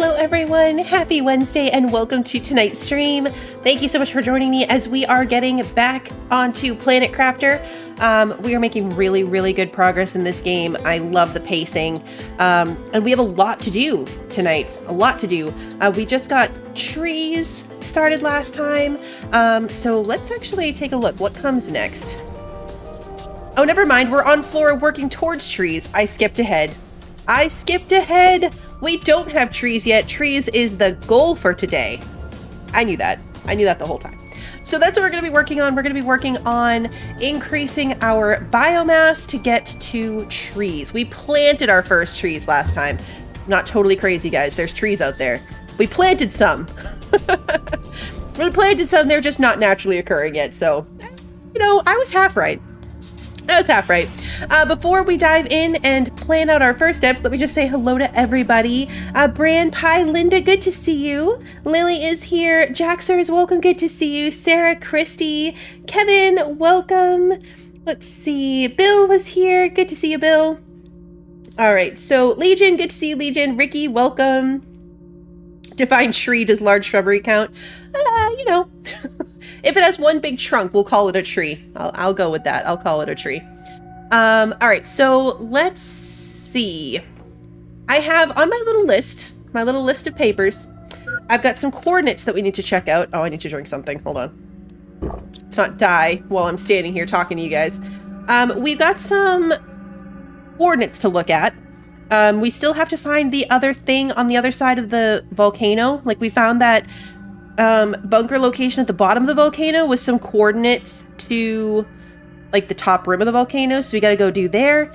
Hello everyone, happy Wednesday and welcome to tonight's stream. Thank you so much for joining me as we are getting back onto Planet Crafter. We are making really good progress in this game. I love the pacing, and we have a lot to do tonight, we just got trees started last time, so let's actually take a look. What comes next? Oh, never mind, we're on floor working towards trees. I skipped ahead. We don't have trees yet. Trees is the goal for today. I knew that the whole time. So that's what we're going to be working on. We're going to be working on increasing our biomass to get to trees. We planted our first trees last time. Not totally crazy, guys. There's trees out there. We planted some. They're just not naturally occurring yet. So, you know, I was half right. Before we dive in and plan out our first steps, let me just say hello to everybody. Bran, Pie, Linda, good to see you. Lily is here. Jaxers, welcome, good to see you. Sarah, Christy, Kevin, welcome. Let's see. Bill was here. Good to see you, Bill. All right, so Legion, good to see you, Legion. Ricky, welcome. Define tree, does large shrubbery count? You know. If it has one big trunk, we'll call it a tree. I'll go with that. I'll call it a tree. All right, so let's see. I have on my little list of papers, I've got some coordinates that we need to check out. Oh, I need to drink something. Hold on. Let's not die while I'm standing here talking to you guys. We've got some coordinates to look at. We still have to find the other thing on the other side of the volcano. Like, we found that bunker location at the bottom of the volcano with some coordinates to like the top rim of the volcano, so we got to go do there.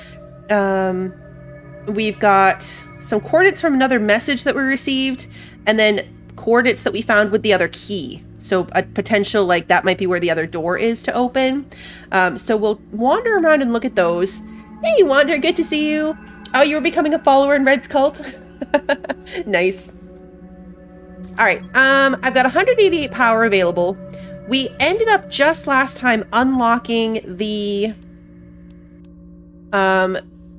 We've got some coordinates from another message that we received, and then coordinates that we found with the other key, so a potential, like, that might be where the other door is to open. So we'll wander around and look at those. Hey Wander, good to see you. Oh, you were becoming a follower in Red's cult. Nice. All right, I've got 188 power available. We ended up just last time unlocking the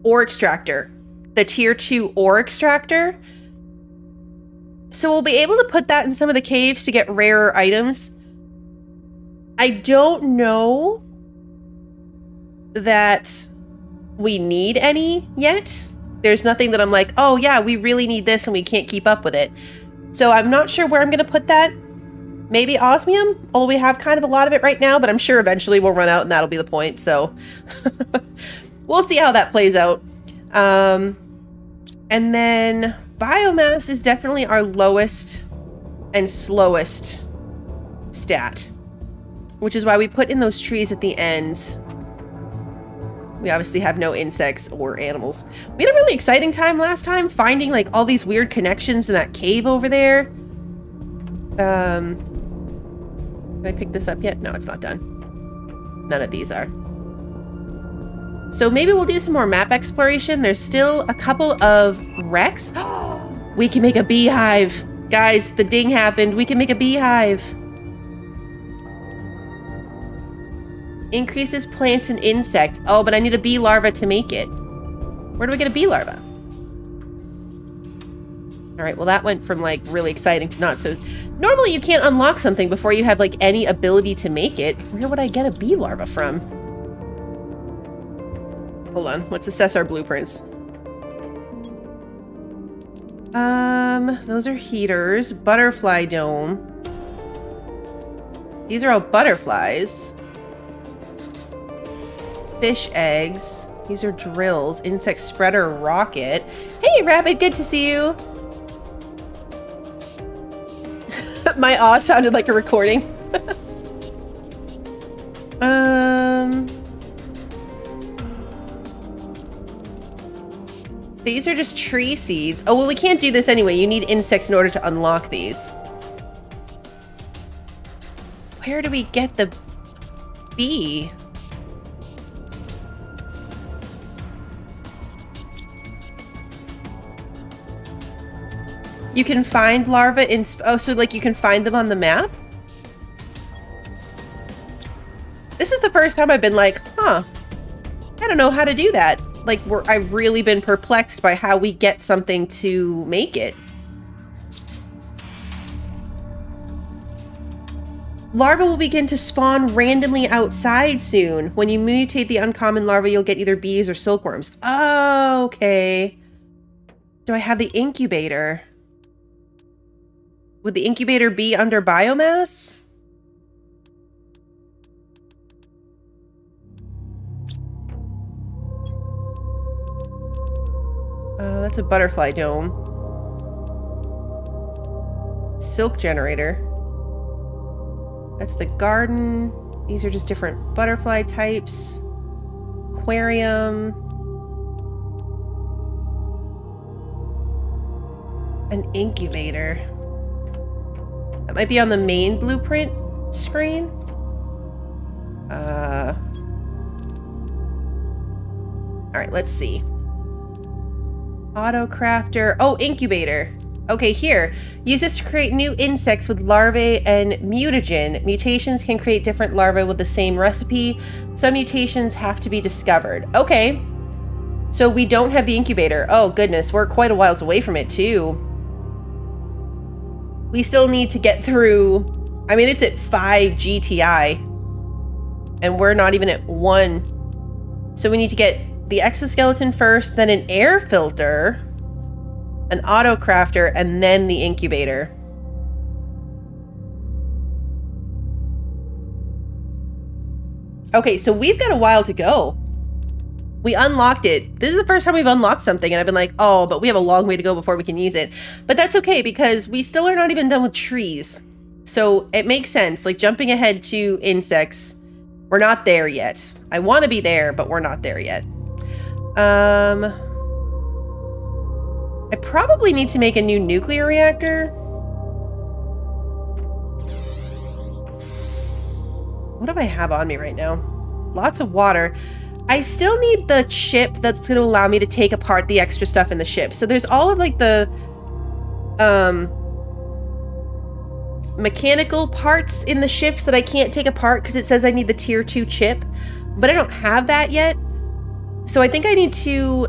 ore extractor, the tier 2 ore extractor. So we'll be able to put that in some of the caves to get rarer items. I don't know that we need any yet. There's nothing that I'm like, oh yeah, we really need this and we can't keep up with it. So I'm not sure where I'm going to put that. Maybe osmium, although we have kind of a lot of it right now, but I'm sure eventually we'll run out and that'll be the point. So we'll see how that plays out. And then biomass is definitely our lowest and slowest stat, which is why we put in those trees at the end. We obviously have no insects or animals. We had a really exciting time last time, finding like all these weird connections in that cave over there. Did I pick this up yet? No, it's not done. None of these are. So maybe we'll do some more map exploration. There's still a couple of wrecks. We can make a beehive. Guys, the ding happened. We can make a beehive. Increases plants and insect. Oh, but I need a bee larva to make it. Where do we get a bee larva? All right, well, that went from like really exciting to not so. Normally you can't unlock something before you have like any ability to make it. Where would I get a bee larva from? Hold on, let's assess our blueprints. Those are heaters. Butterfly dome. These are all butterflies. Fish eggs. These are drills. Insect spreader rocket. Hey, Rabbit, good to see you. My awe sounded like a recording. These are just tree seeds. Oh, well, we can't do this anyway. You need insects in order to unlock these. Where do we get the bee? You can find larvae in... Oh, so like you can find them on the map? This is the first time I've been like, huh, I don't know how to do that. Like, I've really been perplexed by how we get something to make it. Larvae will begin to spawn randomly outside soon. When you mutate the uncommon larva, you'll get either bees or silkworms. Oh, okay. Do I have the incubator? Would the incubator be under biomass? That's a butterfly dome. Silk generator. That's the garden. These are just different butterfly types. Aquarium. An incubator. That might be on the main blueprint screen. All right, let's see. Auto crafter. Oh, incubator. Okay, here. Use this to create new insects with larvae and mutagen. Mutations can create different larvae with the same recipe. Some mutations have to be discovered. Okay. So we don't have the incubator. Oh, goodness. We're quite a whiles away from it, too. We still need to get through... I mean, it's at 5 GTI. And we're not even at 1. So we need to get the exoskeleton first, then an air filter... an auto crafter, and then the incubator. Okay, so we've got a while to go. We unlocked it. This is the first time we've unlocked something, and I've been like, oh, but we have a long way to go before we can use it. But that's okay, because we still are not even done with trees. So it makes sense, like jumping ahead to insects. We're not there yet. I want to be there, but we're not there yet. I probably need to make a new nuclear reactor. What do I have on me right now? Lots of water. I still need the chip that's going to allow me to take apart the extra stuff in the ship. So there's all of like the mechanical parts in the ships that I can't take apart because it says I need the tier 2 chip, but I don't have that yet. So I think I need to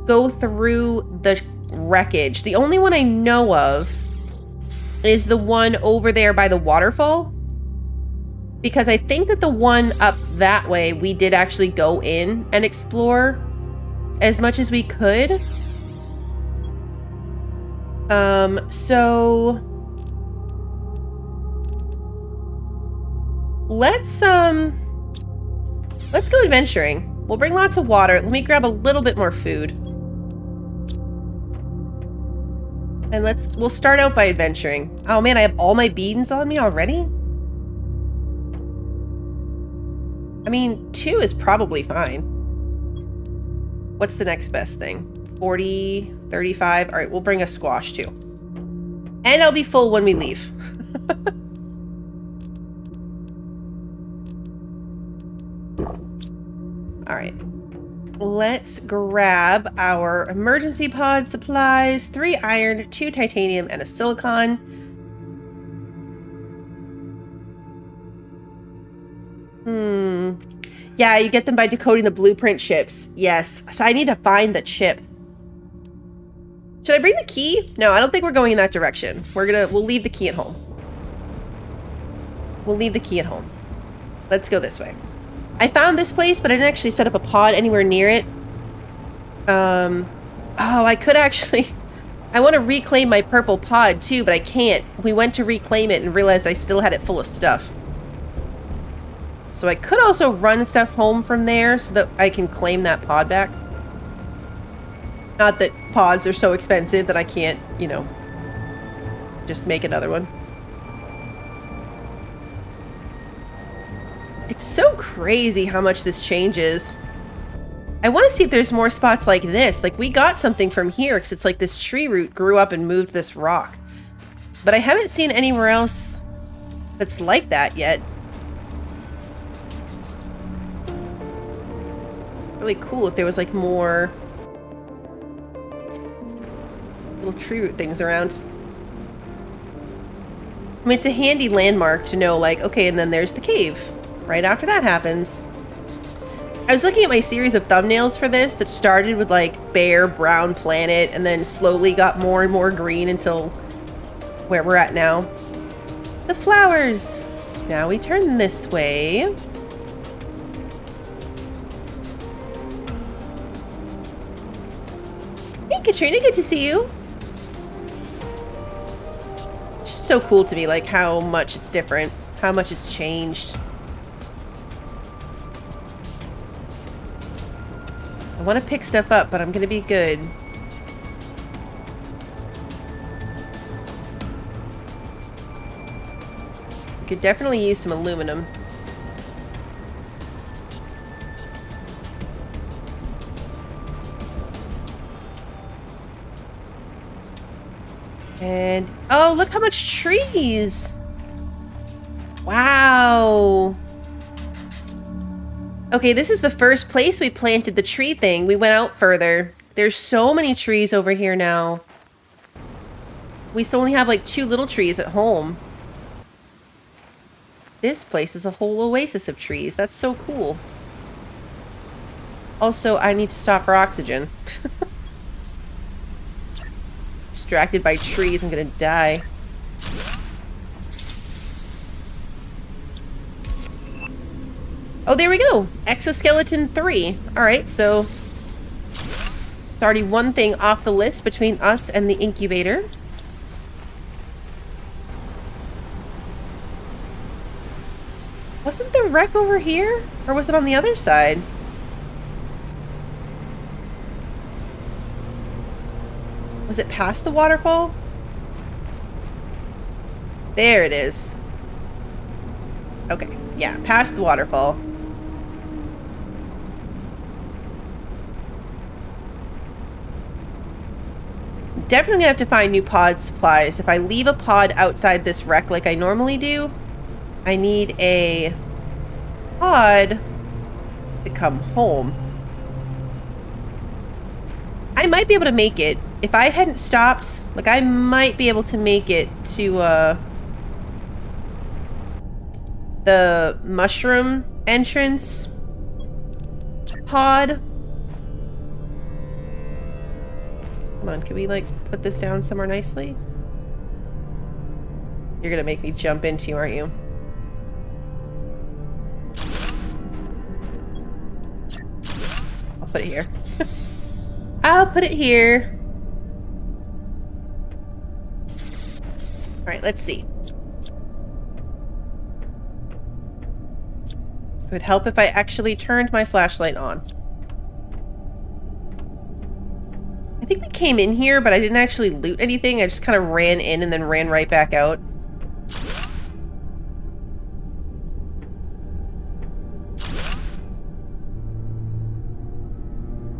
go through the wreckage. The only one I know of is the one over there by the waterfall, because I think that the one up that way we did actually go in and explore as much as we could. So let's go adventuring. We'll bring lots of water. Let me grab a little bit more food. And we'll start out by adventuring. Oh man, I have all my beans on me already? I mean, 2 is probably fine. What's the next best thing? 40, 35. All right, we'll bring a squash too. And I'll be full when we leave. All right. Let's grab our emergency pod supplies, 3 iron, 2 titanium, and a silicon. Yeah, you get them by decoding the blueprint chips. Yes. So I need to find the chip. Should I bring the key? No, I don't think we're going in that direction. We'll leave the key at home. We'll leave the key at home. Let's go this way. I found this place, but I didn't actually set up a pod anywhere near it. Oh, I could actually... I want to reclaim my purple pod too, but I can't. We went to reclaim it and realized I still had it full of stuff. So I could also run stuff home from there so that I can claim that pod back. Not that pods are so expensive that I can't, you know, just make another one. It's so crazy how much this changes. I want to see if there's more spots like this. Like, we got something from here because it's like this tree root grew up and moved this rock. But I haven't seen anywhere else that's like that yet. Really cool if there was like more little tree root things around. I mean, it's a handy landmark to know, like, okay, and then there's the cave right after that happens. I was looking at my series of thumbnails for this that started with like bare brown planet and then slowly got more and more green until where we're at now. The flowers. Now we turn this way. Hey, Katrina, good to see you. It's just so cool to me, like, how much it's different, how much it's changed. I want to pick stuff up, but I'm going to be good. Could definitely use some aluminum. And oh, look how much trees! Wow. Okay, this is the first place we planted the tree thing. We went out further. There's so many trees over here now. We still only have like 2 little trees at home. This place is a whole oasis of trees. That's so cool. Also, I need to stop for oxygen. Distracted by trees, I'm gonna die. Oh, there we go. Exoskeleton 3. Alright, so it's already one thing off the list between us and the incubator. Wasn't the wreck over here? Or was it on the other side? Was it past the waterfall? There it is. Okay, yeah, past the waterfall. Definitely gonna have to find new pod supplies. If I leave a pod outside this wreck like I normally do, I need a pod to come home. I might be able to make it. If I hadn't stopped, like, I might be able to make it to the mushroom entrance pod. Come on, can we, like, put this down somewhere nicely? You're gonna make me jump into you, aren't you? I'll put it here. I'll put it here. Alright, let's see. It would help if I actually turned my flashlight on. I think we came in here, but I didn't actually loot anything. I just kind of ran in and then ran right back out.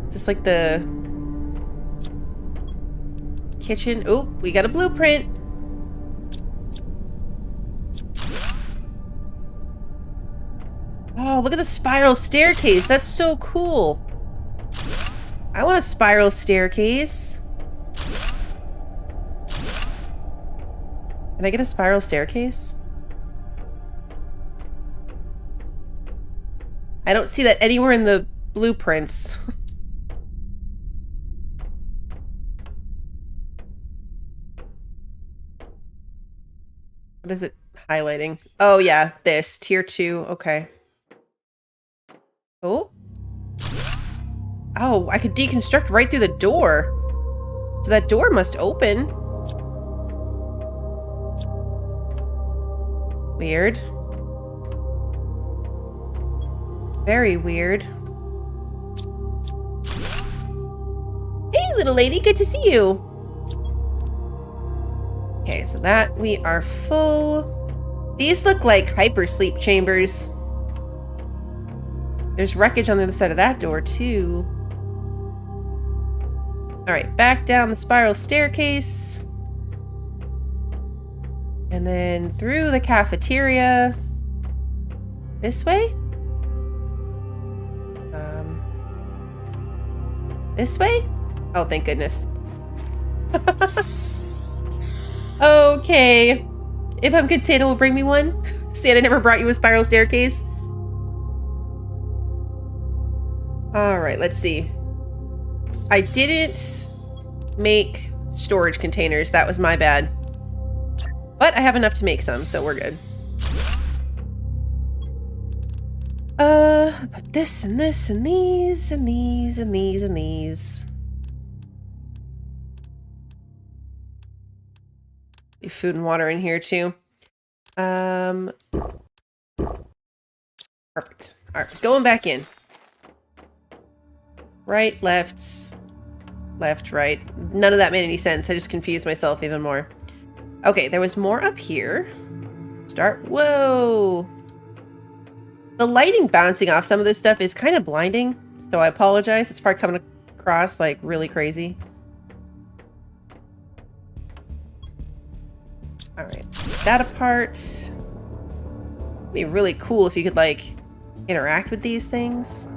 Is this like the kitchen? Oh, we got a blueprint. Oh, look at the spiral staircase. That's so cool. I want a spiral staircase. Can I get a spiral staircase? I don't see that anywhere in the blueprints. What is it highlighting? Oh yeah, this. Tier 2. Okay. Oh. Oh, I could deconstruct right through the door. So that door must open. Weird. Very weird. Hey, little lady, good to see you. Okay, so that we are full. These look like hypersleep chambers. There's wreckage on the other side of that door, too. Alright, back down the spiral staircase. And then through the cafeteria. This way? This way? Oh, thank goodness. Okay. If I'm good, Santa will bring me one. Santa never brought you a spiral staircase. Alright, let's see. I didn't make storage containers. That was my bad. But I have enough to make some, so we're good. But this and this and these and these and these and these. Food and water in here too. Perfect. All right, going back in. Right, left, left, right. None of that made any sense. I just confused myself even more. Okay, there was more up here. Start. Whoa. The lighting bouncing off some of this stuff is kind of blinding, so I apologize. It's probably coming across like really crazy. All right, that apart. It'd be really cool if you could like interact with these things.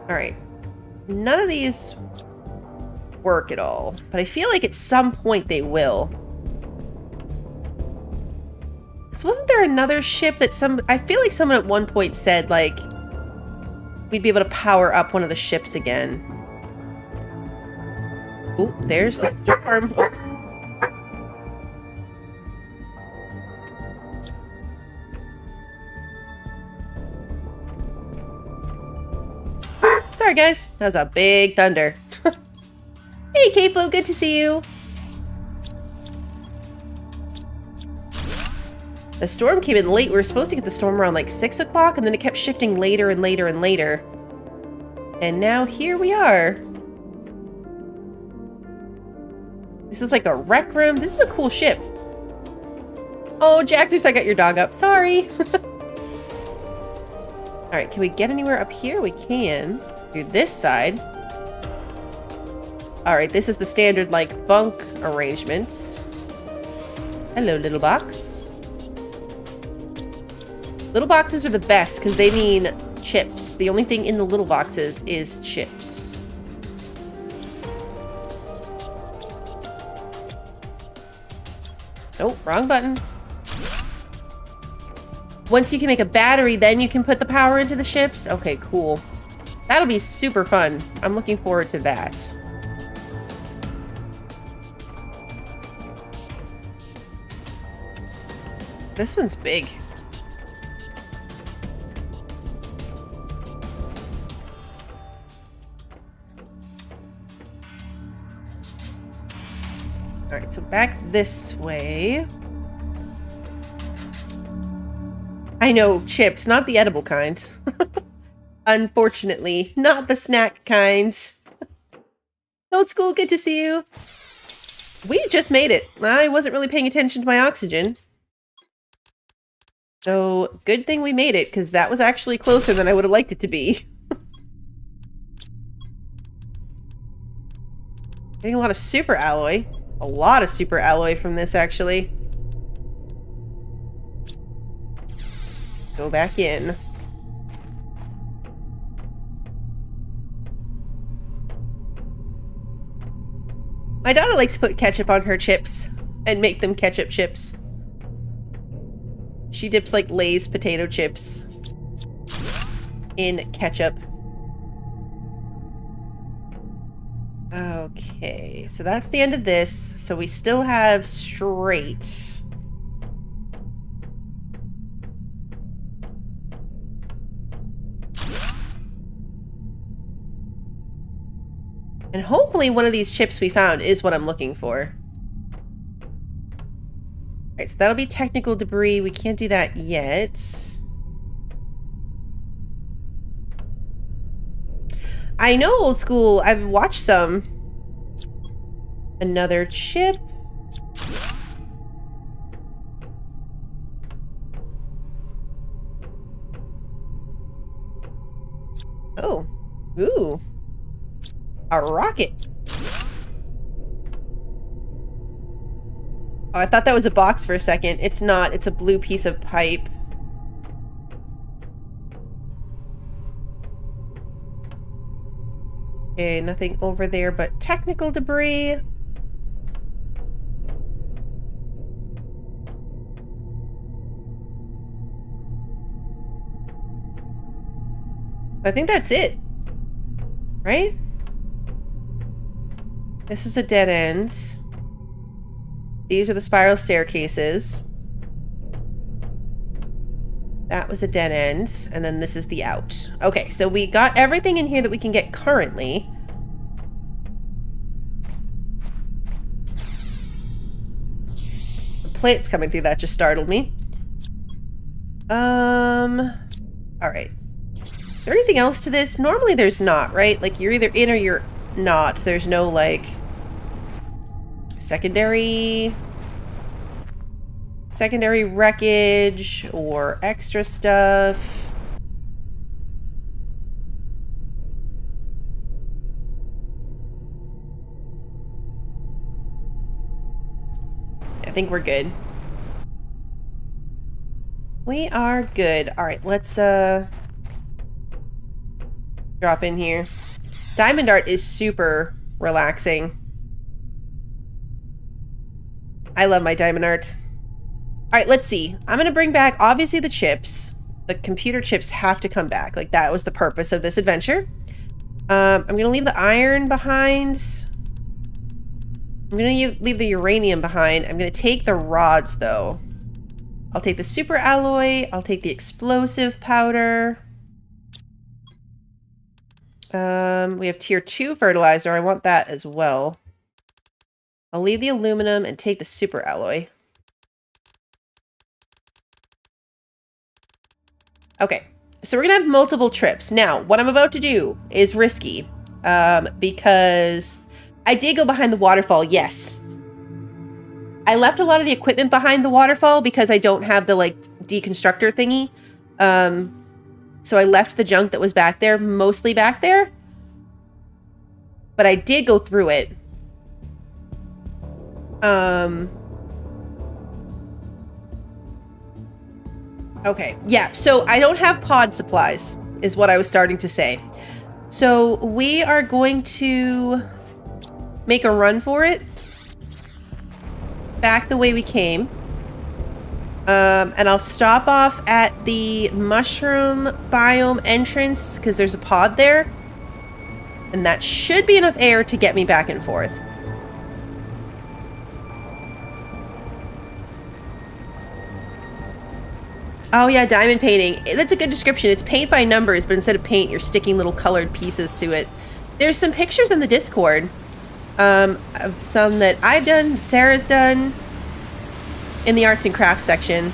All right, none of these work at all, but I feel like at some point they will. So wasn't there another ship that I feel like someone at one point said like we'd be able to power up one of the ships again. Oh, there's the storm. Sorry guys, that was a big thunder. Hey K-Flo, good to see you. The storm came in late. We were supposed to get the storm around like 6 o'clock, and then it kept shifting later and later and later. And now here we are. This is like a rec room. This is a cool ship. Oh, Jaxus, I got your dog up. Sorry. All right, can we get anywhere up here? We can. Do this side. All right, this is the standard like bunk arrangements. Hello, little box. Little boxes are the best because they mean chips. The only thing in the little boxes is chips. Oh, wrong button. Once you can make a battery, then you can put the power into the ships. Okay, cool. That'll be super fun. I'm looking forward to that. This one's big. Alright, so back this way. I know, chips, not the edible kind. Unfortunately, not the snack kind. Old school, good to see you. We just made it. I wasn't really paying attention to my oxygen. So, good thing we made it, because that was actually closer than I would have liked it to be. Getting a lot of super alloy. A lot of super alloy from this, actually. Go back in. My daughter likes to put ketchup on her chips and make them ketchup chips. She dips like Lay's potato chips in ketchup. Okay, so that's the end of this. So we still have straight. And hopefully one of these chips we found is what I'm looking for. Alright, so that'll be technical debris. We can't do that yet. I know, old school. I've watched some. Another chip. Oh. Ooh. A rocket. Oh, I thought that was a box for a second. It's not. It's a blue piece of pipe. Okay, nothing over there but technical debris. I think that's it. Right? This is a dead end. These are the spiral staircases. That was a dead end, and then this is the out. Okay, so we got everything in here that we can get currently. The plates coming through, that just startled me. Alright. Is there anything else to this? Normally there's not, right? Like, you're either in or you're not. There's no, like, secondary wreckage or extra stuff. I think we're good. We are good. All right, let's drop in here. Diamond art is super relaxing. I love my diamond art. All right, let's see. I'm going to bring back, obviously, the chips. The computer chips have to come back. Like, that was the purpose of this adventure. I'm going to leave the iron behind. I'm going to leave the uranium behind. I'm going to take the rods, though. I'll take the super alloy. I'll take the explosive powder. We have tier 2 fertilizer. I want that as well. I'll leave the aluminum and take the super alloy. Okay, so we're gonna have multiple trips. Now, what I'm about to do is risky, because I did go behind the waterfall, yes. I left a lot of the equipment behind the waterfall because I don't have the, like, deconstructor thingy. So I left the junk that was back there, mostly back there. But I did go through it. Okay, yeah, so I don't have pod supplies, is what I was starting to say. So we are going to make a run for it. Back the way we came. And I'll stop off at the mushroom biome entrance, because there's a pod there. And that should be enough air to get me back and forth. Oh yeah, diamond painting. That's a good description. It's paint by numbers, but instead of paint, you're sticking little colored pieces to it. There's some pictures in the Discord of some that I've done, Sarah's done, in the arts and crafts section.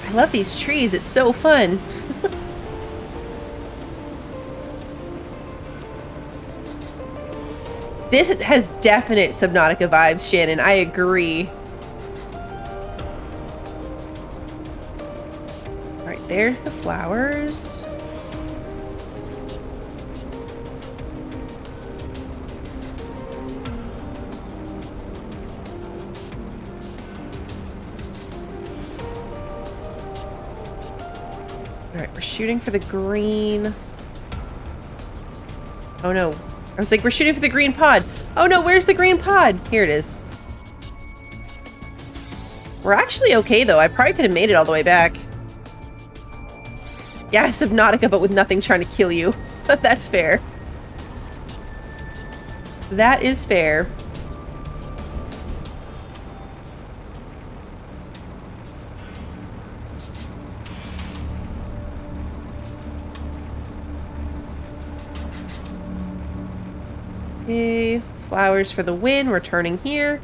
I love these trees. It's so fun. This has definite Subnautica vibes, Shannon. I agree. All right, there's the flowers. All right, we're shooting for the green. Oh no. I was like, we're shooting for the green pod. Oh no, where's the green pod? Here it is. We're actually okay though. I probably could have made it all the way back. Yeah, Subnautica, but with nothing trying to kill you. That's fair. That is fair. Okay, flowers for the win. We're turning here.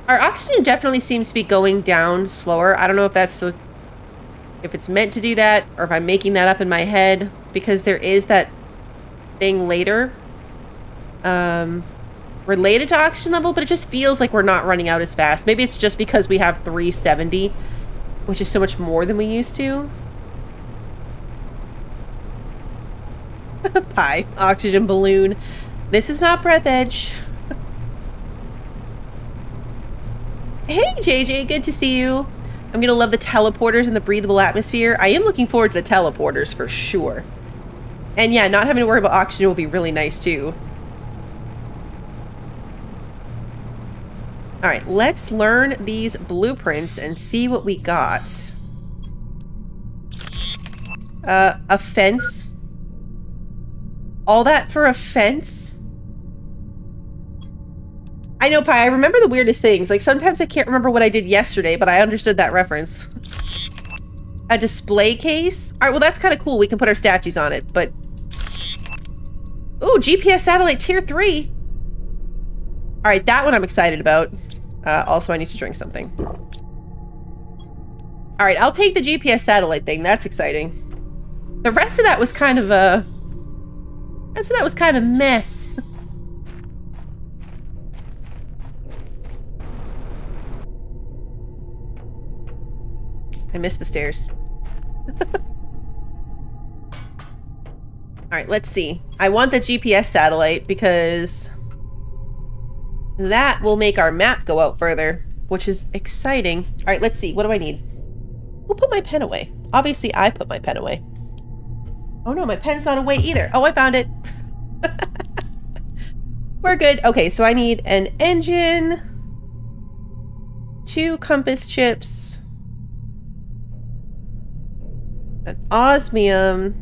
Our oxygen definitely seems to be going down slower. I don't know if that's if it's meant to do that or if I'm making that up in my head, because there is that thing later related to oxygen level, but it just feels like we're not running out as fast. Maybe it's just because we have 370, which is so much more than we used to. Pie. Oxygen balloon. This is not Breath Edge. Hey, JJ. Good to see you. I'm gonna love the teleporters and the breathable atmosphere. I am looking forward to the teleporters for sure. And yeah, not having to worry about oxygen will be really nice too. Alright, let's learn these blueprints and see what we got. A fence. All that for a fence? I know, Pi, I remember the weirdest things. Like, sometimes I can't remember what I did yesterday, but I understood that reference. A display case? Alright, well that's kind of cool. We can put our statues on it, but... Ooh, GPS satellite tier 3! Alright, that one I'm excited about. Also, I need to drink something. Alright, I'll take the GPS satellite thing. That's exciting. The rest of that was kind of, The rest of that was kind of meh. I missed the stairs. Alright, let's see. I want the GPS satellite because that will make our map go out further, which is exciting. Alright, let's see. What do I need? Who put my pen away? Obviously, I put my pen away. Oh no, my pen's not away either. Oh, I found it. We're good. Okay, so I need an engine, 2 compass chips, an osmium,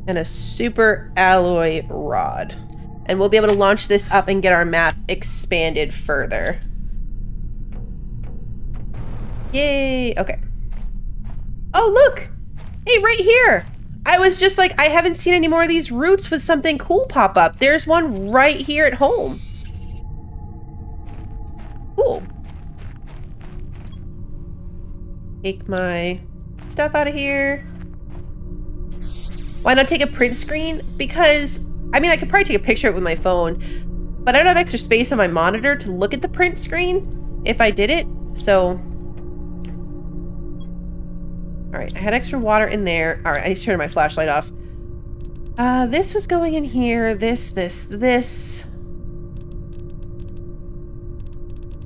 and a super alloy rod. And we'll be able to launch this up and get our map expanded further. Yay! Okay. Oh, look! Hey, right here! I was just like, I haven't seen any more of these routes with something cool pop up. There's one right here at home. Cool. Take my stuff out of here. Why not take a print screen? Because, I mean, I could probably take a picture of it with my phone, but I don't have extra space on my monitor to look at the print screen if I did it, so... Alright, I had extra water in there. Alright, I need to turn my flashlight off. This was going in here. This.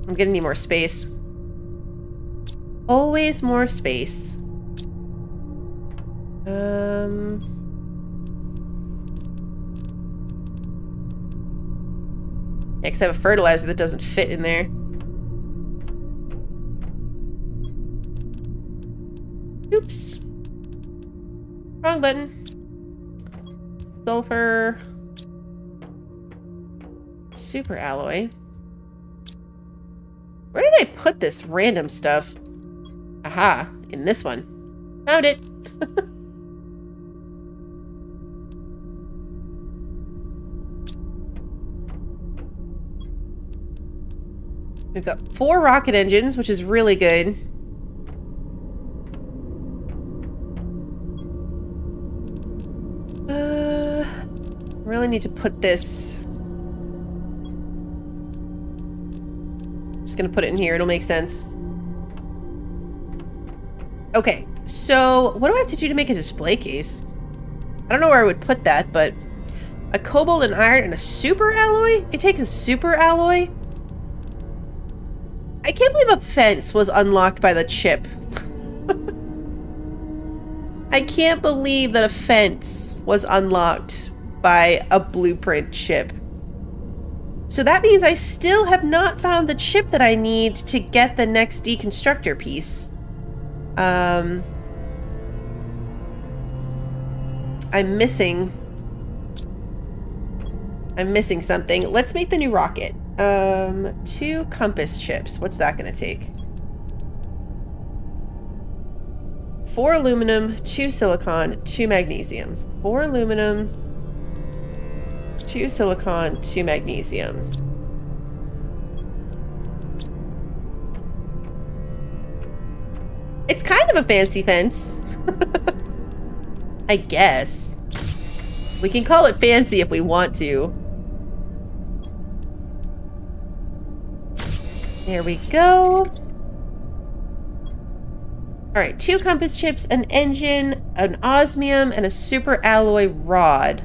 I'm gonna need more space. Always more space. Next, I have a fertilizer that doesn't fit in there. Oops. Wrong button. Sulfur. Super alloy. Where did I put this random stuff? Aha, in this one. Found it. We've got 4 rocket engines, which is really good. Really need to put this... Just gonna put it in here, it'll make sense. Okay, so what do I have to do to make a display case? I don't know where I would put that, but... A cobalt and iron and a super alloy? It takes a super alloy? I can't believe a fence was unlocked by the chip. I can't believe that a fence was unlocked by a blueprint chip. So that means I still have not found the chip that I need to get the next deconstructor piece. I'm missing something. Let's make the new rocket. 2 compass chips. What's that gonna take? 4 aluminum, 2 silicon, 2 magnesium. 4 aluminum, 2 silicon, 2 magnesium. It's kind of a fancy fence. I guess. We can call it fancy if we want to. There we go. Alright, 2 compass chips, an engine, an osmium, and a super alloy rod.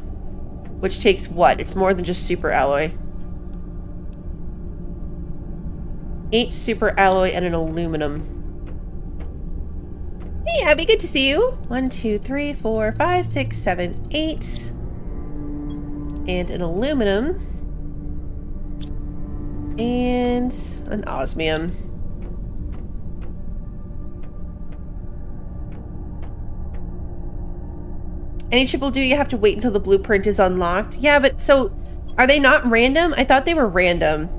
Which takes what? It's more than just super alloy. 8 super alloy and an aluminum. Hey, Abby, good to see you. 1, 2, 3, 4, 5, 6, 7, 8. And an aluminum. And an osmium. Any chip will do, you have to wait until the blueprint is unlocked. Yeah, but so, are they not random? I thought they were random.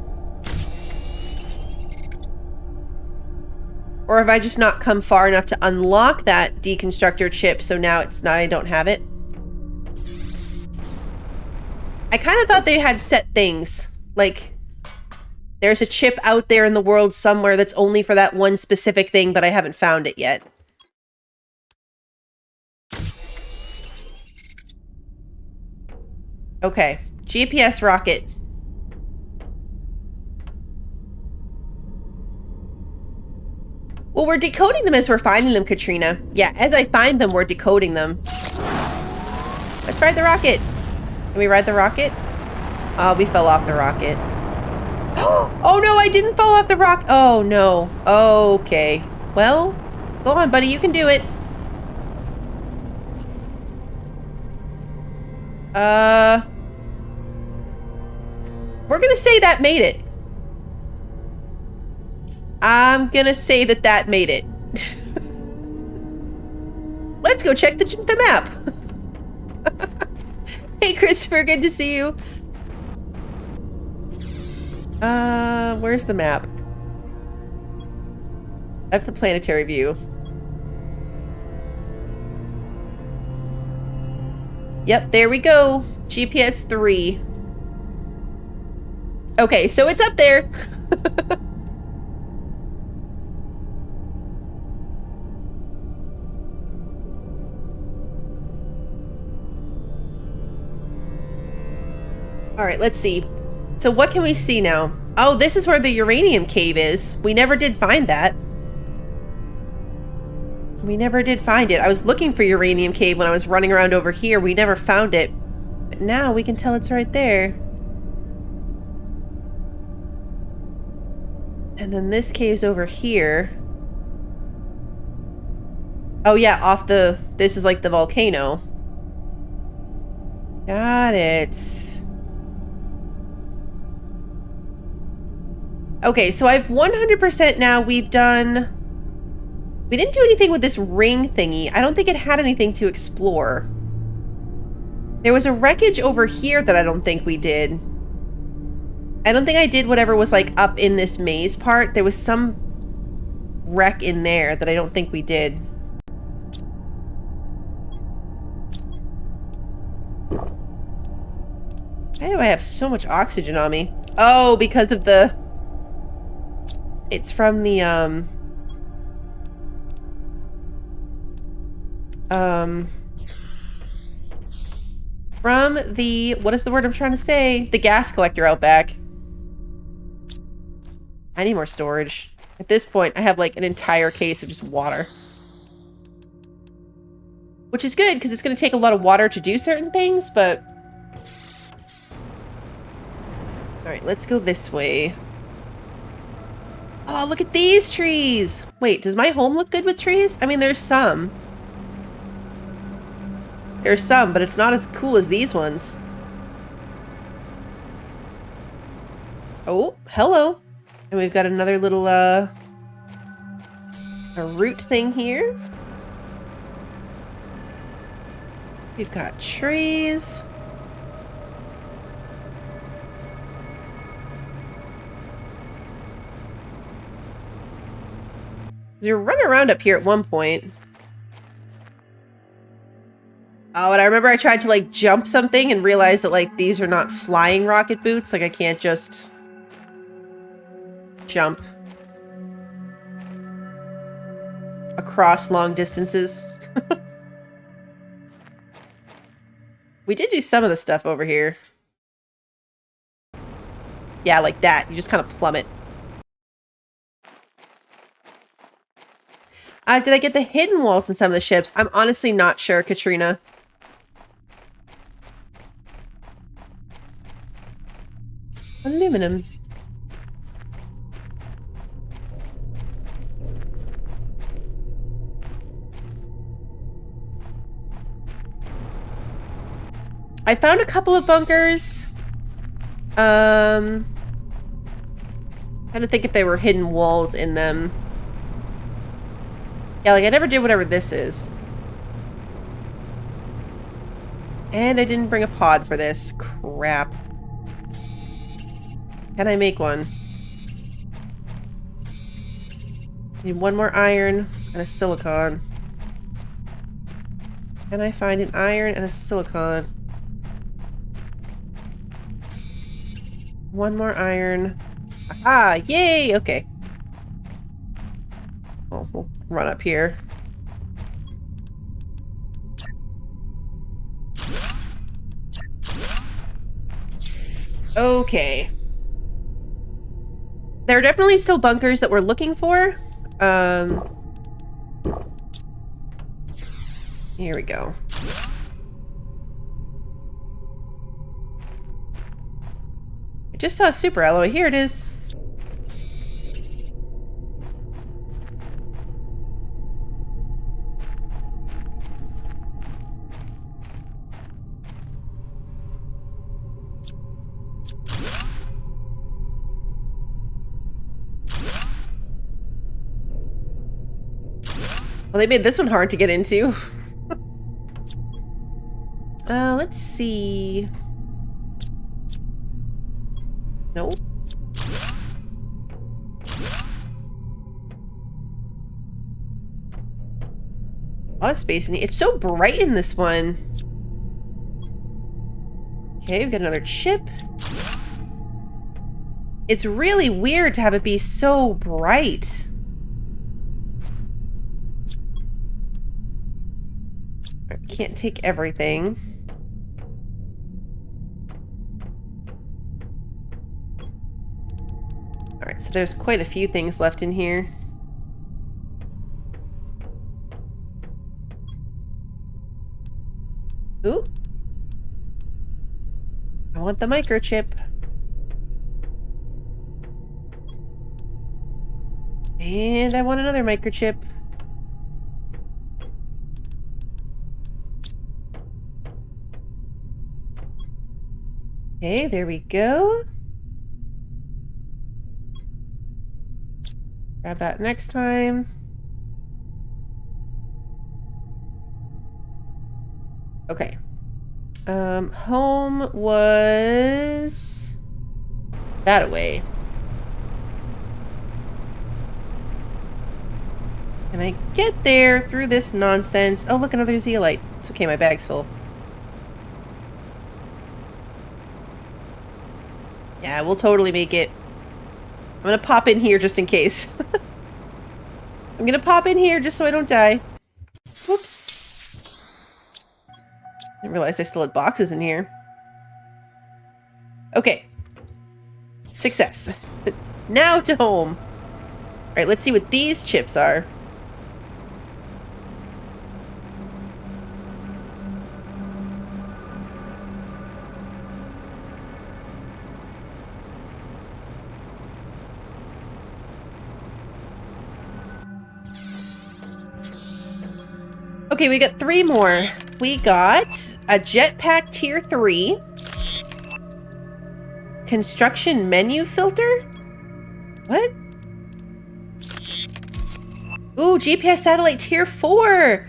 Or have I just not come far enough to unlock that deconstructor chip, so now it's not, I don't have it? I kind of thought they had set things. Like, there's a chip out there in the world somewhere that's only for that one specific thing, but I haven't found it yet. Okay, GPS rocket. Well, we're decoding them as we're finding them, Katrina. Yeah, as I find them, we're decoding them. Let's ride the rocket. Can we ride the rocket? Oh, we fell off the rocket. Oh no, I didn't fall off the rock. Oh no. Okay. Well, go on, buddy. You can do it. We're gonna say that made it. I'm gonna say that that made it. Let's go check the map. Hey, Christopher, good to see you. Where's the map? That's the planetary view. Yep, there we go. GPS 3. Okay, so it's up there. All right, let's see. So what can we see now? Oh, this is where the uranium cave is. We never did find that. We never did find it. I was looking for uranium cave when I was running around over here. We never found it. But now we can tell it's right there. And then this cave's over here. Oh yeah, off the... This is like the volcano. Got it. Okay, so I've 100% now. We've done... We didn't do anything with this ring thingy. I don't think it had anything to explore. There was a wreckage over here that I don't think we did. I don't think I did whatever was like up in this maze part. There was some wreck in there that I don't think we did. Why do I have so much oxygen on me? Oh, because of the... It's from the, from the, what is the word I'm trying to say? The gas collector out back. I need more storage. At this point, I have like an entire case of just water. Which is good, because it's going to take a lot of water to do certain things, but... Alright, let's go this way. Oh, look at these trees! Wait, does my home look good with trees? I mean, there's some. There's some, but it's not as cool as these ones. Oh, hello. And we've got another little, a root thing here. We've got trees. You're running around up here at one point. Oh, and I remember I tried to like jump something and realized that like these are not flying rocket boots. Like I can't just jump across long distances. We did do some of the stuff over here. Yeah, like that. You just kind of plummet. Did I get the hidden walls in some of the ships? I'm honestly not sure, Katrina. Aluminum. I found a couple of bunkers. Trying to think if there were hidden walls in them. Yeah, like I never did whatever this is. And I didn't bring a pod for this. Crap. Can I make one? Need one more iron and a silicon. Can I find an iron and a silicon? One more iron. Aha! Yay! Okay. Oh, we'll run up here. Okay. There are definitely still bunkers that we're looking for. Here we go. I just saw a super alloy. Here it is. Well, they made this one hard to get into. Let's see. Nope. A lot of space in it. It's so bright in this one. Okay, we've got another chip. It's really weird to have it be so bright. Can't take everything. Alright, so there's quite a few things left in here. Ooh. I want the microchip. And I want another microchip. Okay, there we go. Grab that next time. Okay. Home was that away. Can I get there through this nonsense? Oh, look, another zeolite. It's okay, my bag's full. Yeah, we'll totally make it. I'm gonna pop in here just in case. I'm gonna pop in here just so I don't die. Whoops. I didn't realize I still had boxes in here. Okay. Success. Now to home. Alright, let's see what these chips are. Okay, we got 3 more. We got a jetpack tier 3. Construction menu filter? What? Ooh, GPS satellite tier 4.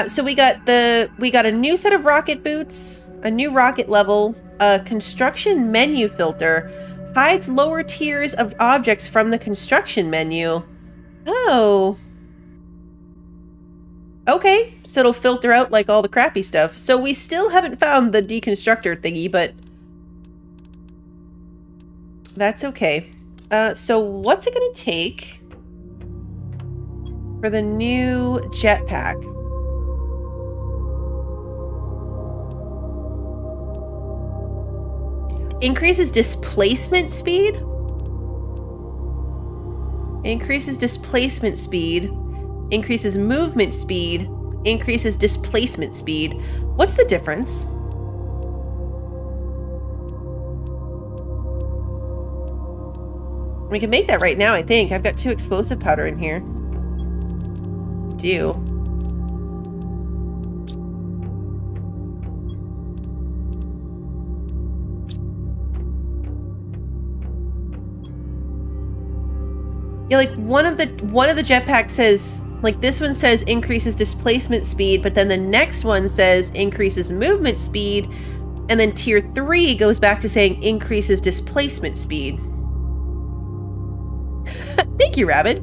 So we got a new set of rocket boots, a new rocket level, a construction menu filter. Hides lower tiers of objects from the construction menu. Oh. Okay, so it'll filter out like all the crappy stuff. So we still haven't found the deconstructor thingy, but that's okay. So what's it gonna take for the new jetpack? Increases displacement speed? Increases displacement speed. Increases movement speed. Increases displacement speed. What's the difference? We can make that right now, I think. I've got 2 explosive powder in here. Do. Yeah, like one of the jetpacks says, like this one says increases displacement speed, but then the next one says increases movement speed, and then tier 3 goes back to saying increases displacement speed. Thank you, Rabbit.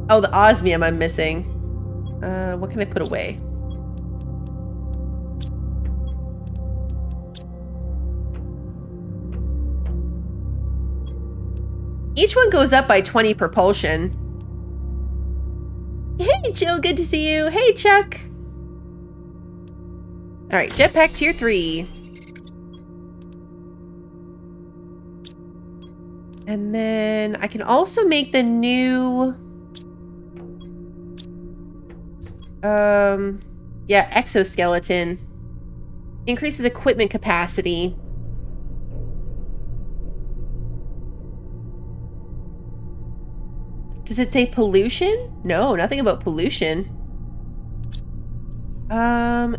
Oh, the osmium I'm missing. What can I put away? Each one goes up by 20 propulsion. Hey, Jill, good to see you. Hey, Chuck. All right, jetpack tier 3. And then I can also make the new... yeah, exoskeleton. Increases equipment capacity. Does it say pollution? No, nothing about pollution.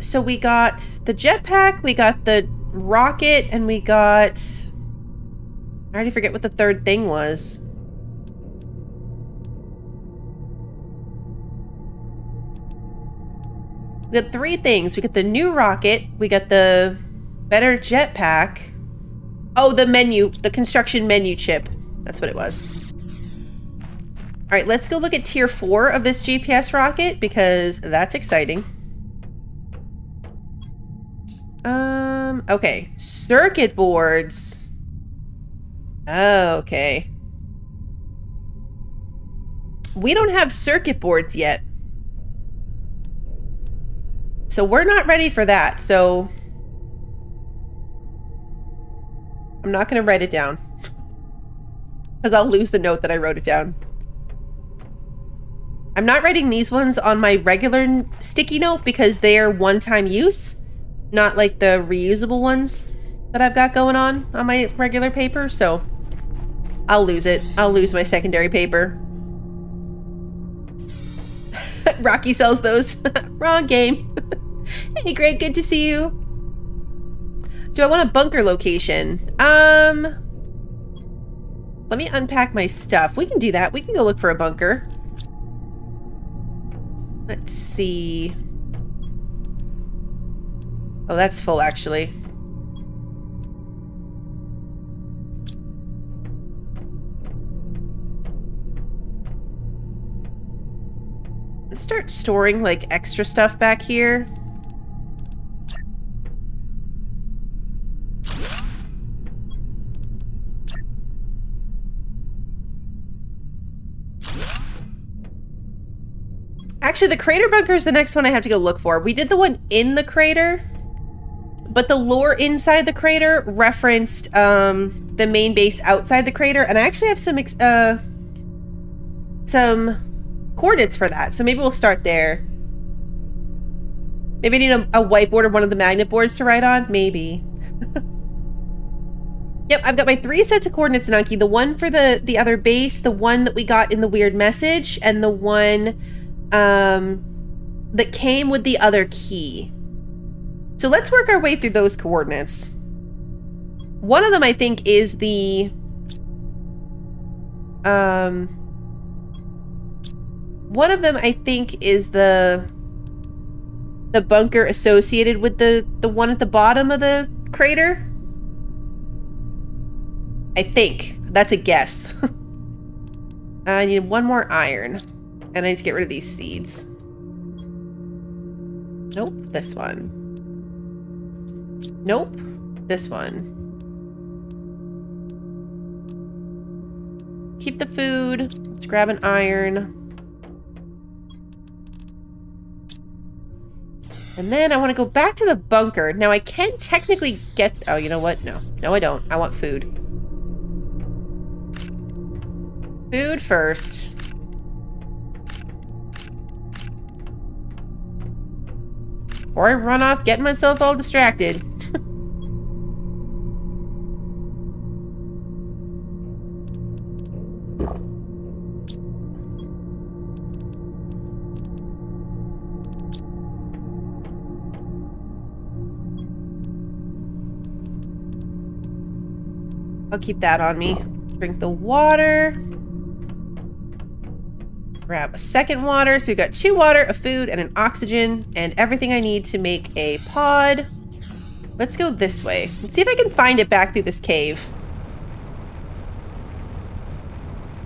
So we got the jetpack, we got the rocket, and we got... I already forget what the third thing was. We got 3 things. We got the new rocket, we got the better jetpack. Oh, the menu, the construction menu chip. That's what it was. All right, let's go look at tier 4 of this GPS rocket because that's exciting. Okay, circuit boards. Oh, okay. We don't have circuit boards yet. So we're not ready for that, so I'm not gonna write it down because I'll lose the note that I wrote it down. I'm not writing these ones on my regular sticky note because they're one-time use, not like the reusable ones that I've got going on my regular paper, so I'll lose it. I'll lose my secondary paper. Rocky sells those. Wrong game. Hey, Greg, good to see you. Do I want a bunker location? Let me unpack my stuff. We can do that. We can go look for a bunker. Let's see. Oh, that's full, actually. Let's start storing, like, extra stuff back here. Actually, the crater bunker is the next one I have to go look for. We did the one in the crater, but the lore inside the crater referenced the main base outside the crater, and I actually have some coordinates for that, so maybe we'll start there. Maybe I need a whiteboard or one of the magnet boards to write on? Maybe. Yep, I've got my 3 sets of coordinates, Nunky. The one for the other base, the one that we got in the weird message, and the one that came with the other key. So let's work our way through those coordinates. One of them, I think, is the one of them, I think, is the bunker associated with the one at the bottom of the crater. I think. That's a guess. I need 1 more iron. And I need to get rid of these seeds. Nope, this one. Nope, this one. Keep the food. Let's grab an iron. And then I want to go back to the bunker. Now I can technically get... Oh, you know what? No. No, I don't. I want food. Food first. Or I run off getting myself all distracted. I'll keep that on me. Drink the water. grab a second water. So we've got 2 water, a food, and an oxygen, and everything I need to make a pod. Let's go this way. Let's see if I can find it back through this cave.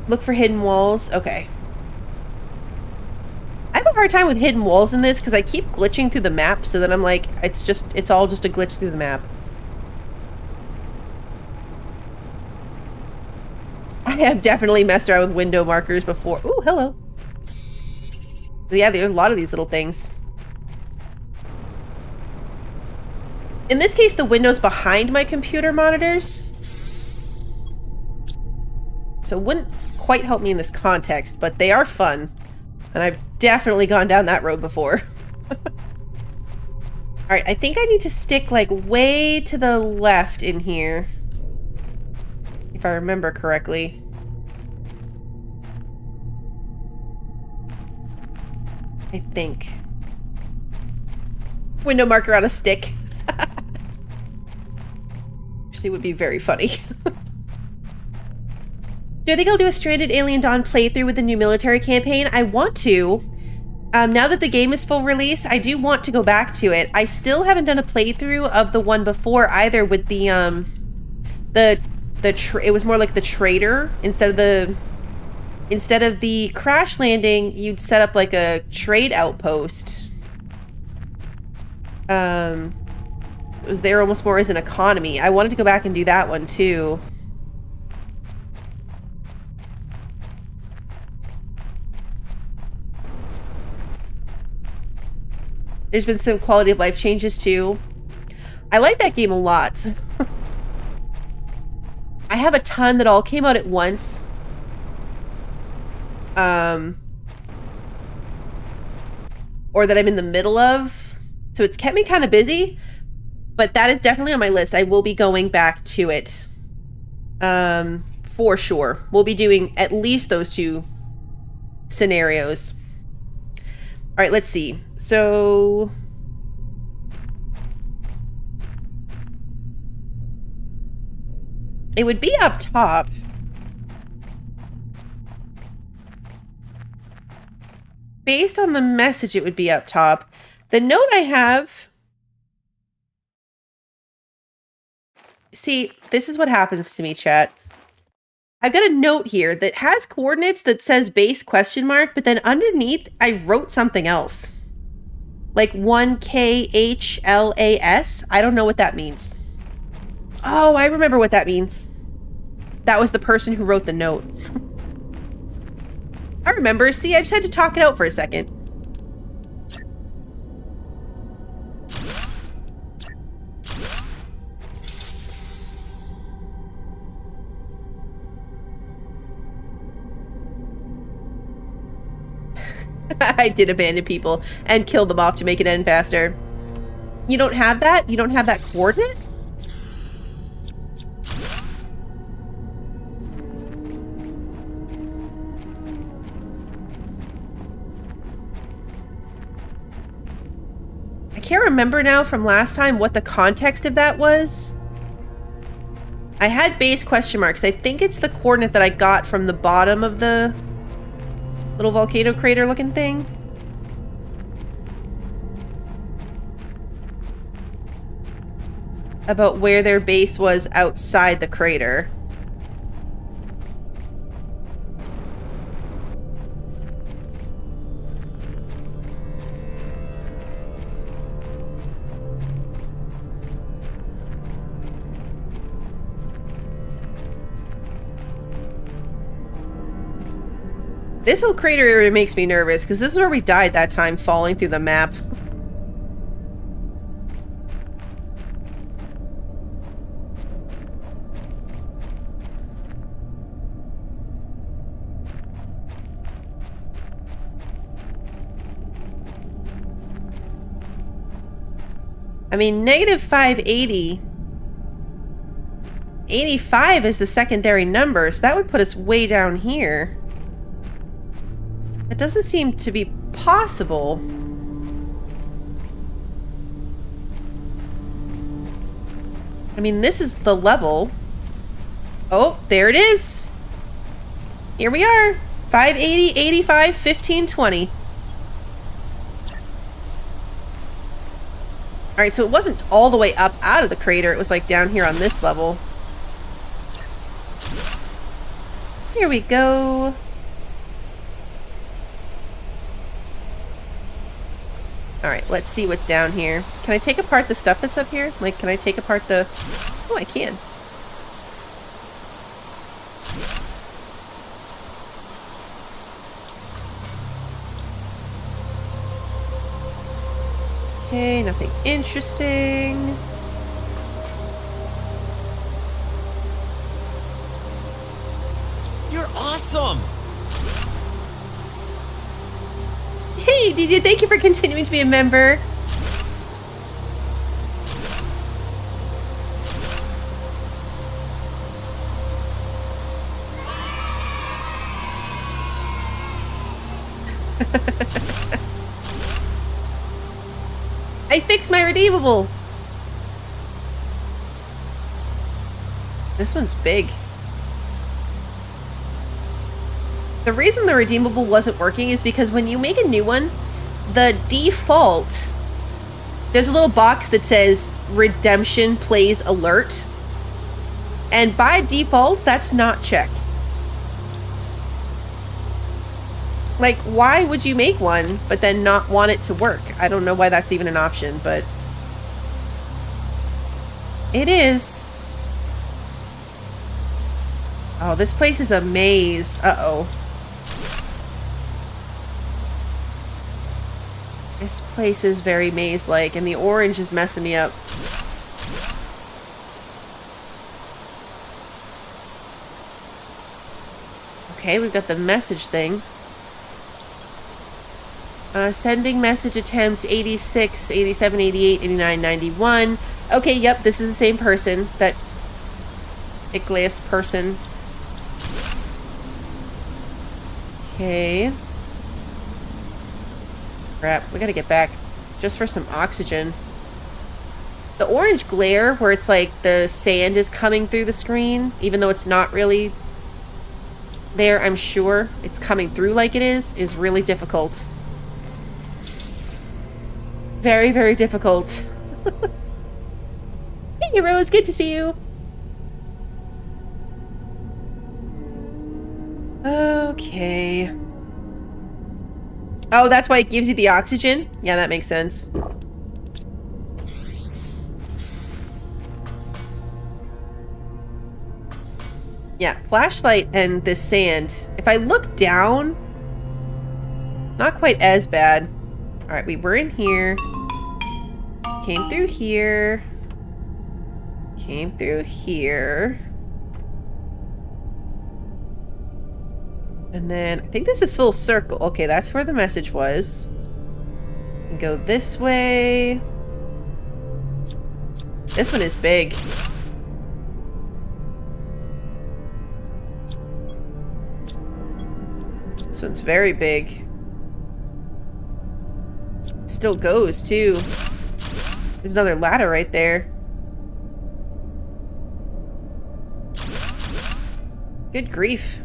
Look for hidden walls. Okay. I have a hard time with hidden walls in this because I keep glitching through the map, so that I'm like, it's all just a glitch through the map. I have definitely messed around with window markers before. Ooh, hello. Yeah, there's a lot of these little things. In this case, the window's behind my computer monitors. So it wouldn't quite help me in this context, but they are fun. And I've definitely gone down that road before. Alright, I think I need to stick like way to the left in here. If I remember correctly. I think. Window marker on a stick. Actually would be very funny. Do I think I'll do a Stranded Alien Dawn playthrough with the new military campaign? I want to. Now that the game is full release, I do want to go back to it. I still haven't done a playthrough of the one before either with the it was more like the trader instead of the crash landing, you'd set up like a trade outpost. It was there almost more as an economy. I wanted to go back and do that one too. There's been some quality of life changes too. I like that game a lot. I have a ton that all came out at once. Or that I'm in the middle of. So it's kept me kind of busy. But that is definitely on my list. I will be going back to it. For sure. We'll be doing at least those 2 scenarios. Alright, let's see. So... it would be up top. Based on the message, it would be up top. The note I have... see, this is what happens to me, chat. I've got a note here that has coordinates that says base question mark, but then underneath, I wrote something else. Like 1KHLAS. I don't know what that means. Oh, I remember what that means. That was the person who wrote the note. I remember. See, I just had to talk it out for a second. I did abandon people and kill them off to make it end faster. You don't have that? You don't have that coordinate? I can't remember now from last time what the context of that was. I had base question marks. I think it's the coordinate that I got from the bottom of the little volcano crater looking thing. About where their base was outside the crater. This whole crater area makes me nervous, because this is where we died that time, falling through the map. I mean, negative 580. 85 is the secondary number, so that would put us way down here. It doesn't seem to be possible. I mean, this is the level. Oh, there it is. Here we are. 580, 85, 15, 20. Alright, so it wasn't all the way up out of the crater. It was like down here on this level. Here we go. Alright, let's see what's down here. Can I take apart the stuff that's up here? Like, can I take apart the... Oh, I can. Okay, nothing interesting. You're awesome! Hey, DJ, thank you for continuing to be a member. I fixed my redeemable. This one's big. The reason the redeemable wasn't working is because when you make a new one, the default, there's a little box that says redemption plays alert. And by default, that's not checked. Like, why would you make one, but then not want it to work? I don't know why that's even an option, but it is. Oh, this place is a maze. Uh-oh. This place is very maze-like, and the orange is messing me up. Okay, we've got the message thing. Sending message attempts 86, 87, 88, 89, 91. Okay, yep, this is the same person. That Igleous person. Okay. Crap, we gotta get back. Just for some oxygen. The orange glare, where it's like the sand is coming through the screen, even though it's not really there, I'm sure it's coming through like it is really difficult. Very, very difficult. Hey, Rose, good to see you. Okay. Oh, that's why it gives you the oxygen? Yeah, that makes sense. Yeah, flashlight and this sand. If I look down, not quite as bad. Alright, we were in here. Came through here. Came through here. And then, I think this is full circle. Okay, that's where the message was. And go this way. This one is big. This one's very big. Still goes, too. There's another ladder right there. Good grief.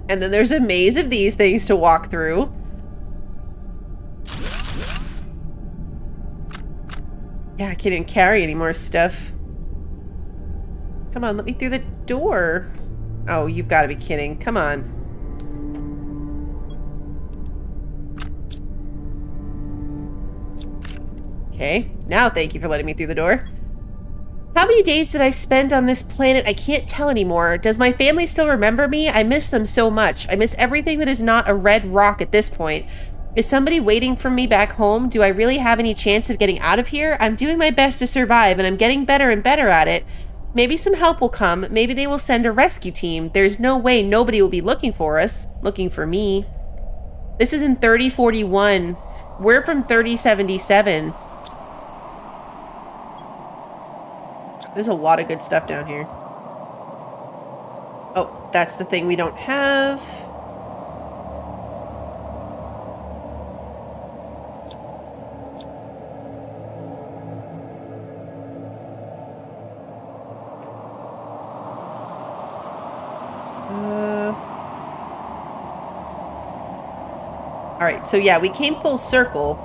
And then there's a maze of these things to walk through. Yeah, I can't even carry any more stuff. Come on, let me through the door. Oh, you've got to be kidding. Come on. Okay, now thank you for letting me through the door. How many days did I spend on this planet? I can't tell anymore. Does my family still remember me? I miss them so much. I miss everything that is not a red rock at this point. Is somebody waiting for me back home? Do I really have any chance of getting out of here? I'm doing my best to survive, and I'm getting better and better at it. Maybe some help will come. Maybe they will send a rescue team. There's no way nobody will be looking for us. Looking for me. This is in 3041. We're from 3077. There's a lot of good stuff down here. Oh, that's the thing we don't have. Alright, so yeah, we came full circle.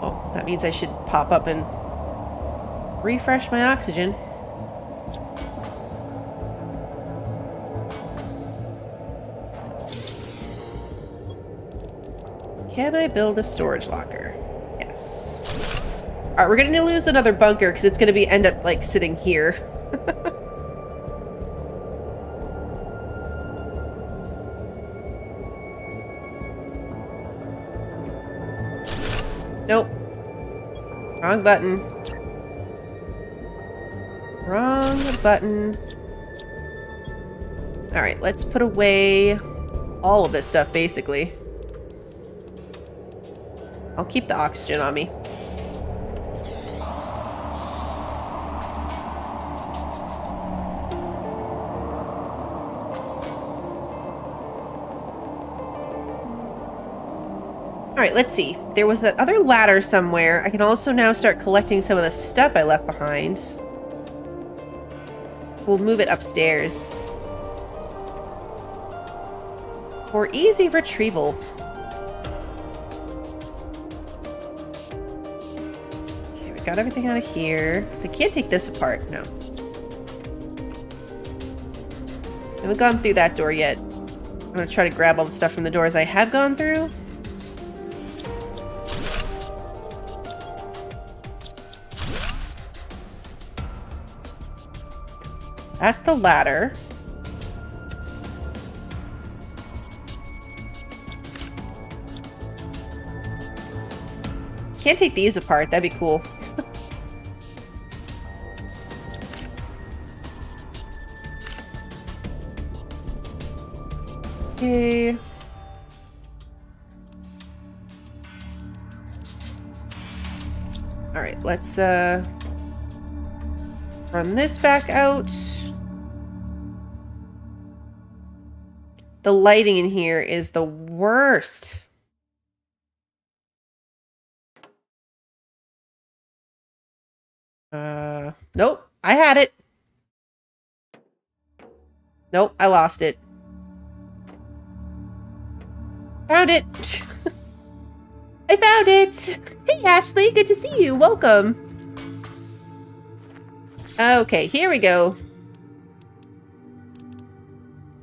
Oh, that means I should pop up and refresh my oxygen. Can I build a storage locker? Yes. Alright, we're gonna lose another bunker because it's gonna end up like sitting here. Nope. Wrong button. Wrong button. Alright, let's put away all of this stuff, basically. I'll keep the oxygen on me. Alright, let's see. There was that other ladder somewhere. I can also now start collecting some of the stuff I left behind. We'll move it upstairs. For easy retrieval. Okay, we got everything out of here. So I can't take this apart. No. I haven't gone through that door yet. I'm going to try to grab all the stuff from the doors I have gone through. That's the ladder. Can't take these apart. That'd be cool. Okay. All right, let's run this back out. The lighting in here is the worst. Nope, I had it. Nope, I lost it. Found it. I found it. Hey, Ashley, good to see you. Welcome. Okay, here we go.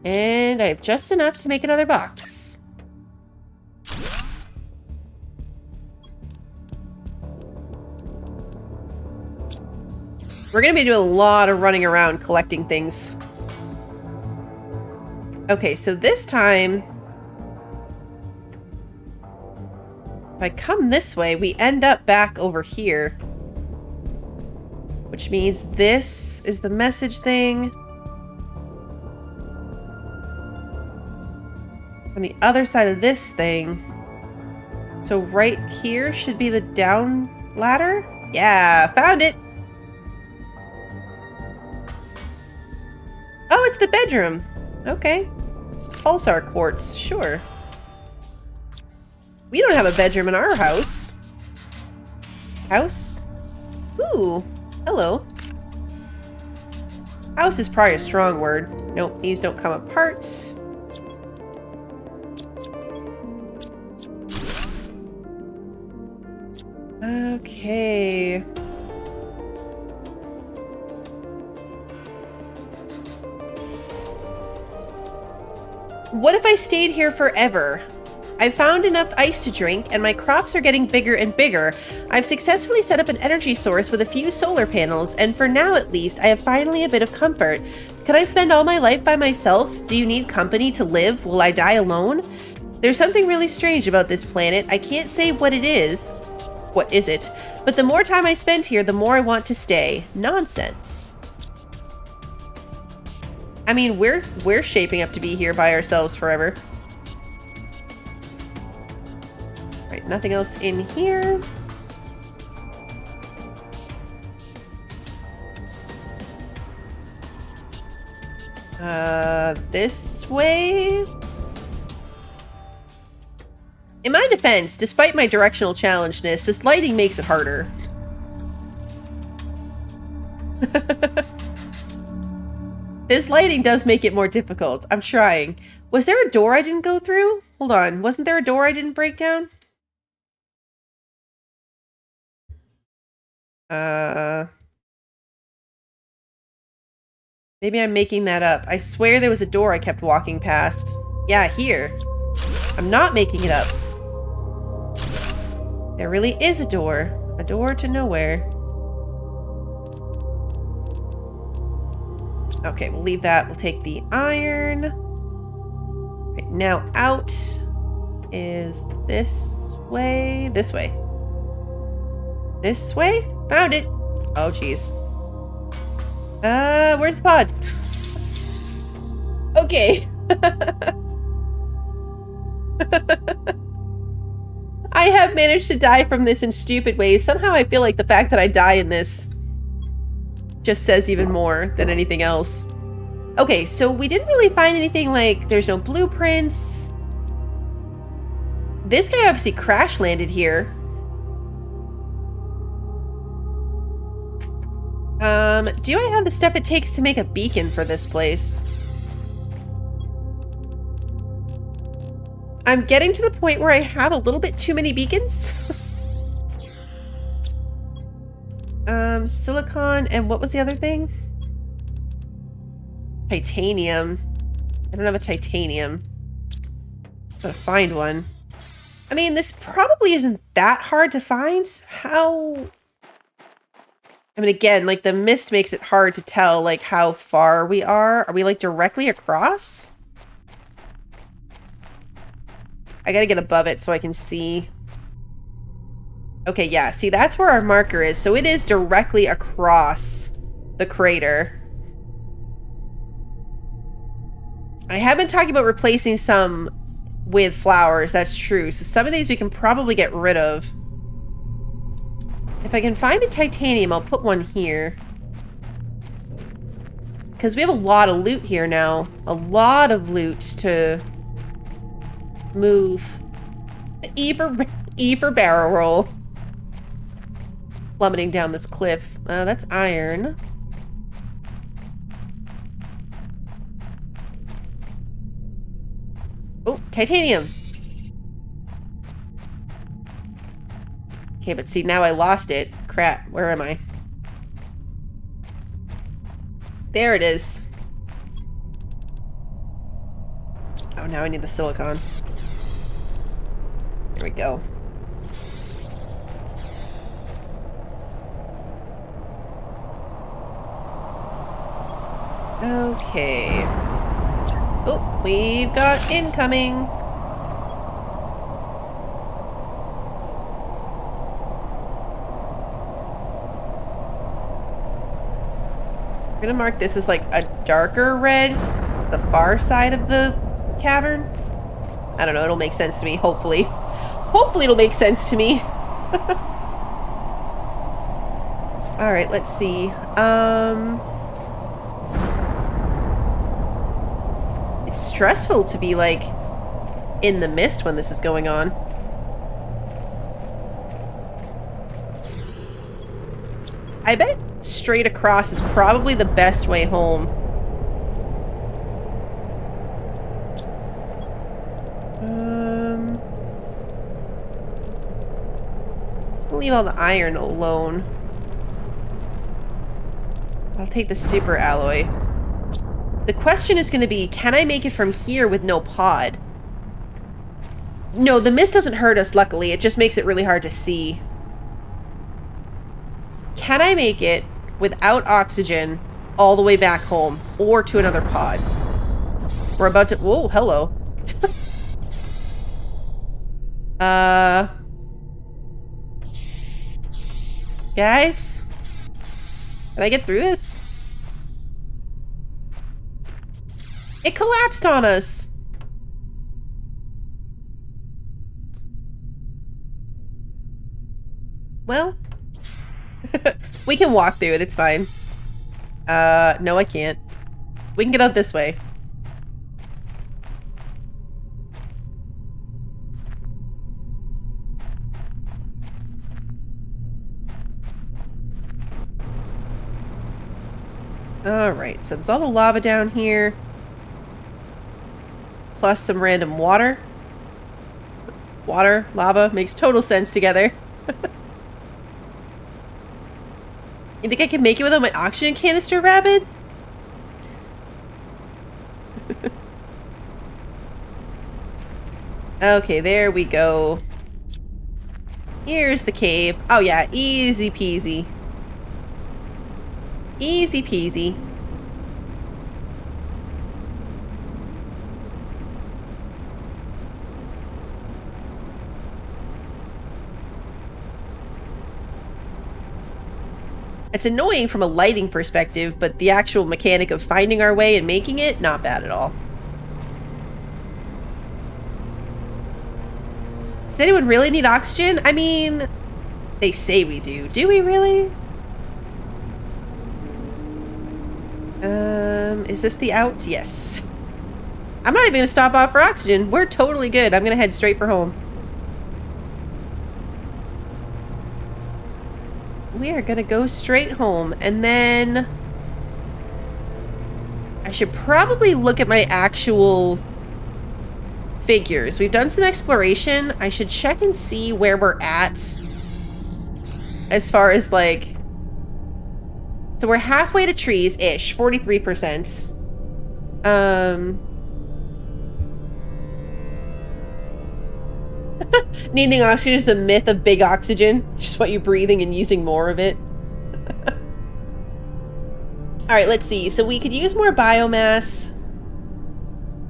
And I have just enough to make another box. We're going to be doing a lot of running around collecting things. Okay, so this time, if I come this way, we end up back over here. Which means this is the message thing. On the other side of this thing. So right here should be the down ladder? Yeah, found it! Oh, it's the bedroom. Okay. Pulsar quartz, sure. We don't have a bedroom in our house. House? Ooh, hello. House is probably a strong word. Nope, these don't come apart. Okay. What if I stayed here forever? I've found enough ice to drink, and my crops are getting bigger and bigger. I've successfully set up an energy source with a few solar panels, and for now at least, I have finally a bit of comfort. Could I spend all my life by myself? Do you need company to live? Will I die alone? There's something really strange about this planet. I can't say what it is. What is it? But the more time I spend here, the more I want to stay. Nonsense. I mean, we're shaping up to be here by ourselves forever. Right, nothing else in here. This way? In my defense, despite my directional challengedness, this lighting makes it harder. This lighting does make it more difficult. I'm trying. Was there a door I didn't go through? Hold on. Wasn't there a door I didn't break down? Maybe I'm making that up. I swear there was a door I kept walking past. Yeah, here. I'm not making it up. There really is a door. A door to nowhere. Okay, we'll leave that. We'll take the iron. Right, now out is this way. This way. This way? Found it. Oh, jeez. Where's the pod? Okay. I have managed to die from this in stupid ways. Somehow I feel like the fact that I die in this just says even more than anything else. Okay, so we didn't really find anything like there's no blueprints. This guy obviously crash landed here. Do I have the stuff it takes to make a beacon for this place? I'm getting to the point where I have a little bit too many beacons. Silicon, and what was the other thing? Titanium. I don't have a titanium. Gotta find one. I mean, this probably isn't that hard to find. How... I mean, again, like, the mist makes it hard to tell, like, how far we are. Are we, like, directly across? I gotta get above it so I can see. Okay, yeah, see, that's where our marker is. So it is directly across the crater. I have been talking about replacing some with flowers, that's true. So some of these we can probably get rid of. If I can find a titanium, I'll put one here. Because we have a lot of loot here now. A lot of loot to move. E for barrel roll. Plummeting down this cliff. That's iron. Oh, titanium. Okay, but see, now I lost it. Crap, where am I? There it is. Oh, now I need the silicon. There we go. Okay. Oh, we've got incoming. I'm gonna mark this as like a darker red, the far side of the cavern. I don't know, it'll make sense to me, hopefully. Hopefully it'll make sense to me. Alright, let's see. It's stressful to be like in the mist when this is going on. I bet straight across is probably the best way home. I'll leave all the iron alone. I'll take the super alloy. The question is going to be, can I make it from here with no pod? No, the mist doesn't hurt us, luckily. It just makes it really hard to see. Can I make it without oxygen all the way back home or to another pod? We're about to... Whoa, hello. Guys? Can I get through this? It collapsed on us. Well... We can walk through it, it's fine. No I can't. We can get out this way. Alright, so there's all the lava down here. Plus some random water. Water, lava, makes total sense together. You think I can make it without my oxygen canister, Rabbit? Okay, there we go. Here's the cave. Oh yeah, easy peasy. Easy peasy. It's annoying from a lighting perspective, but the actual mechanic of finding our way and making it, not bad at all. Does anyone really need oxygen? I mean, they say we do. Do we really? Is this the out? Yes. I'm not even gonna stop off for oxygen. We're totally good. I'm gonna head straight for home. We are gonna go straight home, and then I should probably look at my actual figures. We've done some exploration. I should check and see where we're at as far as like, so we're halfway to trees-ish, 43%. Needing oxygen is the myth of big oxygen. Just what you're breathing and using more of it. Alright, let's see. So we could use more biomass.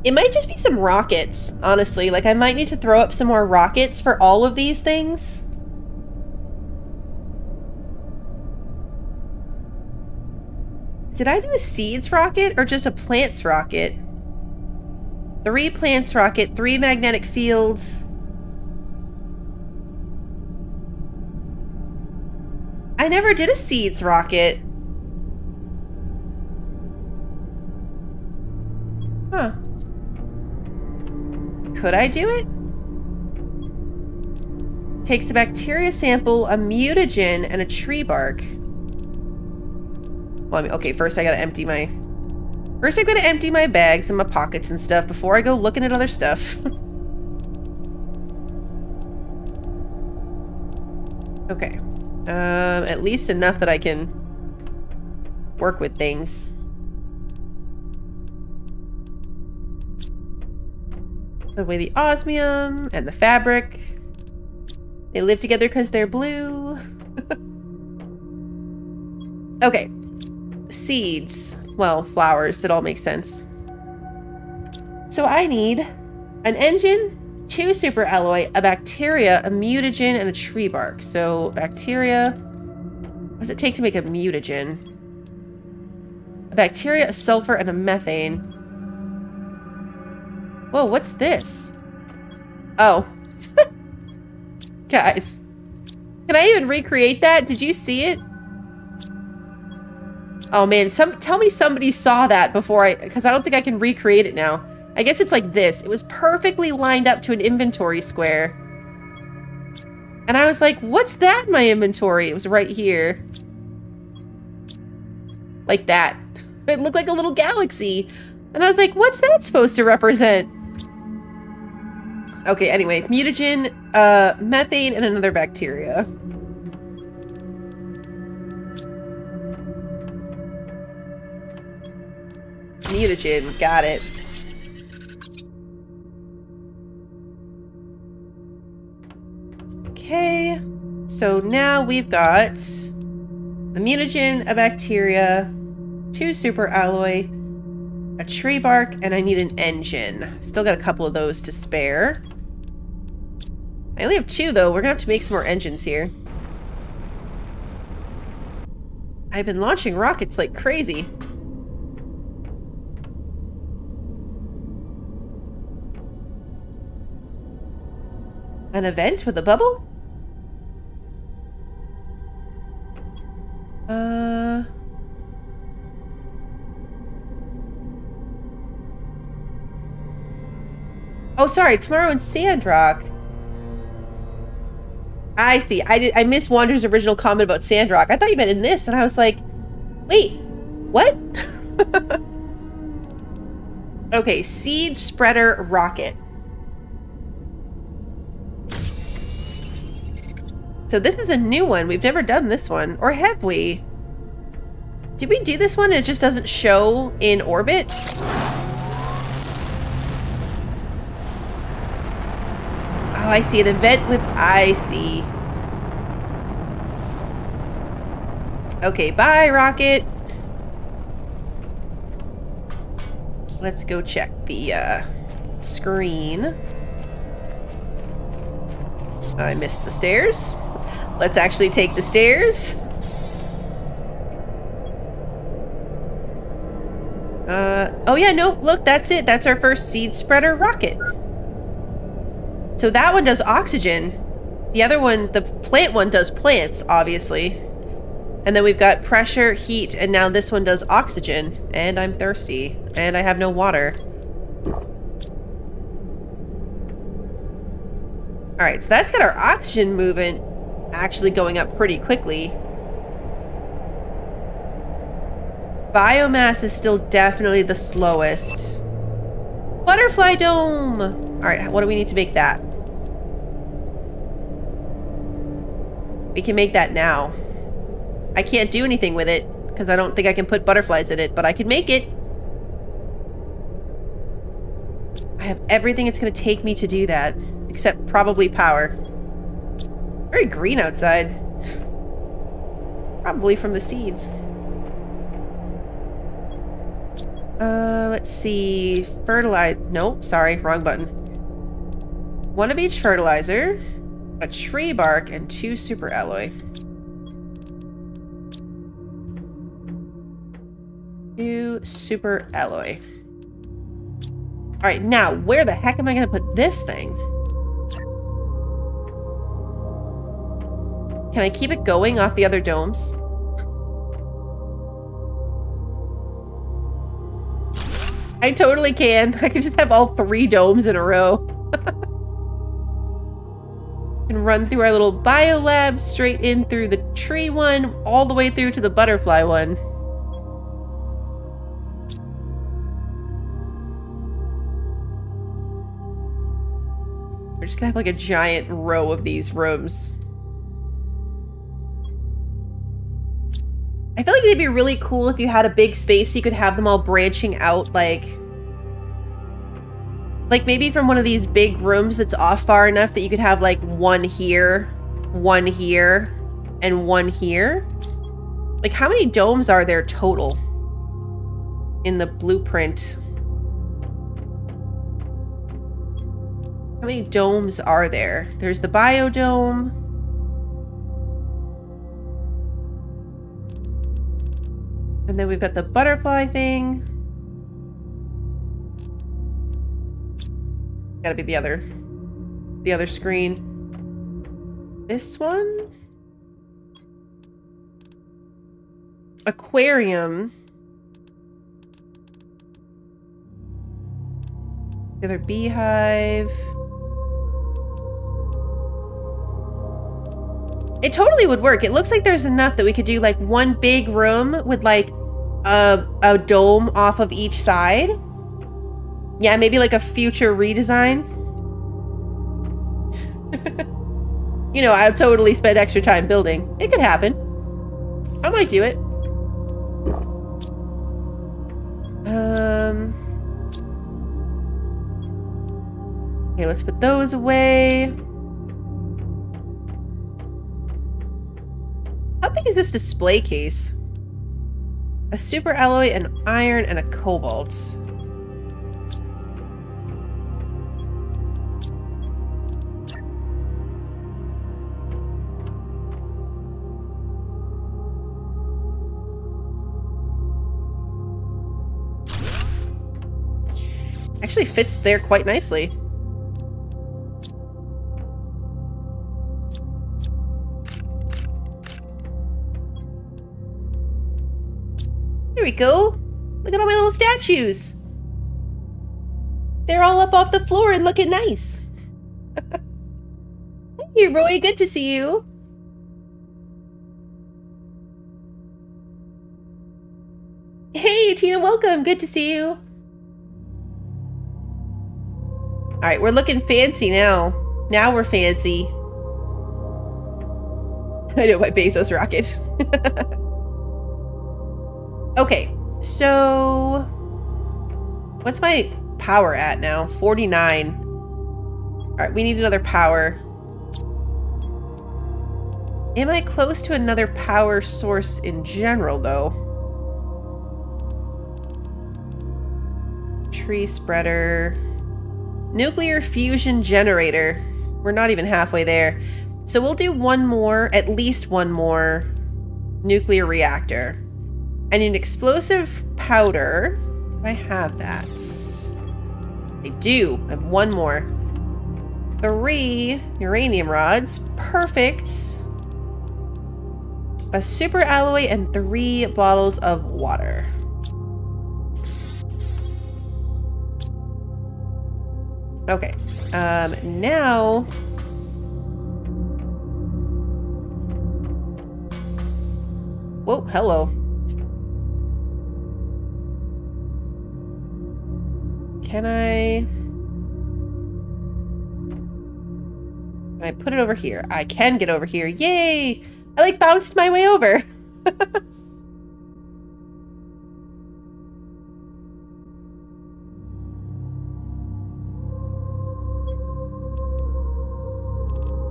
It might just be some rockets, honestly. Like, I might need to throw up some more rockets for all of these things. Did I do a seeds rocket or just a plants rocket? 3 plants rocket, 3 magnetic fields. I never did a seeds rocket. Huh. Could I do it? Takes a bacteria sample, a mutagen, and a tree bark. Well, I mean, okay, first I gotta empty my... First I'm gonna empty my bags and my pockets and stuff before I go looking at other stuff. Okay. At least enough that I can work with things. Put away the osmium and the fabric. They live together because they're blue. Okay. Seeds. Well, flowers. It all makes sense. So I need an engine, 2 super alloy, a bacteria, a mutagen, and a tree bark. So bacteria. What does it take to make a mutagen? A bacteria, a sulfur, and a methane. Whoa, what's this? Oh. Guys. Can I even recreate that? Did you see it? Oh man, tell me somebody saw that before because I don't think I can recreate it now. I guess it's like this. It was perfectly lined up to an inventory square. And I was like, what's that in my inventory? It was right here. Like that. It looked like a little galaxy. And I was like, what's that supposed to represent? Okay, anyway, mutagen, methane, and another bacteria. Mutagen, got it. Okay, so now we've got a mutagen, a bacteria, 2 super alloy, a tree bark, and I need an engine. Still got a couple of those to spare. I only have 2 though. We're gonna have to make some more engines here. I've been launching rockets like crazy. An event with a bubble? Oh, sorry, tomorrow in Sandrock. I see. I missed Wander's original comment about Sandrock. I thought you meant in this, and I was like, wait, what? Okay, seed spreader rocket. So this is a new one. We've never done this one. Or have we? Did we do this one and it just doesn't show in orbit? Oh, I see an event with... I see. Okay, bye, rocket. Let's go check the screen. I missed the stairs. Let's actually take the stairs. Oh yeah, no, look, that's it. That's our first seed spreader rocket. So that one does oxygen. The other one, the plant one, does plants, obviously. And then we've got pressure, heat, and now this one does oxygen. And I'm thirsty. And I have no water. Alright, so that's got our oxygen movement actually going up pretty quickly. Biomass is still definitely the slowest. Butterfly dome! Alright, what do we need to make that? We can make that now. I can't do anything with it, because I don't think I can put butterflies in it, but I can make it. I have everything it's going to take me to do that, except probably power. Very green outside. Probably from the seeds. Let's see. Fertilize. Nope, sorry, wrong button. One of each fertilizer, a tree bark, and 2 super alloy. 2 super alloy. Alright, now, where the heck am I going to put this thing? Can I keep it going off the other domes? I totally can. I could just have all 3 domes in a row. And run through our little biolab straight in through the tree one, all the way through to the butterfly one. We're just gonna have like a giant row of these rooms. I feel like it'd be really cool if you had a big space so you could have them all branching out like maybe from one of these big rooms that's off far enough that you could have like one here, and one here. Like how many domes are there total in the blueprint? How many domes are there? There's the biodome. And then we've got the butterfly thing. Gotta be the other screen. This one? Aquarium. The other beehive. It totally would work. It looks like there's enough that we could do like one big room with like a dome off of each side. Yeah, maybe like a future redesign. You know, I've totally spent extra time building. It could happen. I might do it. Okay, let's put those away. How big is this display case? A super alloy, an iron, and a cobalt. Actually fits there quite nicely. There we go. Look at all my little statues. They're all up off the floor and looking nice. Hey, Roy, good to see you. Hey, Tina, welcome. Good to see you. All right, we're looking fancy now. Now we're fancy. I know, my Bezos rocket. Okay, so what's my power at now? 49. All right, we need another power. Am I close to another power source in general, though? Tree spreader. Nuclear fusion generator. We're not even halfway there. So we'll do one more, at least one more nuclear reactor. I need an explosive powder. Do I have that? I do. I have one more. 3 uranium rods. Perfect. A super alloy and 3 bottles of water. Okay. Now... Whoa, hello. Can I put it over here? I can get over here. Yay! I like bounced my way over.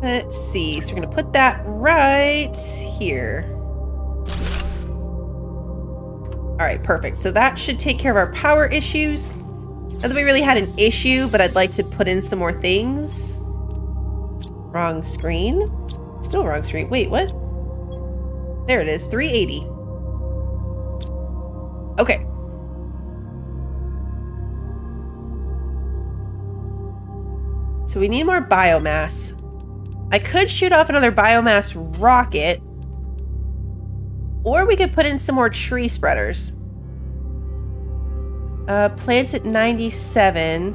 Let's see. So we're going to put that right here. All right, perfect. So that should take care of our power issues. Not that we really had an issue, but I'd like to put in some more things. Wrong screen. Still wrong screen. Wait, what? There it is. 380. Okay. So we need more biomass. I could shoot off another biomass rocket. Or we could put in some more tree spreaders. Plants at 97.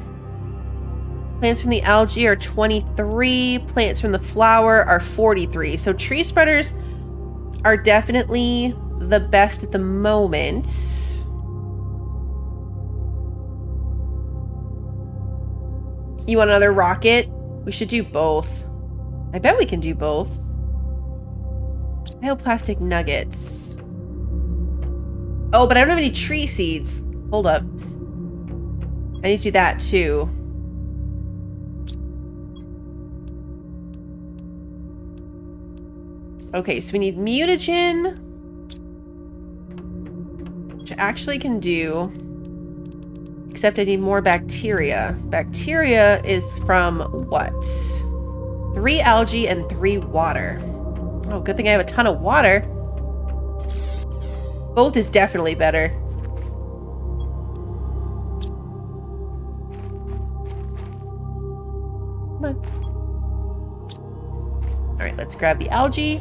Plants from the algae are 23. Plants from the flower are 43. So tree spreaders are definitely the best at the moment. You want another rocket? We should do both. I bet we can do both. Bioplastic nuggets. Oh, but I don't have any tree seeds. Hold up. I need to do that too. Okay, so we need mutagen, which I actually can do, except I need more bacteria. Bacteria is from what? 3 algae and 3 water. Oh, good thing I have a ton of water. Both is definitely better. Come on. All right, let's grab the algae.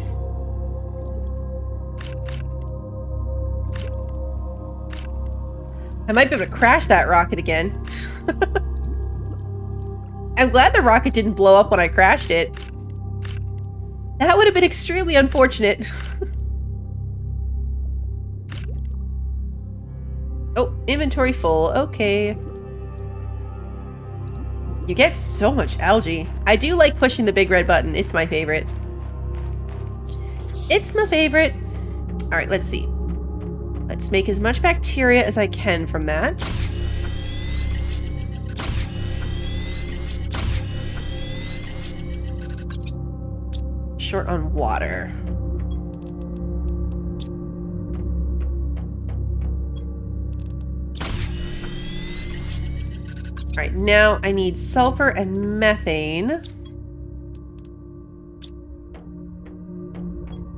I might be able to crash that rocket again. I'm glad the rocket didn't blow up when I crashed it. That would have been extremely unfortunate. Oh, inventory full. Okay. You get so much algae. I do like pushing the big red button. It's my favorite. It's my favorite. All right, let's see. Let's make as much bacteria as I can from that. Short on water. All right, now I need sulfur and methane.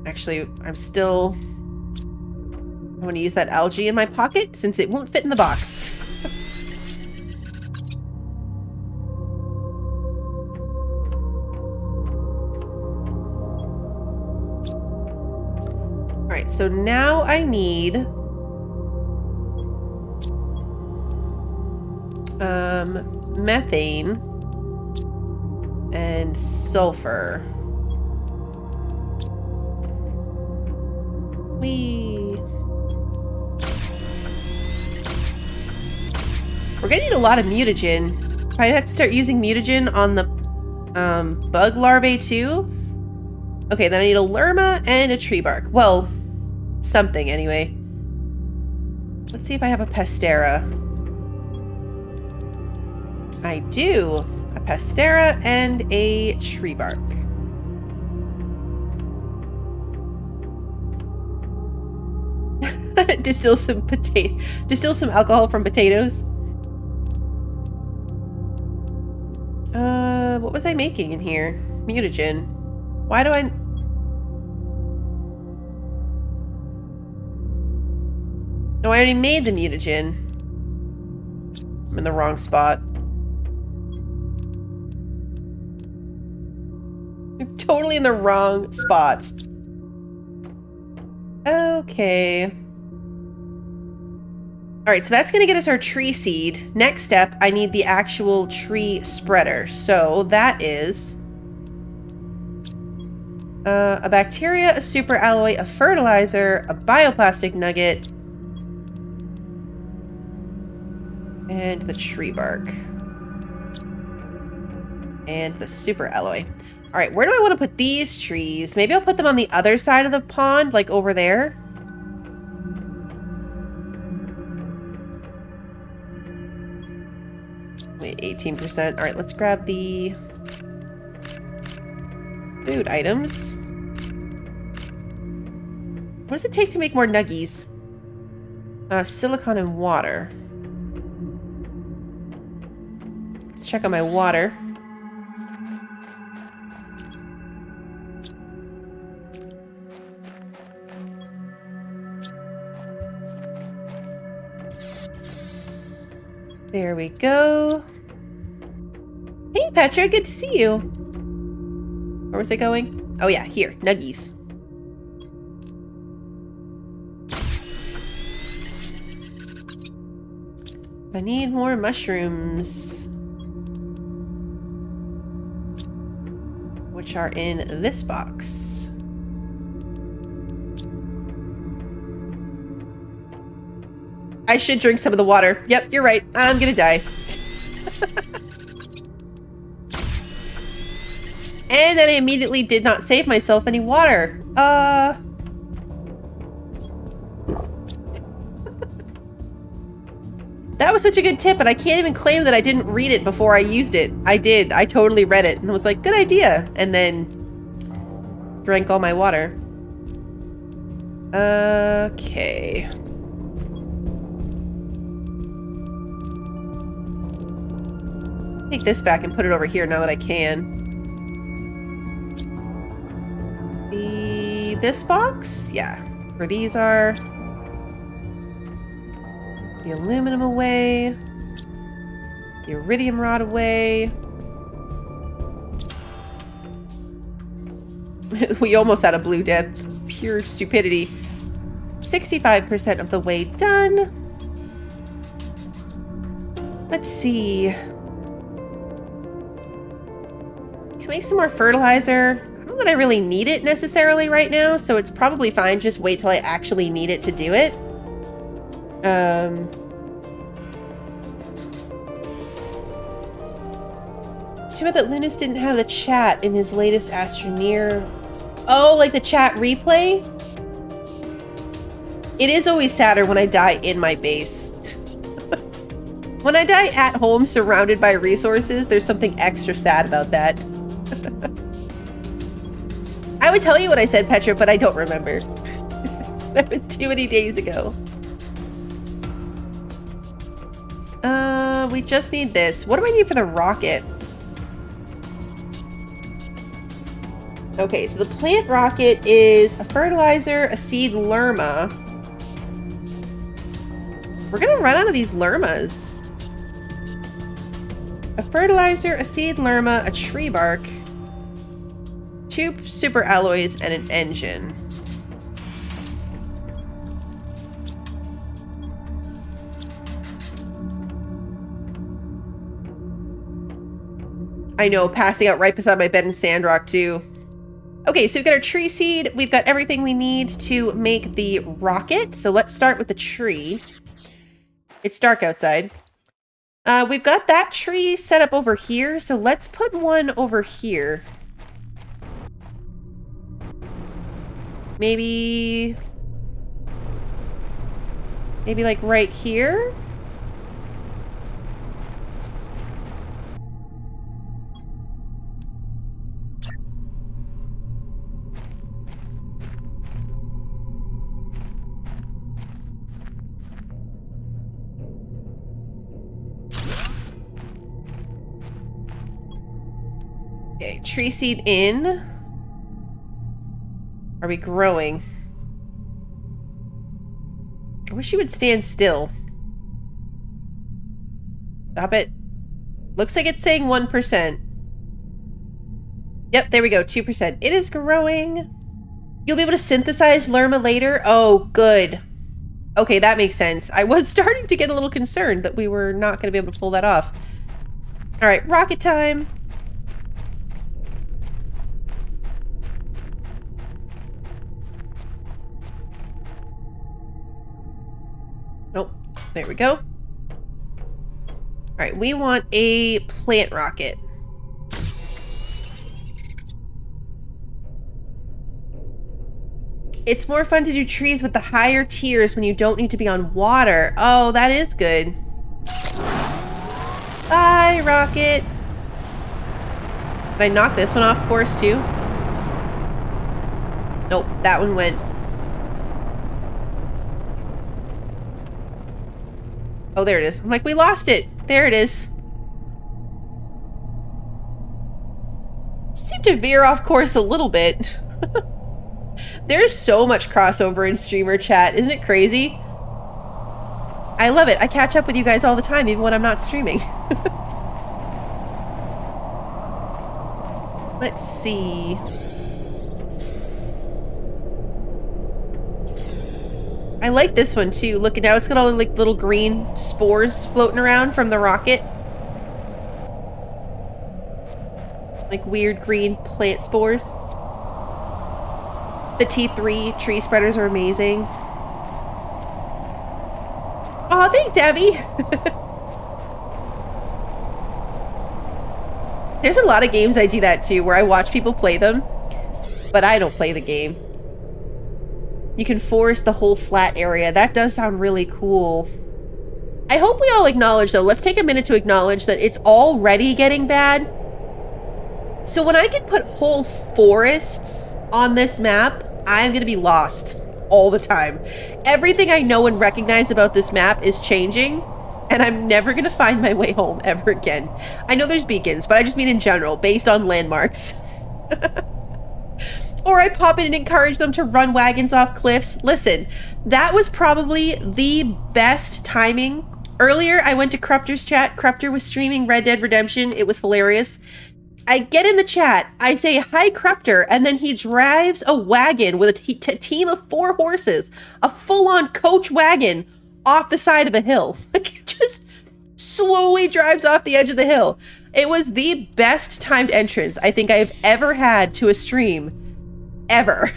Actually, I want to use that algae in my pocket since it won't fit in the box. All right, so now I need methane and sulfur. We're gonna need a lot of mutagen. I have to start using mutagen on the bug larvae too. Okay, then I need a lerma and a tree bark. Well, something anyway. Let's see if I have a pestera. I do. A pestera and a tree bark. Distill some alcohol from potatoes. What was I making in here? Mutagen. Why do I... No, I already made the mutagen. I'm in the wrong spot. I'm totally in the wrong spot. Okay. Alright, so that's going to get us our tree seed. Next step, I need the actual tree spreader. So that is a bacteria, a super alloy, a fertilizer, a bioplastic nugget, and the tree bark. And the super alloy. Alright, where do I want to put these trees? Maybe I'll put them on the other side of the pond, like over there. Wait, 18%. Alright, let's grab the food items. What does it take to make more nuggies? Silicon and water. Let's check on my water. There we go. Hey, Petra, good to see you. Where was I going? Oh yeah, here, nuggies. I need more mushrooms. Which are in this box. I should drink some of the water. Yep, you're right. I'm gonna die. And then I immediately did not save myself any water. That was such a good tip, and I can't even claim that I didn't read it before I used it. I did. I totally read it and was like, good idea. And then drank all my water. Okay. Take this back and put it over here now that I can. This box? Yeah. Where these are. The aluminum away. The iridium rod away. We almost had a blue death. Pure stupidity. 65% of the way done. Let's see. Can we make some more fertilizer? I don't know that I really need it necessarily right now, so it's probably fine. Just wait till I actually need it to do it. It's too bad that Lunas didn't have the chat in his latest Astroneer. Oh, like the chat replay? It is always sadder when I die in my base. When I die at home surrounded by resources, there's something extra sad about that. I would tell you what I said, Petra, but I don't remember. That was too many days ago. We just need this. What do I need for the rocket? Okay, so the plant rocket is a fertilizer, a seed lerma. We're gonna run out of these lermas. A fertilizer, a seed lerma, a tree bark, 2 super alloys, and an engine. I know, passing out right beside my bed in Sandrock too. Okay, so we've got our tree seed. We've got everything we need to make the rocket. So let's start with the tree. It's dark outside. We've got that tree set up over here, so let's put one over here. Maybe like right here? Okay, tree seed in. Are we growing? I wish you would stand still. Stop it. Looks like it's saying 1%. Yep, there we go, 2%. It is growing. You'll be able to synthesize Lerma later? Oh, good. Okay, that makes sense. I was starting to get a little concerned that we were not going to be able to pull that off. All right, rocket time. Nope. There we go. All right, we want a plant rocket. It's more fun to do trees with the higher tiers when you don't need to be on water. Oh, that is good. Bye, rocket. Did I knock this one off course too? Nope, that one went. Oh, there it is. I'm like, we lost it. There it is. Seemed to veer off course a little bit. There's so much crossover in streamer chat. Isn't it crazy? I love it. I catch up with you guys all the time, even when I'm not streaming. Let's see. I like this one too. Look, now it's got all the like little green spores floating around from the rocket. Like weird green plant spores. The T3 tree spreaders are amazing. Aw, thanks, Abby. There's a lot of games I do that too, where I watch people play them, but I don't play the game. You can forest the whole flat area. That does sound really cool. I hope we all acknowledge, though, let's take a minute to acknowledge that it's already getting bad. So when I can put whole forests on this map, I'm going to be lost all the time. Everything I know and recognize about this map is changing, and I'm never going to find my way home ever again. I know there's beacons, but I just mean in general, based on landmarks. Or I pop in and encourage them to run wagons off cliffs. Listen, that was probably the best timing. Earlier, I went to Crupter's chat. Crupter was streaming Red Dead Redemption. It was hilarious. I get in the chat, I say, hi, Crupter, and then he drives a wagon with a team of 4 horses, a full-on coach wagon, off the side of a hill. Like, it just slowly drives off the edge of the hill. It was the best timed entrance I think I have ever had to a stream. Ever.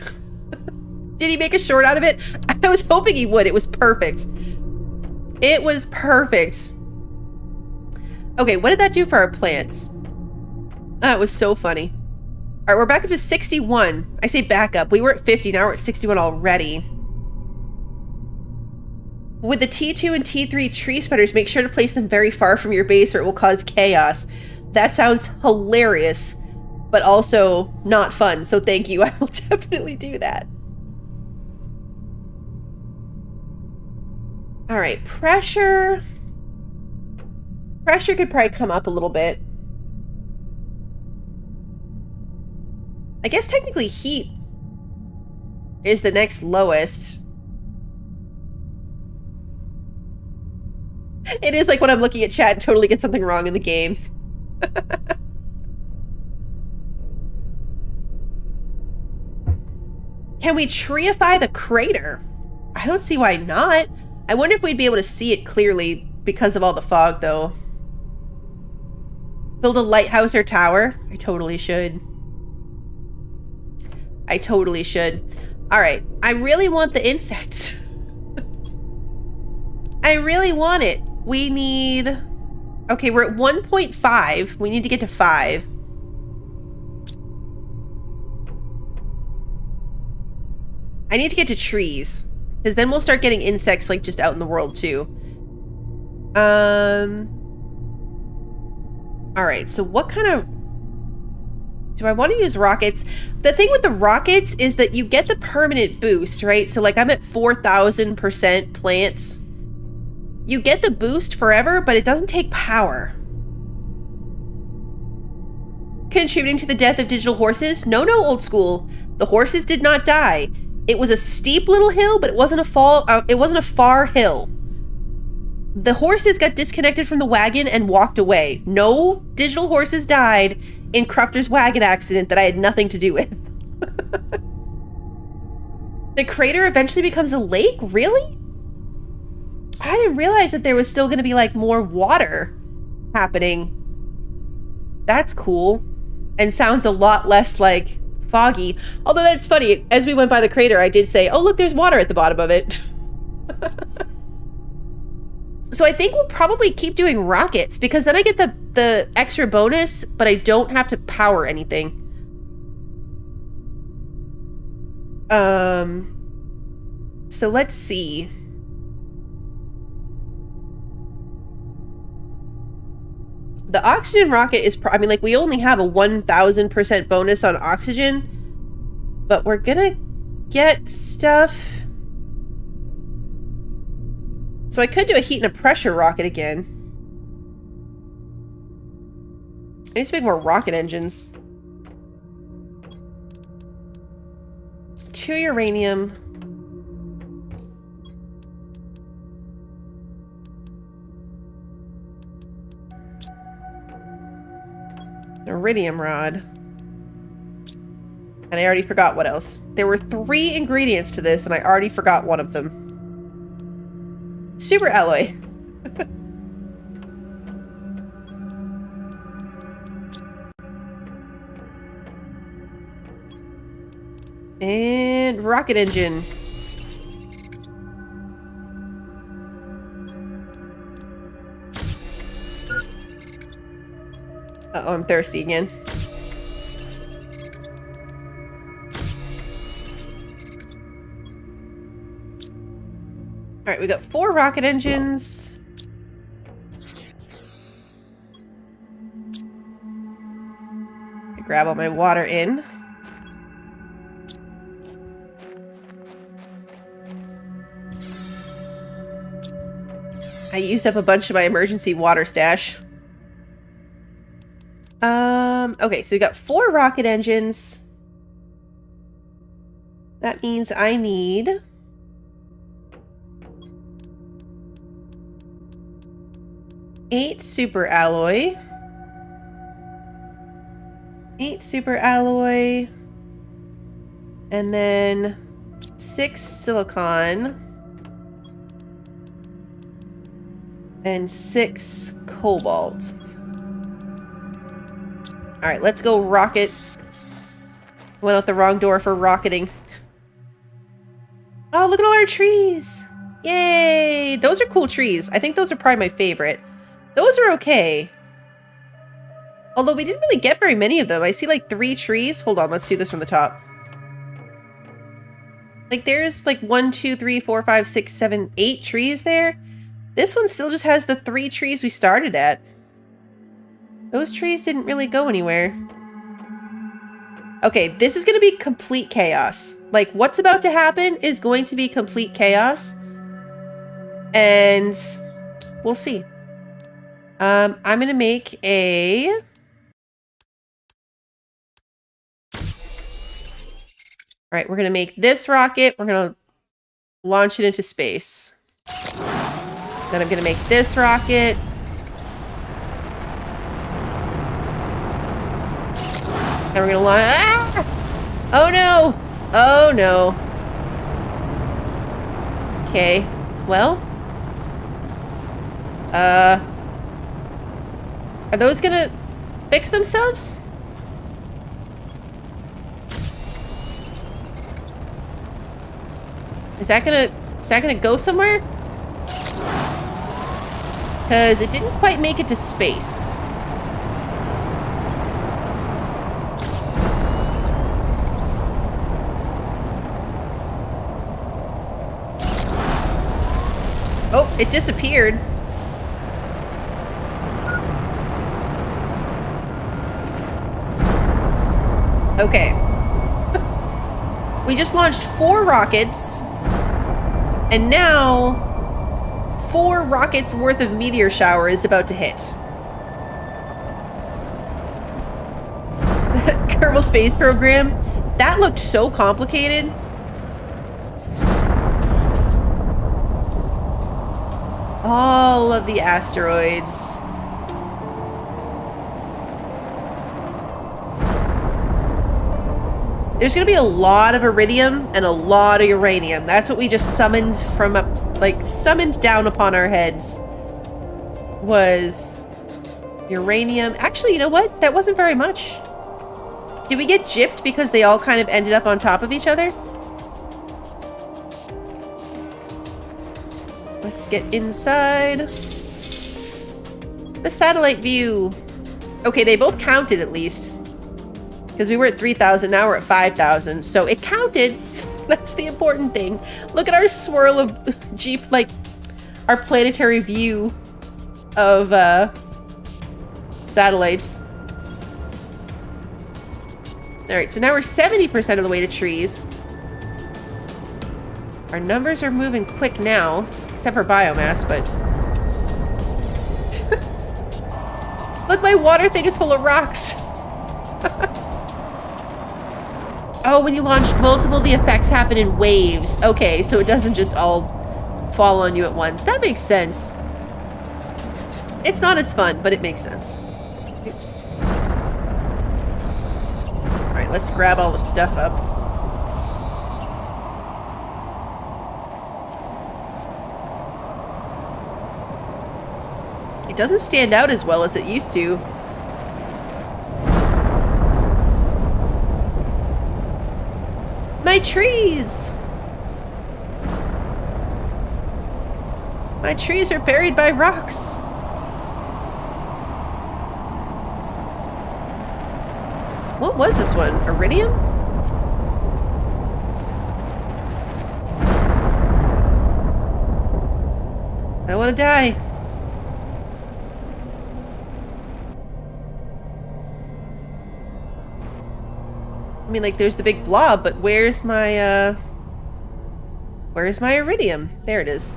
Did he make a short out of it? I was hoping he would. It was perfect. It was perfect. Okay, what did that do for our plants? That was so funny. All right, we're back up to 61. I say back up. We were at 50. Now we're at 61 already. With the T2 and T3 tree spreaders, make sure to place them very far from your base or it will cause chaos. That sounds hilarious, but also not fun. So thank you. I will definitely do that. All right, pressure. Pressure could probably come up a little bit. I guess technically heat is the next lowest. It is like when I'm looking at chat and totally get something wrong in the game. Can we treeify the crater? I don't see why not. I wonder if we'd be able to see it clearly because of all the fog, though. Build a lighthouse or tower? I totally should. I totally should. All right, I really want the insects. I really want it. We need Okay, we're at 1.5. We need to get to 5. I need to get to trees. Because then we'll start getting insects, like, just out in the world, too. Alright, so what kind of... Do I want to use rockets? The thing with the rockets is that you get the permanent boost, right? So, like, I'm at 4,000% plants. You get the boost forever, but it doesn't take power. Contributing to the death of digital horses? No, no, old school. The horses did not die. It was a steep little hill, but it wasn't a far hill. The horses got disconnected from the wagon and walked away. No digital horses died in Crupter's wagon accident that I had nothing to do with. The crater eventually becomes a lake? Really? I didn't realize that there was still going to be, like, more water happening. That's cool. And sounds a lot less, like, foggy. Although that's funny. As we went by the crater, I did say, oh, look, there's water at the bottom of it. So I think we'll probably keep doing rockets, because then I get the extra bonus, but I don't have to power anything. So let's see. The oxygen rocket is, I mean, like, we only have a 1,000% bonus on oxygen, but we're gonna get stuff. So I could do a heat and a pressure rocket again. I need to make more rocket engines. 2 uranium. Iridium rod. And I already forgot what else. There were 3 ingredients to this, and I already forgot one of them. Super alloy. And rocket engine. Uh-oh, I'm thirsty again. All right, we got 4 rocket engines. I grab all my water in. I used up a bunch of my emergency water stash. Okay, so we got 4 rocket engines. That means I need 8 super alloy. 8 super alloy. And then 6 silicon. And 6 cobalt. Alright, let's go rocket. Went out the wrong door for rocketing. Oh, look at all our trees! Yay! Those are cool trees. I think those are probably my favorite. Those are okay. Although we didn't really get very many of them. I see like 3 trees. Hold on, let's do this from the top. Like there's like 1, 2, 3, 4, 5, 6, 7, 8 trees there. This one still just has the 3 trees we started at. Those trees didn't really go anywhere. Okay, this is going to be complete chaos. Like, what's about to happen is going to be complete chaos. And we'll see. I'm going to make a... Alright, we're going to make this rocket. We're going to launch it into space. Then I'm going to make this rocket. And we're going to launch... Ah! Oh no! Oh no. Okay. Well. Are those going to fix themselves? Is that gonna go somewhere? Because it didn't quite make it to space. Oh, it disappeared. Okay. We just launched 4 rockets. And now 4 rockets worth of meteor shower is about to hit. Kerbal Space Program. That looked so complicated. All of the asteroids. There's gonna be a lot of iridium and a lot of uranium. That's what we just summoned from up, like, summoned down upon our heads. Was uranium. Actually, you know what? That wasn't very much. Did we get gypped because they all kind of ended up on top of each other? Let's get inside. The satellite view. Okay, they both counted at least. Because we were at 3,000, now we're at 5,000. So it counted. That's the important thing. Look at our swirl of Jeep, like our planetary view of satellites. Alright, so now we're 70% of the way to trees. Our numbers are moving quick now. Except for biomass, but... Look, my water thing is full of rocks. Oh, when you launch multiple, the effects happen in waves. Okay, so it doesn't just all fall on you at once. That makes sense. It's not as fun, but it makes sense. Oops. Alright, let's grab all the stuff up. It doesn't stand out as well as it used to. My trees! My trees are buried by rocks. What was this one? Iridium? I want to die. I mean, like, there's the big blob, but where's my iridium? There it is.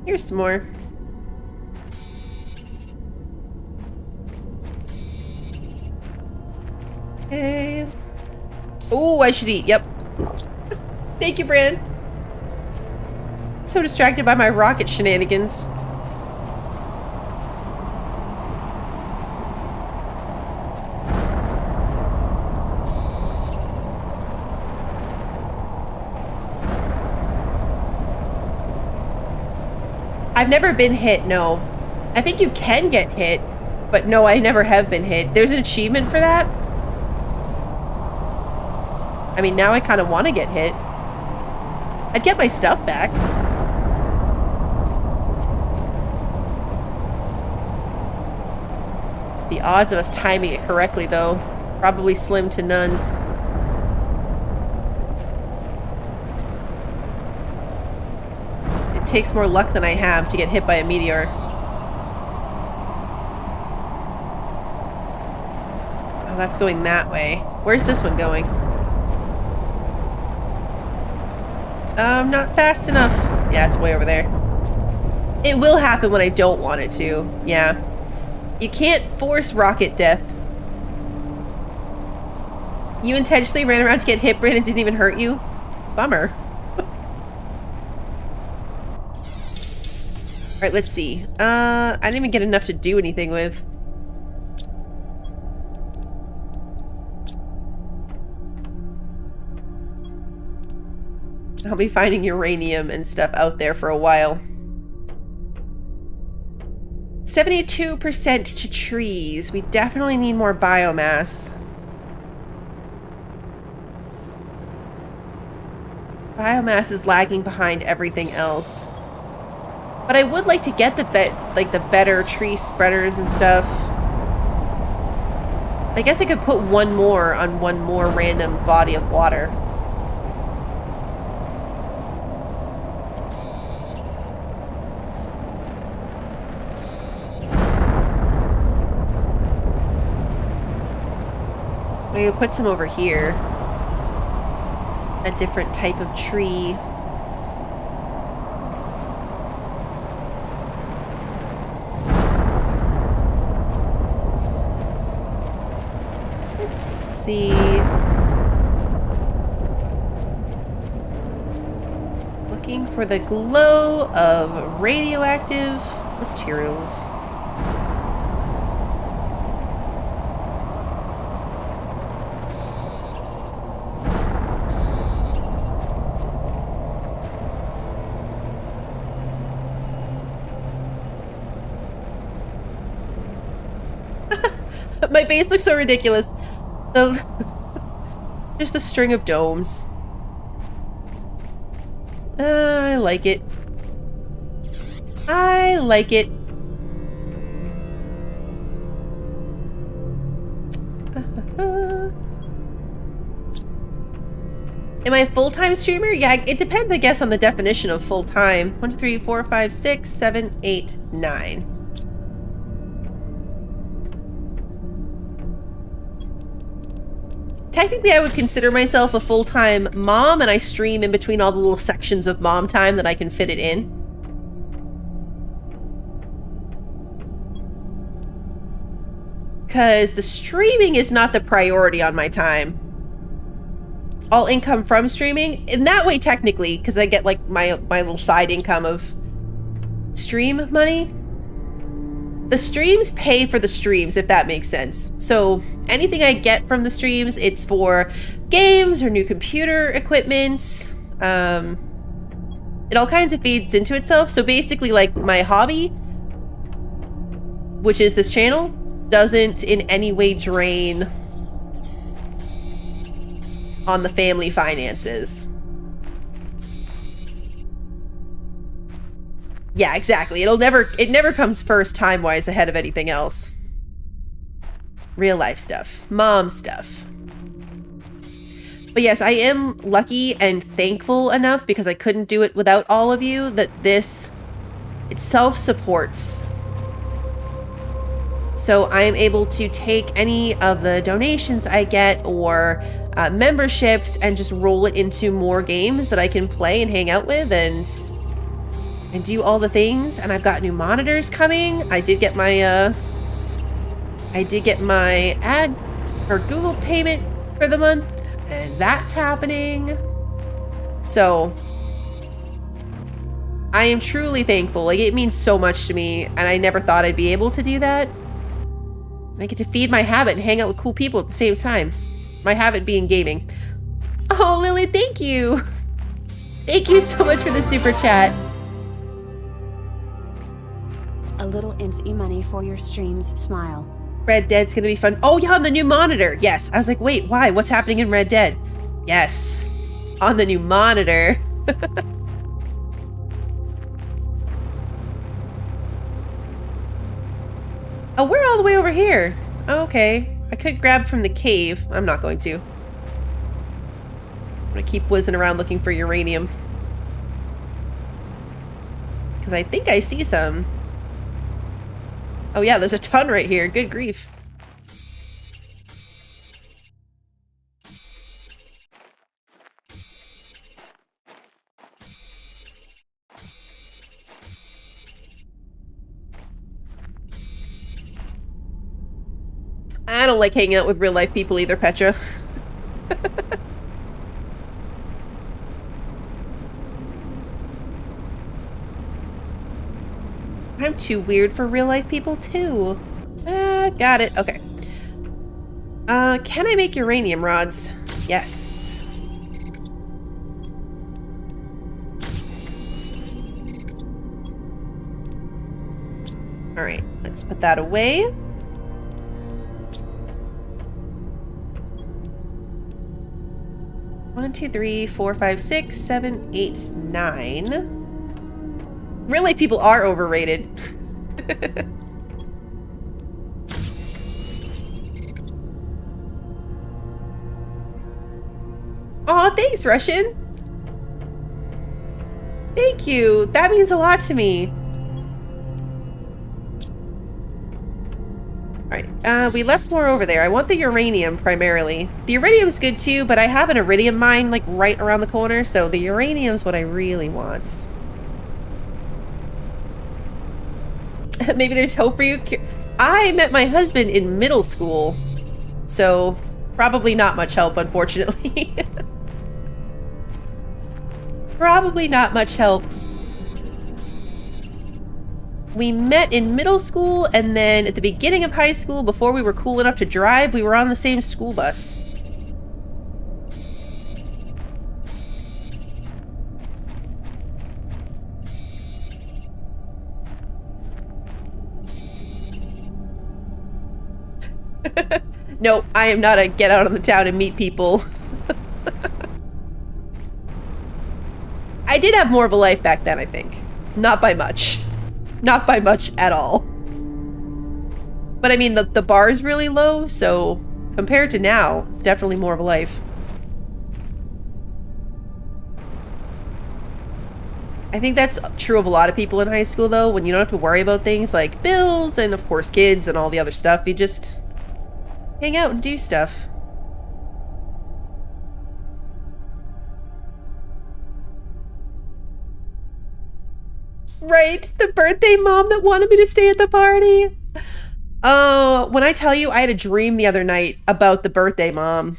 Here's some more. Okay. Oh, I should eat. Yep. Thank you, Bran. So distracted by my rocket shenanigans. I've never been hit, no. I think you can get hit, but no, I never have been hit. There's an achievement for that. I mean, now I kind of want to get hit. I'd get my stuff back. The odds of us timing it correctly, though, probably slim to none. It takes more luck than I have to get hit by a meteor. Oh, that's going that way. Where's this one going? Not fast enough. Yeah, it's way over there. It will happen when I don't want it to. Yeah. You can't force rocket death. You intentionally ran around to get hit, Bryn, and didn't even hurt you? Bummer. Alright, let's see. I didn't even get enough to do anything with. I'll be finding uranium and stuff out there for a while. 72% to trees. We definitely need more biomass. Biomass is lagging behind everything else. But I would like to get the better tree spreaders and stuff. I guess I could put one more on one more random body of water. Maybe put some over here. A different type of tree. Let's see. Looking for the glow of radioactive materials. My base looks so ridiculous. Just the string of domes. I like it. I like it. Am I a full-time streamer? Yeah, it depends, I guess, on the definition of full-time. 1, 2, 3, 4, 5, 6, 7, 8, 9. Technically, I would consider myself a full-time mom, and I stream in between all the little sections of mom time that I can fit it in. Because the streaming is not the priority on my time. All income from streaming, in that way, technically, because I get like my little side income of stream money. The streams pay for the streams, if that makes sense. So anything I get from the streams, it's for games or new computer equipment. It all kinds of feeds into itself. So basically, like, my hobby, which is this channel, doesn't in any way drain on the family finances. Yeah, exactly. It never comes first time-wise ahead of anything else. Real life stuff. Mom stuff. But yes, I am lucky and thankful enough, because I couldn't do it without all of you, that it self-supports. So I am able to take any of the donations I get or memberships and just roll it into more games that I can play and hang out with and do all the things. And I've got new monitors coming. I did get my ad or Google payment for the month, and that's happening. So I am truly thankful. Like, it means so much to me, and I never thought I'd be able to do that. I get to feed my habit and hang out with cool people at the same time. My habit being gaming. Oh, Lily, thank you. Thank you so much for the super chat. A little int money for your streams, smile. Red Dead's gonna be fun. Oh yeah, on the new monitor. Yes. I was like, wait, why? What's happening in Red Dead? Yes. On the new monitor. Oh, we're all the way over here. Oh, okay. I could grab from the cave. I'm not going to. I'm gonna keep whizzing around looking for uranium. Because I think I see some. Oh yeah, there's a ton right here. Good grief. I don't like hanging out with real life people either, Petra. I'm too weird for real life people too. Got it. Okay. Can I make uranium rods? Yes. All right, let's put that away. 1, 2, 3, 4, 5, 6, 7, 8, 9. Real life people are overrated. Aw, thanks, Russian. Thank you. That means a lot to me. Alright, we left more over there. I want the uranium primarily. The iridium's good too, but I have an iridium mine like right around the corner, so the uranium's what I really want. Maybe there's hope for you. I met my husband in middle school, so probably not much help, unfortunately. Probably not much help. We met in middle school, and then at the beginning of high school, before we were cool enough to drive, we were on the same school bus. No, I am not a get out on the town and meet people. I did have more of a life back then, I think. Not by much. Not by much at all. But I mean, the bar is really low, so compared to now, it's definitely more of a life. I think that's true of a lot of people in high school, though. When you don't have to worry about things like bills and, of course, kids and all the other stuff, you just hang out and do stuff. Right, the birthday mom that wanted me to stay at the party. Oh, when I tell you I had a dream the other night about the birthday mom,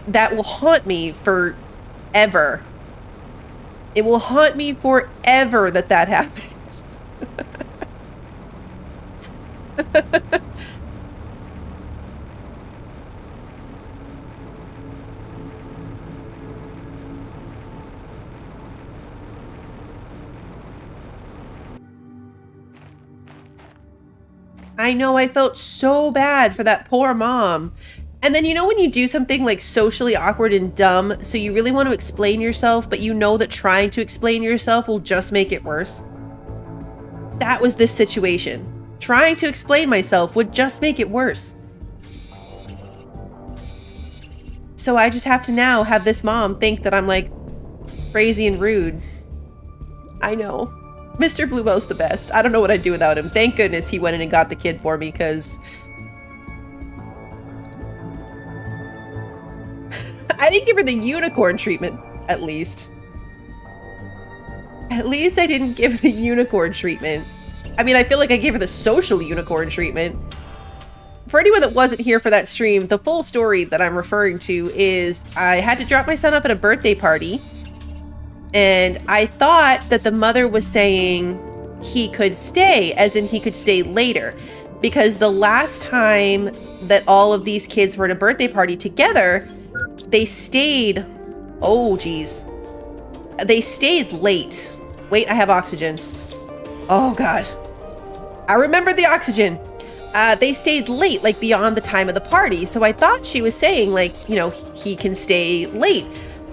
that will haunt me forever. It will haunt me forever that happens. I know, I felt so bad for that poor mom. And then, you know, when you do something like socially awkward and dumb, so you really want to explain yourself, but you know that trying to explain yourself will just make it worse? That was this situation. Trying to explain myself would just make it worse. So I just have to now have this mom think that I'm like crazy and rude. I know. Mr. Bluebell's the best. I don't know what I'd do without him. Thank goodness he went in and got the kid for me, because I didn't give her the unicorn treatment, at least. At least I didn't give the unicorn treatment. I mean, I feel like I gave her the social unicorn treatment. For anyone that wasn't here for that stream, the full story that I'm referring to is I had to drop my son off at a birthday party. And I thought that the mother was saying he could stay, as in he could stay later. Because the last time that all of these kids were at a birthday party together, they stayed, oh geez. They stayed late. Wait, I have oxygen. Oh God. I remember the oxygen. They stayed late, like beyond the time of the party. So I thought she was saying like, you know, he can stay late.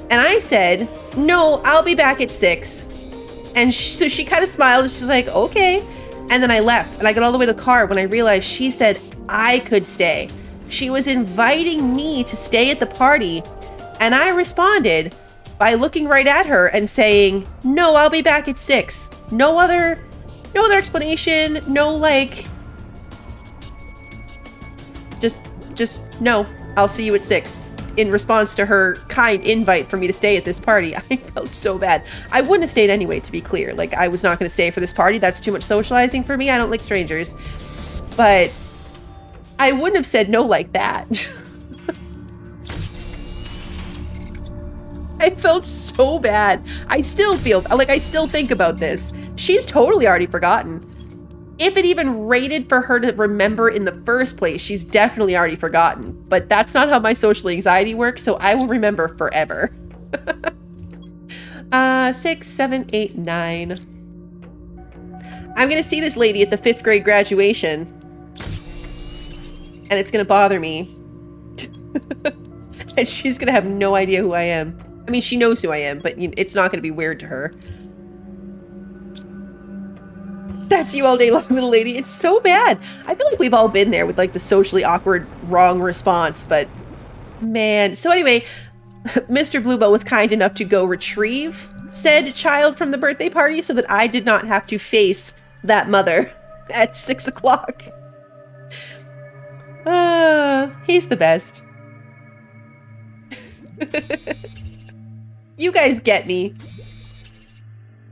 And I said, no, I'll be back at 6. And so she kind of smiled and she's like, okay. And then I left and I got all the way to the car when I realized she said I could stay. She was inviting me to stay at the party. And I responded by looking right at her and saying, no, I'll be back at 6. No other explanation. No, like, just no, I'll see you at 6. In response to her kind invite for me to stay at this party. I felt so bad. I wouldn't have stayed anyway, to be clear. Like, I was not going to stay for this party. That's too much socializing for me. I don't like strangers. But I wouldn't have said no like that. I felt so bad. I still think about this. She's totally already forgotten. If it even rated for her to remember in the first place, she's definitely already forgotten. But that's not how my social anxiety works, so I will remember forever. 6, 7, 8, 9. I'm gonna see this lady at the 5th grade graduation. And it's gonna bother me. And she's gonna have no idea who I am. I mean, she knows who I am, but it's not going to be weird to her. That's you all day long, little lady. It's so bad. I feel like we've all been there with like the socially awkward wrong response, but man. So anyway, Mr. Bluebow was kind enough to go retrieve said child from the birthday party so that I did not have to face that mother at 6 o'clock. He's the best. You guys get me.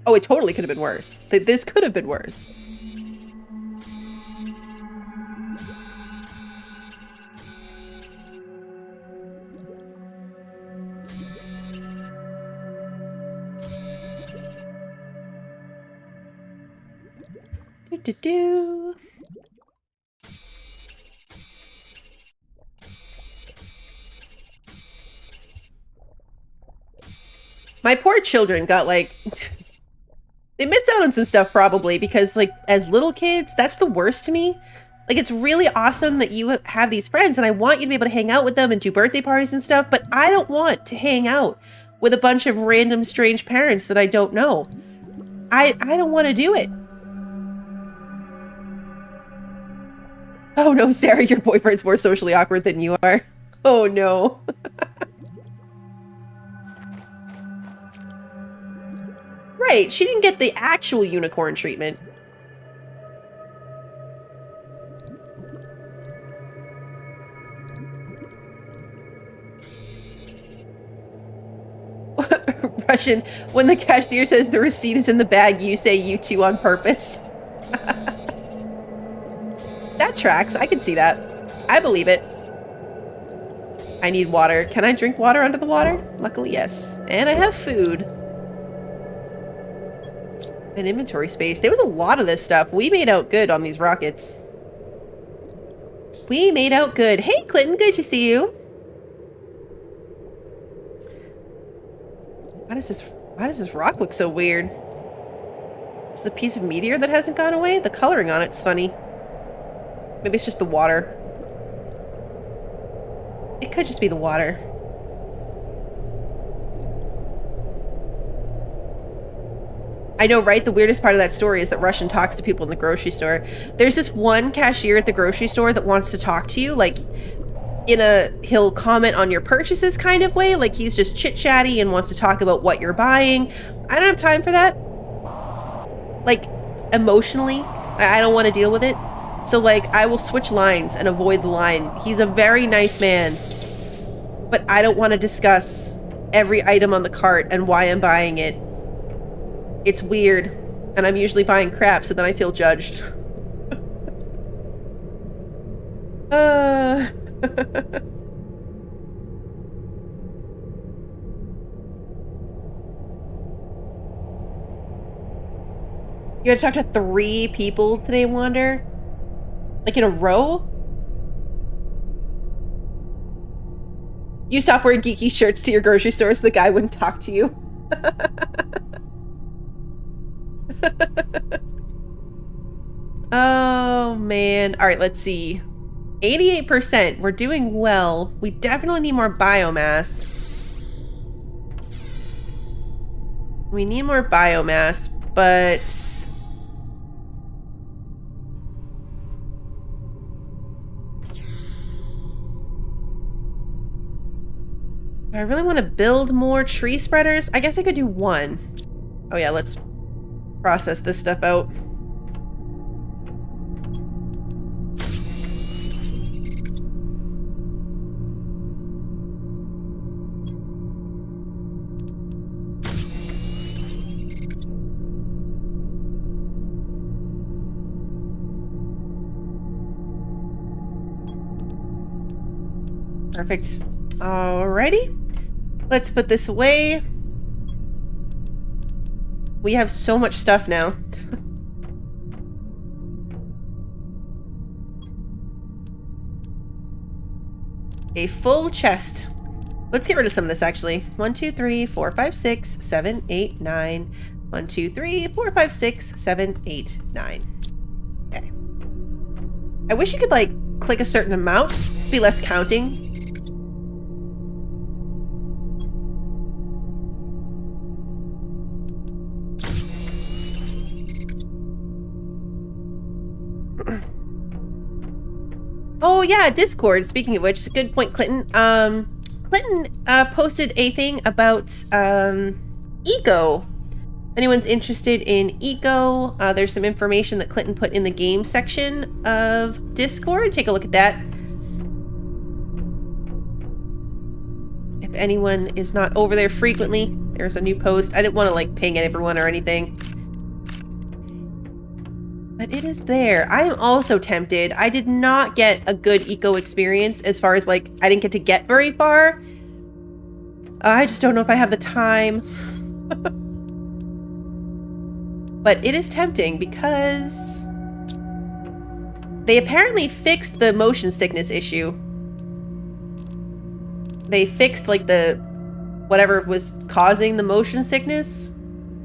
Oh, it totally could have been worse. This could have been worse. Do. My poor children got like they missed out on some stuff probably because like as little kids, that's the worst to me. Like it's really awesome that you have these friends and I want you to be able to hang out with them and do birthday parties and stuff, but I don't want to hang out with a bunch of random strange parents that I don't know. I don't want to do it. Oh no, Sarah, your boyfriend's more socially awkward than you are. Oh no. Right, she didn't get the actual unicorn treatment. Russian, when the cashier says the receipt is in the bag, you say you too on purpose. That tracks. I can see that. I believe it. I need water. Can I drink water under the water? Luckily, yes. And I have food. And inventory space. There was a lot of this stuff. We made out good on these rockets. We made out good. Hey, Clinton. Good to see you. Why does this rock look so weird? Is this a piece of meteor that hasn't gone away? The coloring on it's funny. Maybe it's just the water. It could just be the water. I know, right? The weirdest part of that story is that Russian talks to people in the grocery store. There's this one cashier at the grocery store that wants to talk to you, like, he'll comment on your purchases kind of way, like he's just chit-chatty and wants to talk about what you're buying. I don't have time for that. Like, emotionally, I don't want to deal with it. So, like, I will switch lines and avoid the line. He's a very nice man, but I don't want to discuss every item on the cart and why I'm buying it. It's weird, and I'm usually buying crap, so then I feel judged. You had to talk to 3 people today, Wander? Like in a row? You stop wearing geeky shirts to your grocery store so the guy wouldn't talk to you. Oh, man. All right, let's see. 88%. We're doing well. We definitely need more biomass. We need more biomass, but... do I really want to build more tree spreaders? I guess I could do 1. Oh yeah, let's process this stuff out. Perfect. Alrighty. Let's put this away. We have so much stuff now. A full chest. Let's get rid of some of this actually. 1, 2, 3, 4, 5, 6, 7, 8, 9. 1, 2, 3, 4, 5, 6, 7, 8, 9. Okay. I wish you could like click a certain amount, be less counting. Oh yeah, Discord. Speaking of which, good point, Clinton. Clinton posted a thing about eco. Anyone's interested in eco? There's some information that Clinton put in the game section of Discord. Take a look at that. If anyone is not over there frequently, there's a new post. I didn't want to like ping everyone or anything, but it is there. I am also tempted. I did not get a good eco experience as far as like, I didn't get to get very far. I just don't know if I have the time. But it is tempting because they apparently fixed the motion sickness issue. They fixed like the whatever was causing the motion sickness.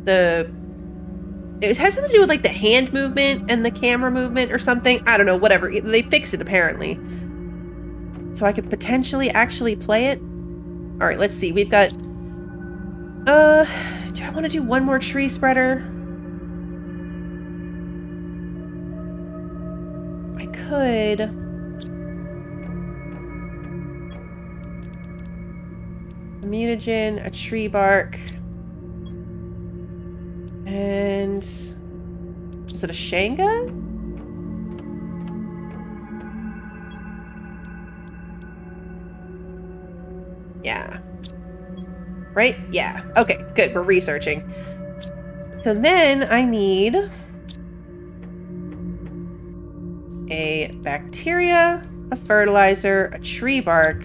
It has something to do with like the hand movement and the camera movement or something. I don't know, whatever. They fixed it apparently. So I could potentially actually play it. All right, let's see. We've got do I want to do one more tree spreader? I could. A mutagen, a tree bark, and is it a Shanga? Yeah. Right? Yeah. Okay, good. We're researching. So then I need a bacteria, a fertilizer, a tree bark,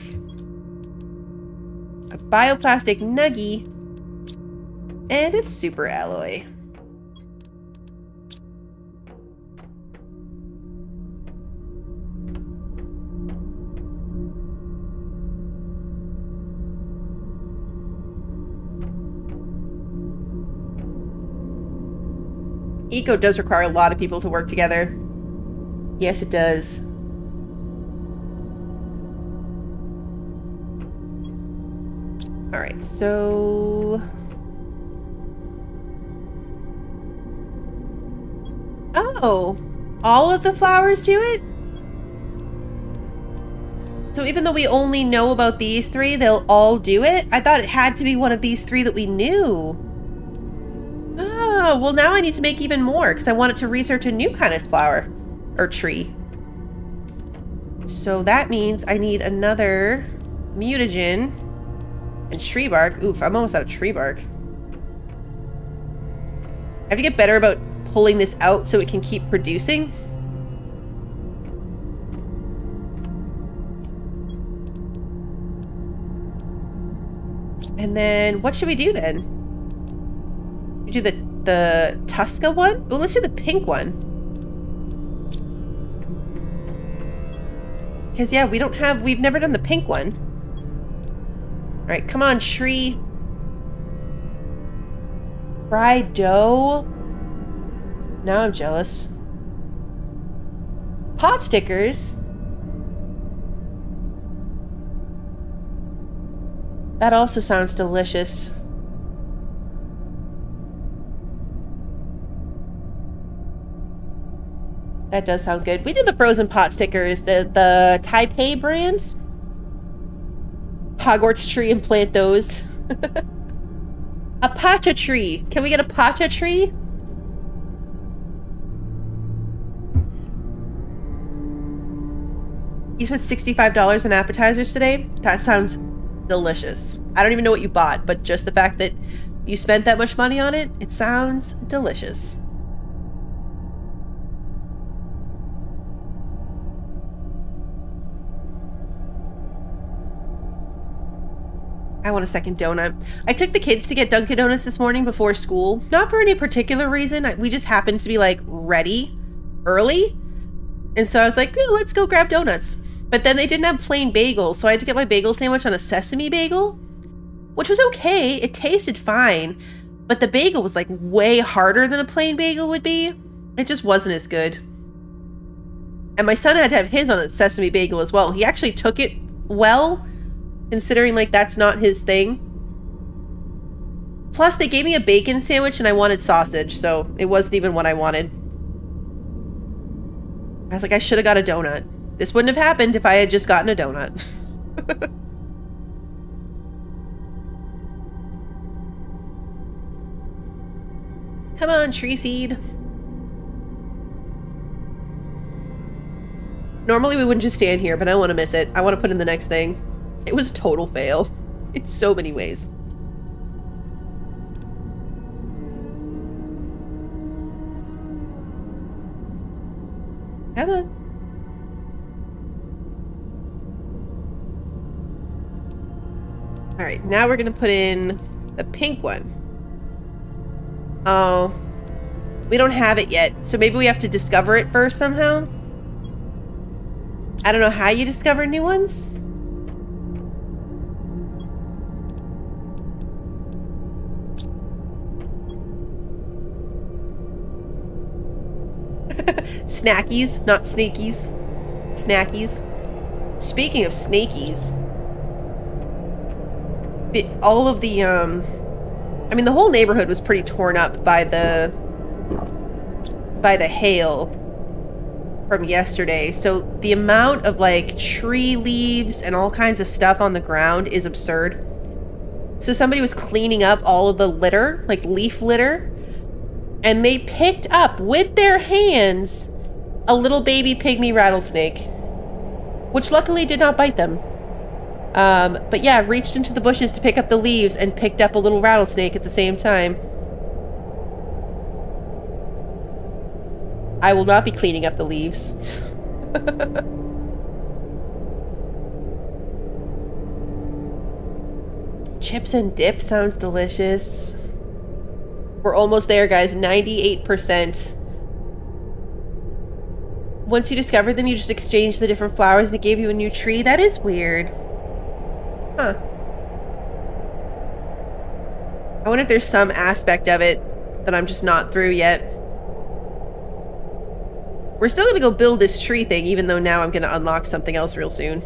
a bioplastic nuggie, and a super alloy. Eco does require a lot of people to work together. Yes, it does. All right, so... Oh, all of the flowers do it? So even though we only know about these three, they'll all do it? I thought it had to be one of these three that we knew. Oh, well now I need to make even more because I wanted to research a new kind of flower or tree. So that means I need another mutagen and tree bark. Oof, I'm almost out of tree bark. I have to get better about pulling this out so it can keep producing. And then what should we do then? We do the Tusca one? Oh, let's do the pink one. Because yeah, we've never done the pink one. All right, come on, tree. Fried dough. Now I'm jealous. Pot stickers. That also sounds delicious. That does sound good. We do the frozen pot stickers, the Taipei brands. Hogwarts tree and plant those. A pacha tree. Can we get a pacha tree? You spent $65 on appetizers today? That sounds delicious. I don't even know what you bought, but just the fact that you spent that much money on it, it sounds delicious. I want a second donut. I took the kids to get Dunkin' Donuts this morning before school. Not for any particular reason. We just happened to be like ready early. And so I was like, oh, let's go grab donuts. But then they didn't have plain bagels. So I had to get my bagel sandwich on a sesame bagel, which was okay. It tasted fine. But the bagel was like way harder than a plain bagel would be. It just wasn't as good. And my son had to have his on a sesame bagel as well. He actually took it well, considering like that's not his thing. Plus they gave me a bacon sandwich and I wanted sausage, so it wasn't even what I wanted. I was like, I should have got a donut. This wouldn't have happened if I had just gotten a donut. Come on, tree seed. Normally we wouldn't just stand here, but I don't want to miss it. I want to put in the next thing. It was a total fail in so many ways. Come on. All right, now we're gonna put in the pink one. Oh, we don't have it yet, so maybe we have to discover it first somehow. I don't know how you discover new ones. Snackies, not sneakies. Snackies. Speaking of snakies, all of the, I mean, the whole neighborhood was pretty torn up by the hail from yesterday. So the amount of like tree leaves and all kinds of stuff on the ground is absurd. So somebody was cleaning up all of the litter, like leaf litter, and they picked up with their hands a little baby pygmy rattlesnake, which luckily did not bite them. But yeah, reached into the bushes to pick up the leaves and picked up a little rattlesnake at the same time. I will not be cleaning up the leaves. Chips and dip sounds delicious. We're almost there, guys. 98%. Once you discovered them, you just exchanged the different flowers and it gave you a new tree? That is weird. Huh. I wonder if there's some aspect of it that I'm just not through yet. We're still gonna go build this tree thing, even though now I'm gonna unlock something else real soon.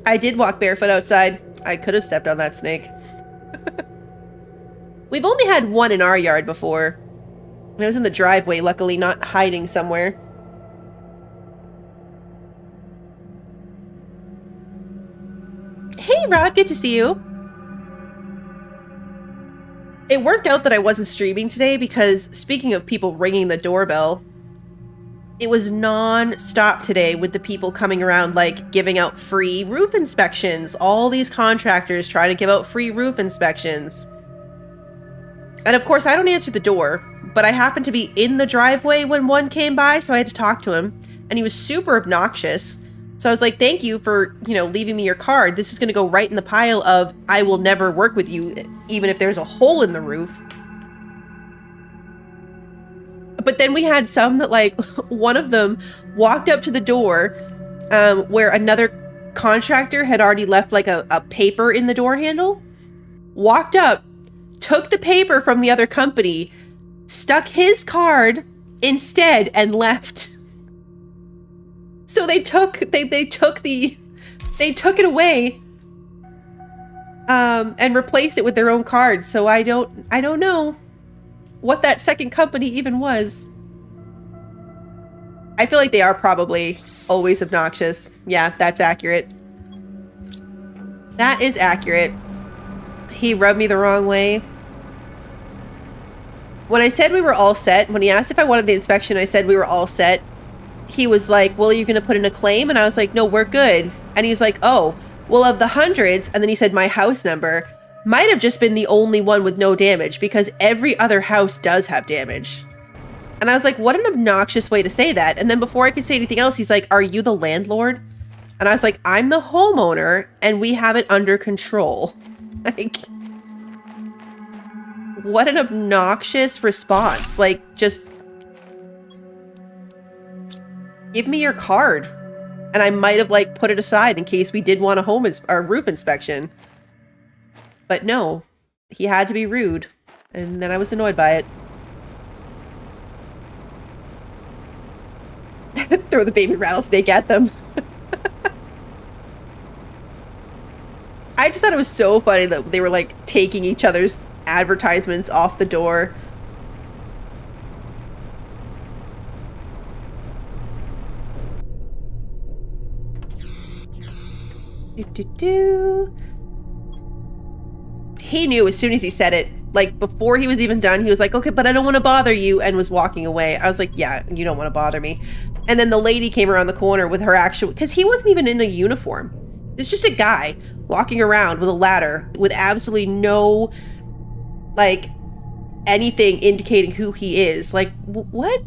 I did walk barefoot outside. I could have stepped on that snake. We've only had one in our yard before. And it was in the driveway, luckily not hiding somewhere. Hey, Rod, good to see you. It worked out that I wasn't streaming today because, speaking of people ringing the doorbell, it was non-stop today with the people coming around, like, giving out free roof inspections. All these contractors trying to give out free roof inspections. And of course, I don't answer the door, but I happened to be in the driveway when one came by, so I had to talk to him. And he was super obnoxious. So I was like, thank you for, leaving me your card. This is going to go right in the pile of, I will never work with you, even if there's a hole in the roof. But then we had some that, like, one of them walked up to the door where another contractor had already left, like, a paper in the door handle. Walked up, took the paper from the other company, stuck his card instead, and left. So they took it away and replaced it with their own card. So I don't know what that second company even was. I feel like they are probably always obnoxious. Yeah, that's accurate. That is accurate. He rubbed me the wrong way. When I said we were all set, when he asked if I wanted the inspection, I said we were all set. He was like, well, are you going to put in a claim? And I was like, no, we're good. And he was like, oh, well, of the hundreds, and then he said my house number might have just been the only one with no damage because every other house does have damage. And I was like, what an obnoxious way to say that. And then before I could say anything else, he's like, are you the landlord? And I was like, I'm the homeowner and we have it under control. Like, what an obnoxious response. Like, just give me your card. And I might have, like, put it aside in case we did want a roof inspection. But no, he had to be rude. And then I was annoyed by it. Throw the baby rattlesnake at them. I just thought it was so funny that they were like taking each other's advertisements off the door. He knew as soon as he said it. Like, before he was even done, he was like, okay, but I don't want to bother you, and was walking away. I was like, yeah, you don't want to bother me. And then the lady came around the corner with her actual, because he wasn't even in a uniform. It's just a guy walking around with a ladder with absolutely no, like, anything indicating who he is. Like, what?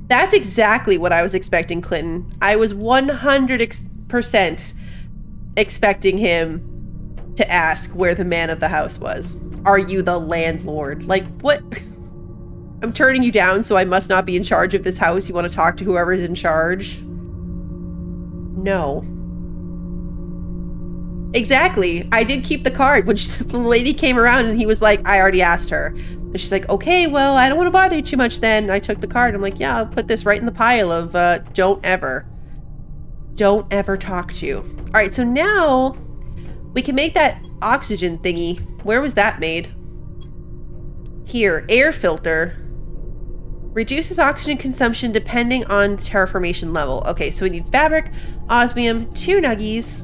That's exactly what I was expecting, Clinton. I was 100% expecting him to ask where the man of the house was. Are you the landlord? Like, what? I'm turning you down, so I must not be in charge of this house. You want to talk to whoever's in charge? No. Exactly. I did keep the card when the lady came around and he was like, I already asked her. And she's like, okay, well, I don't want to bother you too much then. And I took the card. I'm like, yeah, I'll put this right in the pile of don't ever talk to you. All right, so now we can make that oxygen thingy. Where was that made? Here, air filter. Reduces oxygen consumption depending on terraformation level. Okay, so we need fabric, osmium, 2 nuggies,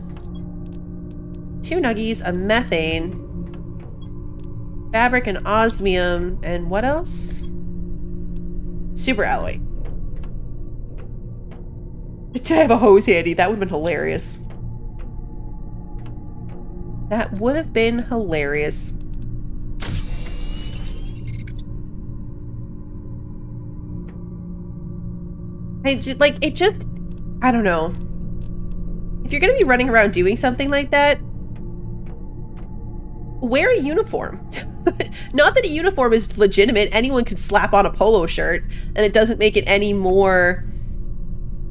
a methane, fabric and osmium, and what else? Super alloy. To have a hose handy, that would have been hilarious. That would have been hilarious. I don't know. If you're gonna be running around doing something like that, wear a uniform. Not that a uniform is legitimate. Anyone could slap on a polo shirt, and it doesn't make it any more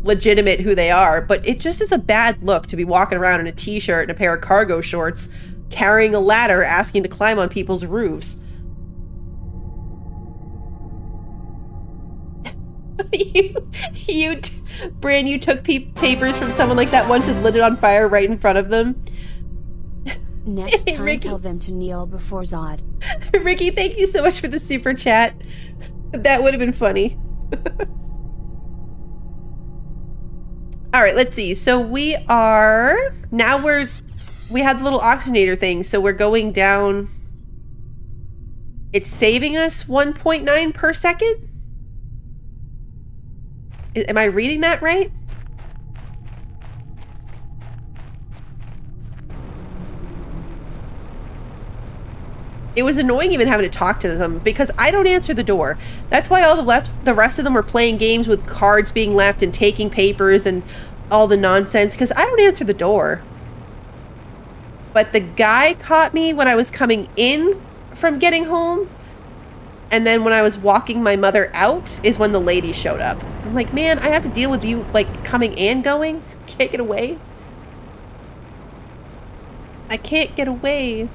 legitimate who they are, but it just is a bad look to be walking around in a t-shirt and a pair of cargo shorts, carrying a ladder, asking to climb on people's roofs. Bran, you took papers from someone like that once and lit it on fire right in front of them. Next time, Ricky, tell them to kneel before Zod. Ricky, thank you so much for the super chat. That would have been funny. All right, let's see. So we have the little oxygenator thing. So we're going down. It's saving us 1.9 per second. Am I reading that right? It was annoying even having to talk to them because I don't answer the door. That's why all the rest of them were playing games with cards being left and taking papers and all the nonsense, because I don't answer the door. But the guy caught me when I was coming in from getting home, and then when I was walking my mother out is when the lady showed up. I'm like, man, I have to deal with you like coming and going. Can't get away. I can't get away.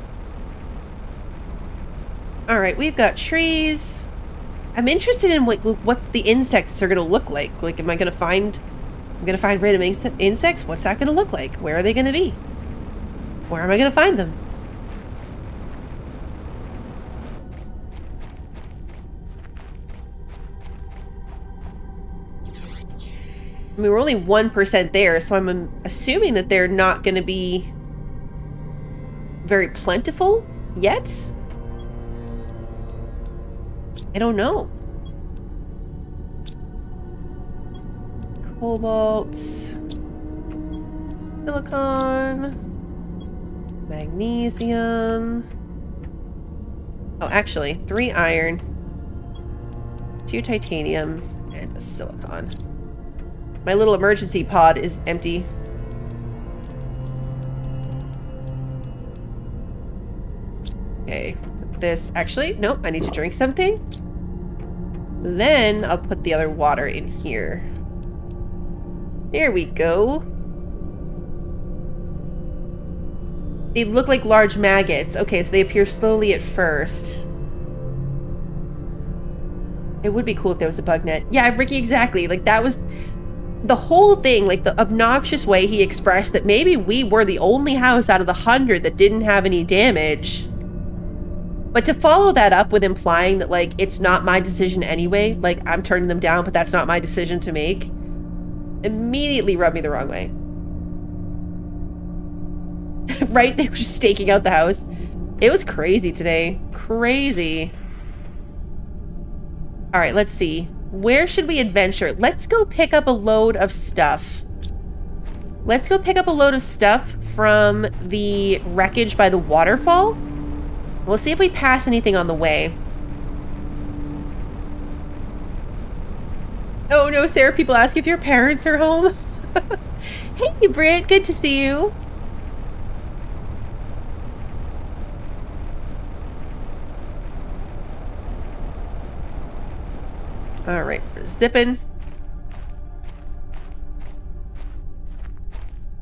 All right, we've got trees. I'm interested in what the insects are gonna look like. Like, I'm gonna find random insects. What's that gonna look like? Where are they gonna be? Where am I gonna find them? I mean, we're only 1% there, so I'm assuming that they're not gonna be very plentiful yet. I don't know. Cobalt, silicon, magnesium. Oh, actually, 3 iron, 2 titanium, and a silicon. My little emergency pod is empty. Okay, this, actually, nope, I need to drink something. Then I'll put the other water in here. There we go. They look like large maggots. Okay, so they appear slowly at first. It would be cool if there was a bug net. Yeah, Ricky, exactly. Like, that was the whole thing, like the obnoxious way he expressed that maybe we were the only house out of the 100 that didn't have any damage. But to follow that up with implying that, like, it's not my decision anyway, like, I'm turning them down, but that's not my decision to make, immediately rubbed me the wrong way. Right? They were just staking out the house. It was crazy today. Crazy. All right, let's see. Where should we adventure? Let's go pick up a load of stuff. Let's go pick up a load of stuff from the wreckage by the waterfall. We'll see if we pass anything on the way. Oh no, Sarah, people ask if your parents are home. Hey, Britt, good to see you. All right, we're zipping.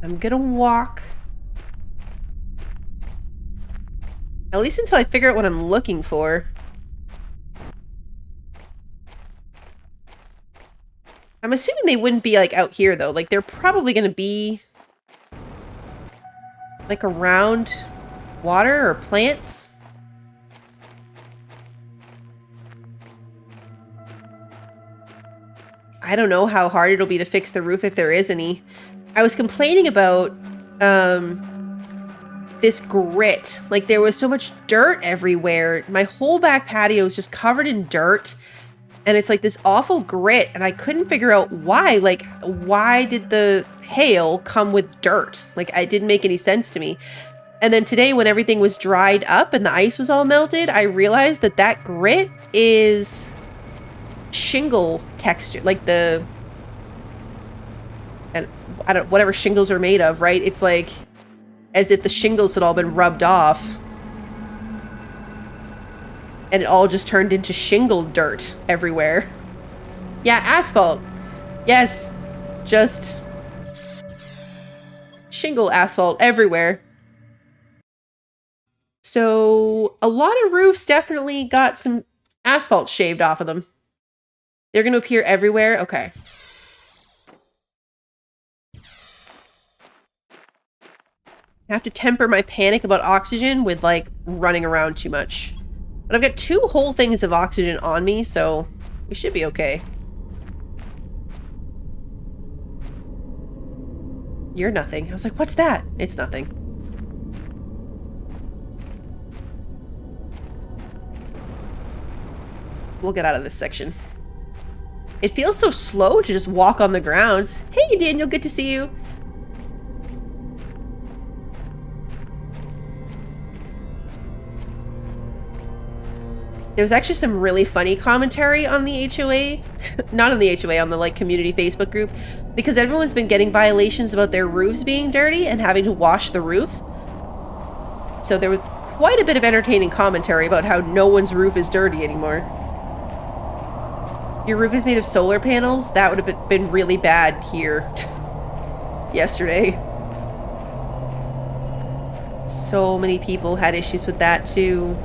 I'm gonna walk. At least until I figure out what I'm looking for. I'm assuming they wouldn't be, like, out here, though. Like, they're probably gonna be, like, around water or plants. I don't know how hard it'll be to fix the roof if there is any. I was complaining about, this grit. Like, there was so much dirt everywhere. My whole back patio is just covered in dirt. And it's like this awful grit. And I couldn't figure out why. Like, why did the hail come with dirt? Like, it didn't make any sense to me. And then today, when everything was dried up and the ice was all melted, I realized that that grit is shingle texture. Like the... and I don't... whatever shingles are made of, right? It's like... as if the shingles had all been rubbed off. And it all just turned into shingle dirt everywhere. Yeah, asphalt. Yes. Just shingle asphalt everywhere. So a lot of roofs definitely got some asphalt shaved off of them. They're going to appear everywhere? Okay. I have to temper my panic about oxygen with, like, running around too much. But I've got 2 whole things of oxygen on me, so we should be okay. You're nothing. I was like, what's that? It's nothing. We'll get out of this section. It feels so slow to just walk on the ground. Hey, Daniel, good to see you. There's actually some really funny commentary on the HOA, not on the HOA, on the, like, community Facebook group, because everyone's been getting violations about their roofs being dirty and having to wash the roof. So there was quite a bit of entertaining commentary about how no one's roof is dirty anymore. Your roof is made of solar panels? That would have been really bad here yesterday. So many people had issues with that too.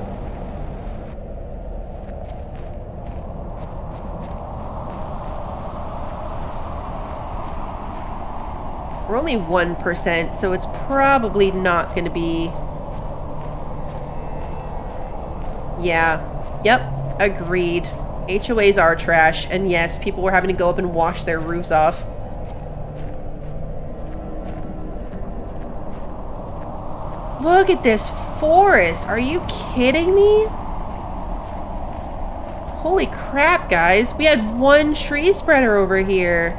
We're only 1%, so it's probably not going to be... Yeah. Yep. Agreed. HOAs are trash, and yes, people were having to go up and wash their roofs off. Look at this forest! Are you kidding me? Holy crap, guys. We had 1 tree spreader over here.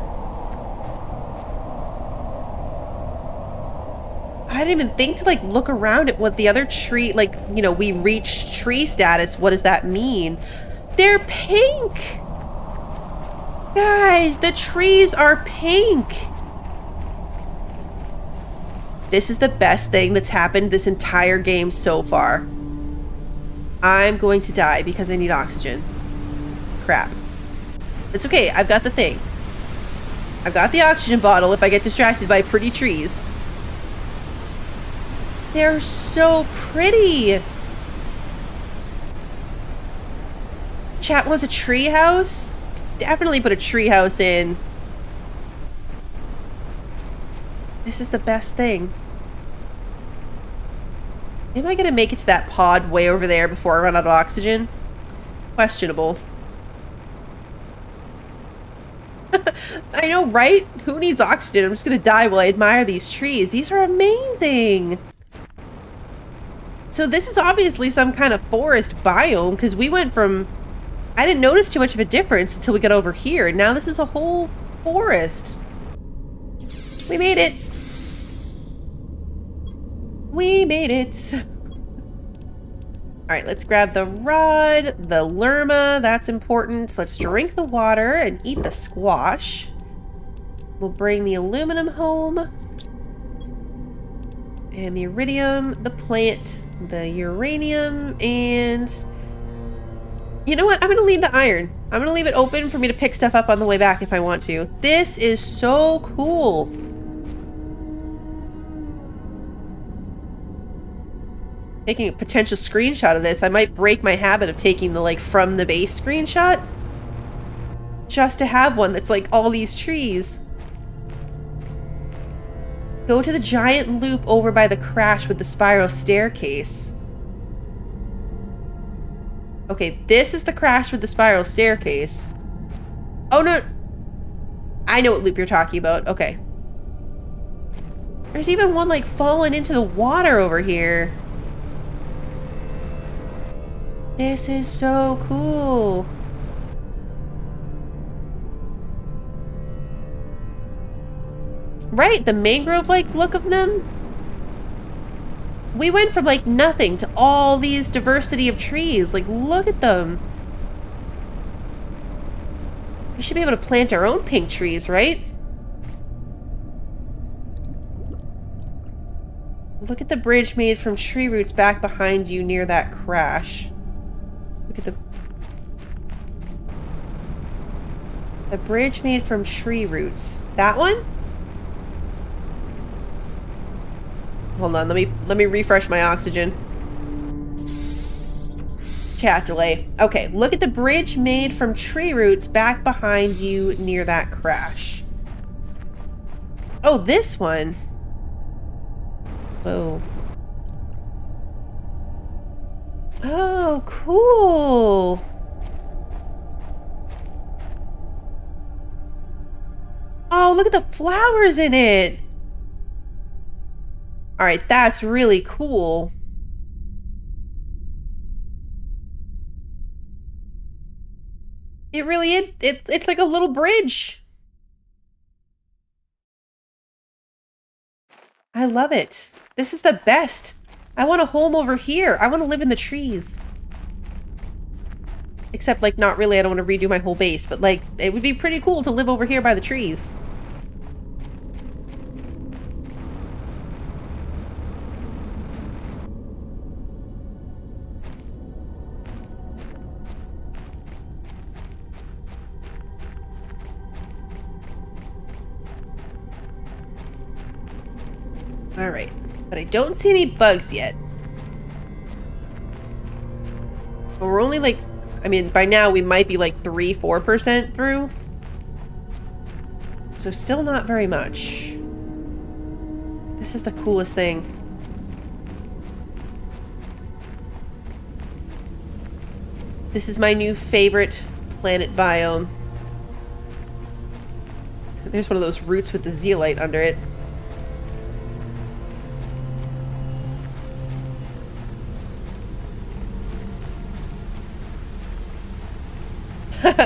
I didn't even think to, like, look around at what the other tree, like, you know, we reached tree status. What does that mean? They're pink! Guys, the trees are pink! This is the best thing that's happened this entire game so far. I'm going to die because I need oxygen. Crap. It's okay, I've got the thing. I've got the oxygen bottle if I get distracted by pretty trees. They're so pretty! Chat wants a tree house? Definitely put a tree house in. This is the best thing. Am I gonna make it to that pod way over there before I run out of oxygen? Questionable. I know, right? Who needs oxygen? I'm just gonna die while I admire these trees. These are amazing. So this is obviously some kind of forest biome, because we went from... I didn't notice too much of a difference until we got over here. Now this is a whole forest. We made it. We made it. Alright, let's grab the rod, the lerma, that's important. Let's drink the water and eat the squash. We'll bring the aluminum home. And the iridium, the plant, the uranium, and... You know what? I'm going to leave the iron. I'm going to leave it open for me to pick stuff up on the way back if I want to. This is so cool. Taking a potential screenshot of this, I might break my habit of taking the like from the base screenshot just to have one that's like all these trees. Go to the giant loop over by the crash with the spiral staircase. Okay, this is the crash with the spiral staircase. Oh no, I know what loop you're talking about. Okay, there's even one like falling into the water over here. This is so cool. Right, the mangrove-like look of them. We went from like nothing to all these diversity of trees. Like, look at them. We should be able to plant our own pink trees, right? Look at the bridge made from tree roots back behind you near that crash. Look at the bridge made from tree roots. That one? Hold on, let me refresh my oxygen. Chat delay. Okay, look at the bridge made from tree roots back behind you near that crash. Oh, this one. Whoa. Oh, cool. Oh, look at the flowers in it. All right, that's really cool. It really is. It's like a little bridge. I love it. This is the best. I want a home over here. I want to live in the trees. Except, like, not really. I don't want to redo my whole base, but, like, it would be pretty cool to live over here by the trees. All right, but I don't see any bugs yet. But we're only like, I mean, by now we might be like 3-4% through. So still not very much. This is the coolest thing. This is my new favorite planet biome. There's one of those roots with the zeolite under it.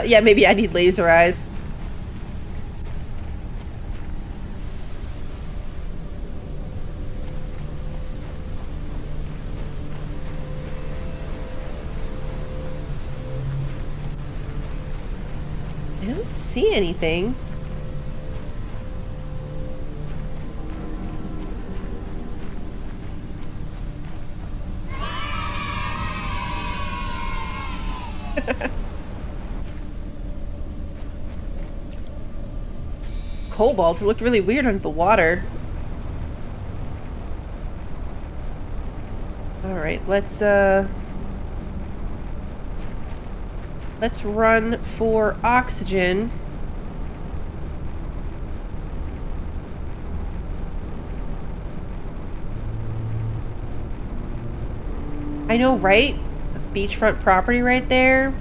Yeah, maybe I need laser eyes. I don't see anything. Cobalt, it looked really weird under the water. Alright, let's run for oxygen. I know, right? It's a beachfront property right there.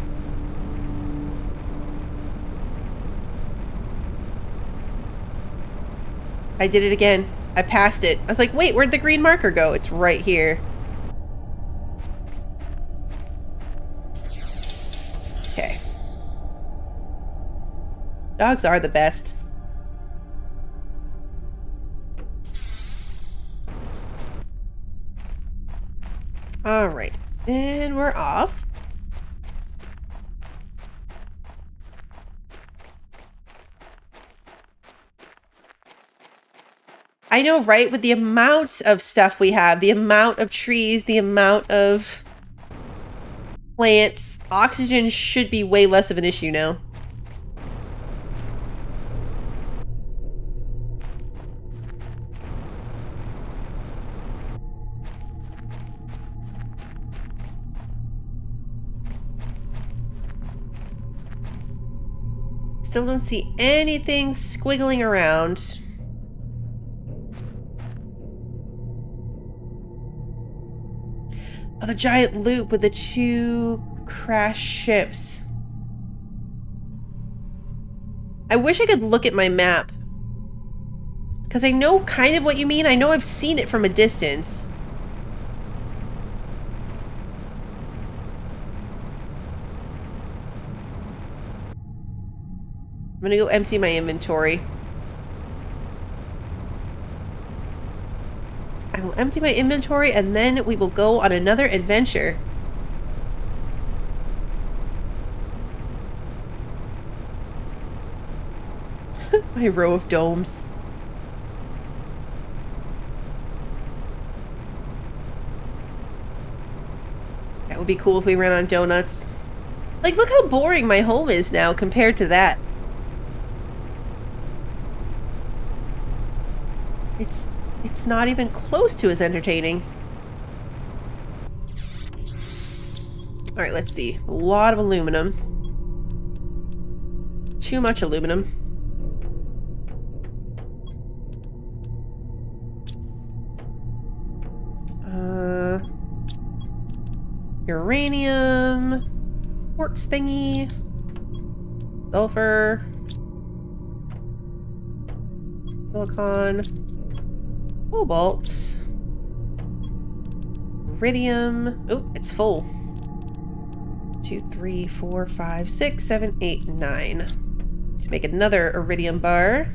I did it again. I passed it. I was like, wait, where'd the green marker go? It's right here. Okay. Dogs are the best. All right. And we're off. I know, right? With the amount of stuff we have, the amount of trees, the amount of plants, oxygen should be way less of an issue now. Still don't see anything squiggling around. Oh, the giant loop with the 2 crashed ships. I wish I could look at my map. Because I know kind of what you mean. I know I've seen it from a distance. I'm gonna go empty my inventory. I will empty my inventory and then we will go on another adventure. My row of domes. That would be cool if we ran on donuts. Like, look how boring my home is now compared to that. It's not even close to as entertaining. All right, let's see. A lot of aluminum. Too much aluminum. Uranium. Quartz thingy. Sulfur. Silicon. Cobalt. Iridium. Oh, it's full. 2, 3, 4, 5, 6, 7, 8, 9. To make another iridium bar.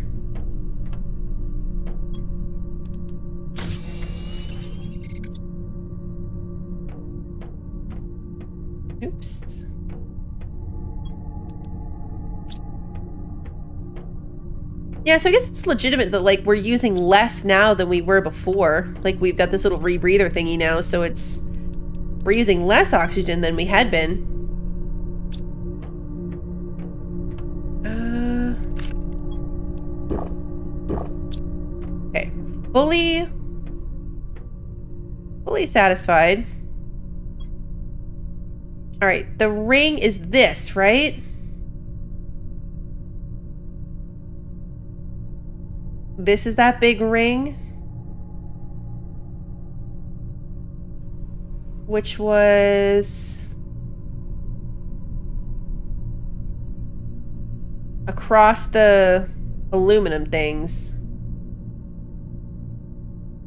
Oops. Yeah, so I guess it's legitimate that, like, we're using less now than we were before. Like, we've got this little rebreather thingy now, so we're using less oxygen than we had been. Okay. Fully satisfied. All right, the ring is this, right? This is that big ring, which was across the aluminum things.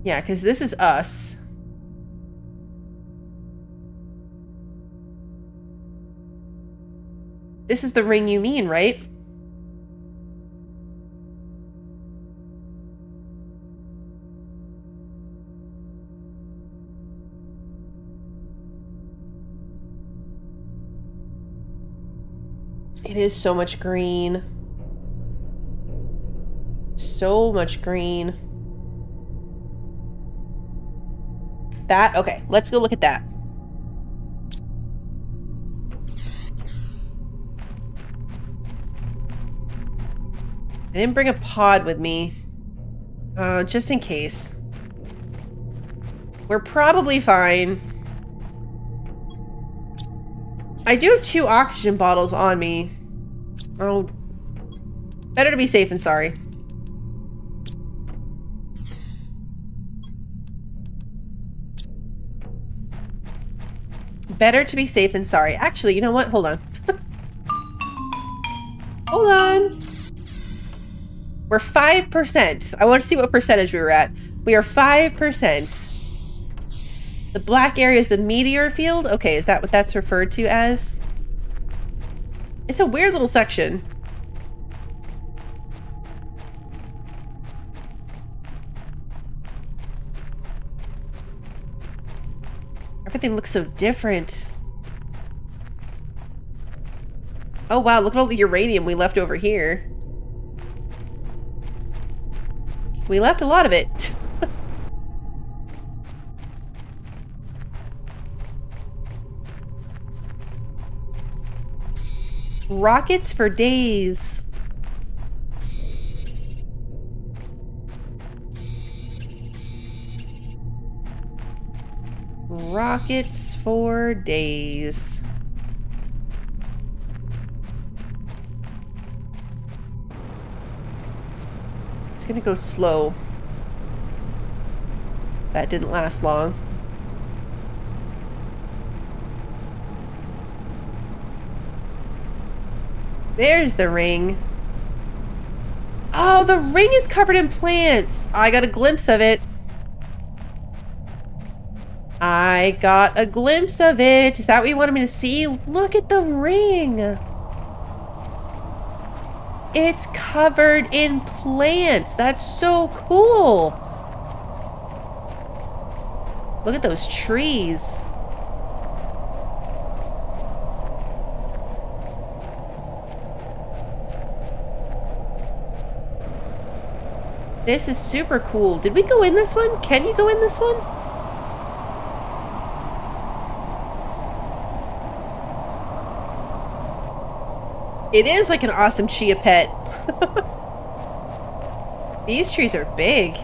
Yeah, because this is us. This is the ring you mean, right? It is so much green. So much green. That? Okay, let's go look at that. I didn't bring a pod with me. Just in case. We're probably fine. I do have 2 oxygen bottles on me. Oh. Better to be safe than sorry. Better to be safe than sorry. Actually, you know what? Hold on. Hold on. We're 5%. I want to see what percentage we were at. We are 5%. The black area is the meteor field? Okay, is that what that's referred to as? It's a weird little section. Everything looks so different. Oh wow, look at all the uranium we left over here. We left a lot of it. Rockets for days. Rockets for days. It's gonna go slow. That didn't last long. There's the ring. Oh, the ring is covered in plants. I got a glimpse of it. I got a glimpse of it. Is that what you wanted me to see? Look at the ring. It's covered in plants. That's so cool. Look at those trees. This is super cool. Did we go in this one? Can you go in this one? It is like an awesome chia pet. These trees are big.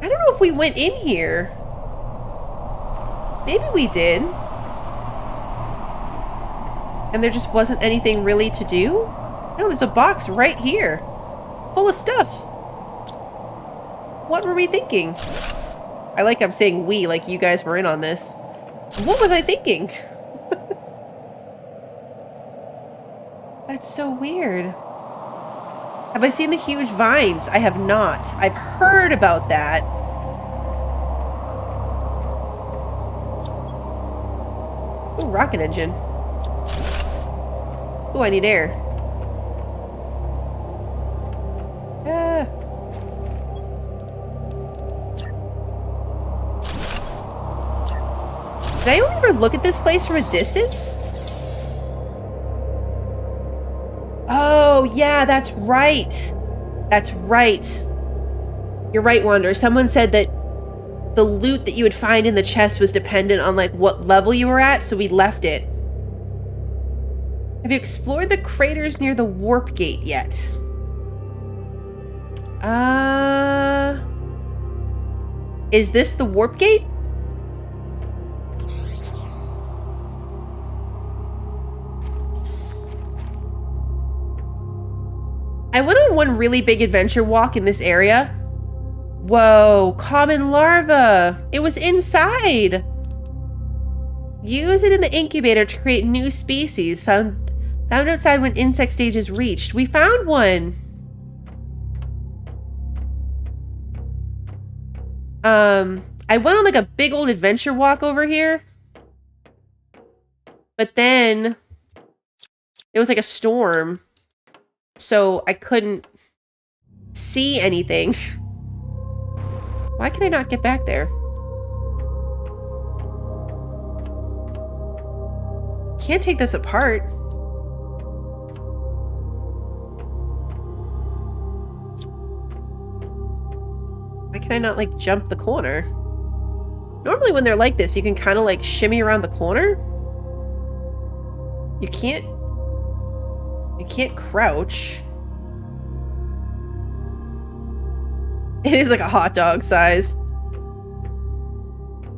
I don't know if we went in here. Maybe we did. And there just wasn't anything really to do? No, there's a box right here. Full of stuff. What were we thinking? I like I'm saying we, like you guys were in on this. What was I thinking? That's so weird. Have I seen the huge vines? I have not. I've heard about that. Ooh, rocket engine. Ooh, I need air. Ah. Did I only ever look at this place from a distance? Oh, yeah, that's right. That's right. You're right, Wander. Someone said that the loot that you would find in the chest was dependent on, like, what level you were at, so we left it. Have you explored the craters near the warp gate yet? Is this the warp gate? I went on one really big adventure walk in this area. Whoa, common larva. It was inside. Use it in the incubator to create new species. Found outside when insect stage is reached. We found one. I went on like a big old adventure walk over here. But then it was like a storm. So I couldn't see anything. Why can I not get back there? Can't take this apart. Why can I not like jump the corner? Normally when they're like this, you can kind of like shimmy around the corner. You can't crouch. It is like a hot dog size.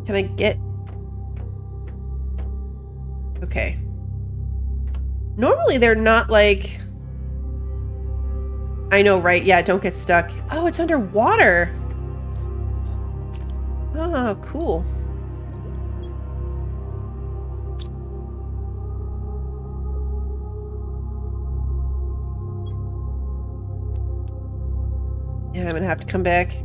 Can I get... Okay. Normally they're not like... I know, right? Yeah, don't get stuck. Oh, it's underwater. Oh, cool. Yeah, I'm gonna have to come back.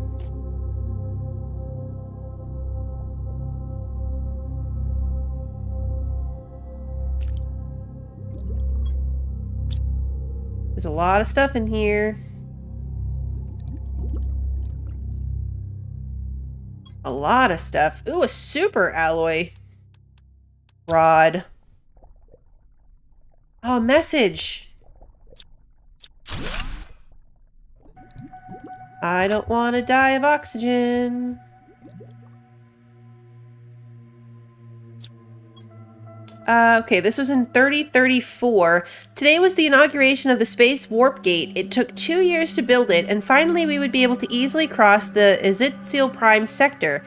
There's a lot of stuff in here. A lot of stuff. Ooh, a super alloy rod. Oh, message. I don't want to die of oxygen. Okay, this was in 3034. Today was the inauguration of the Space Warp Gate. It took 2 years to build it, and finally we would be able to easily cross the Ezekiel Prime sector.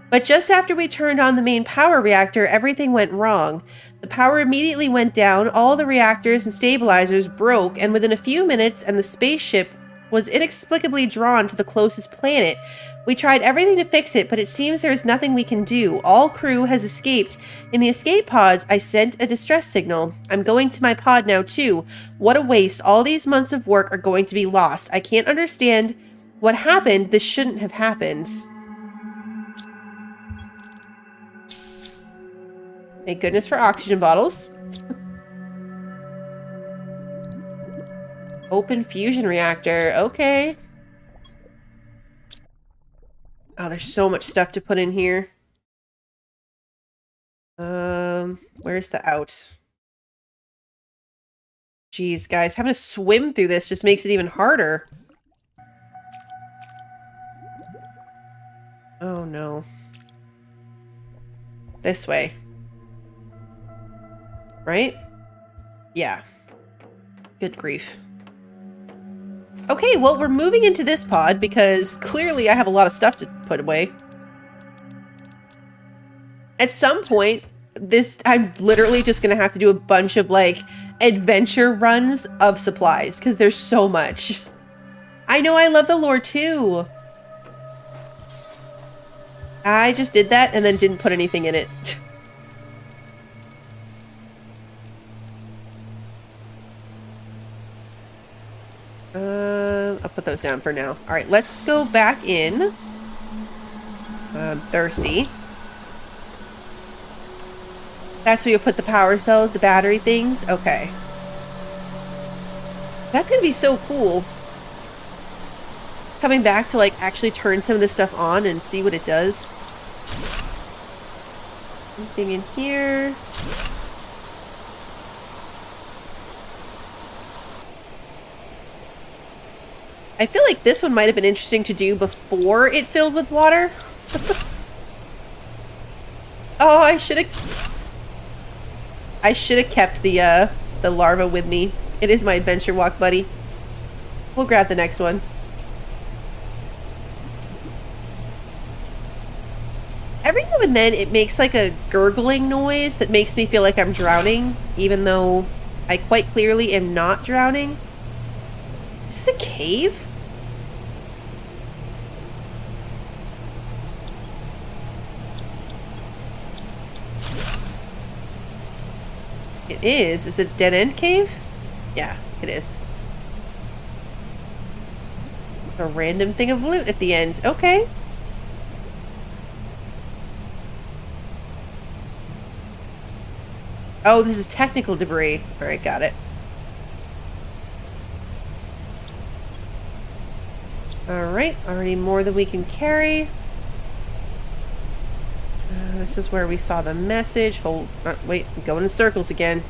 But just after we turned on the main power reactor, everything went wrong. The power immediately went down, all the reactors and stabilizers broke, and within a few minutes, and the spaceship was inexplicably drawn to the closest planet. We tried everything to fix it, but it seems there is nothing we can do. All crew has escaped. In the escape pods, I sent a distress signal. I'm going to my pod now, too. What a waste. All these months of work are going to be lost. I can't understand what happened. This shouldn't have happened. Thank goodness for oxygen bottles. Open fusion reactor. Okay. Oh, there's so much stuff to put in here. Where's the out? Jeez, guys, having to swim through this just makes it even harder. Oh, no. This way. Right? Yeah. Good grief. Okay, well, we're moving into this pod because clearly I have a lot of stuff to put away. At some point, I'm literally just gonna have to do a bunch of, like, adventure runs of supplies because there's so much. I know, I love the lore too. I just did that and then didn't put anything in it. I'll put those down for now. All right, let's go back in. I'm thirsty. That's where you put the power cells, the battery things? Okay. That's gonna be so cool. Coming back to, like, actually turn some of this stuff on and see what it does. Anything in here? I feel like this one might have been interesting to do before it filled with water. Oh, I should have kept the larva with me. It is my adventure walk buddy. We'll grab the next one. Every now and then it makes like a gurgling noise that makes me feel like I'm drowning, even though I quite clearly am not drowning. Is this a cave? It is. Is it a dead-end cave? Yeah, it is. A random thing of loot at the end. Okay. Oh, this is technical debris. Alright, got it. Alright, already more than we can carry. This is where we saw the message. Wait, I'm going in circles again.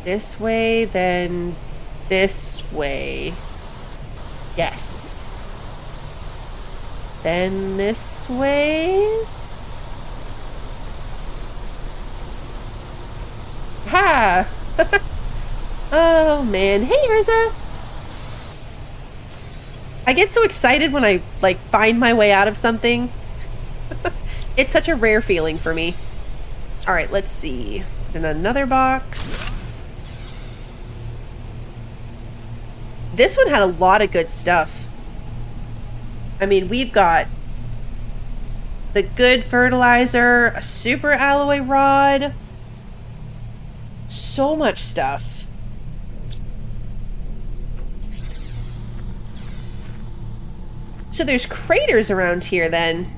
This way, then this way. Yes. Then this way. Ha! Oh man. Hey, Urza! I get so excited when I, like, find my way out of something. It's such a rare feeling for me. Alright, let's see. In another box. This one had a lot of good stuff. I mean, we've got the good fertilizer, a super alloy rod, so much stuff. So there's craters around here then.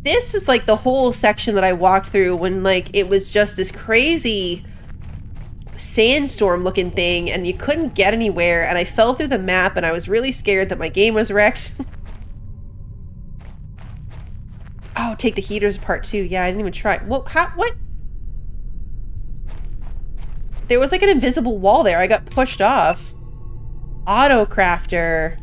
This is like the whole section that I walked through when like it was just this crazy sandstorm looking thing and you couldn't get anywhere, and I fell through the map and I was really scared that my game was wrecked. Oh, take the heaters apart too. Yeah, I didn't even try. What? What? There was like an invisible wall there. I got pushed off. Auto crafter.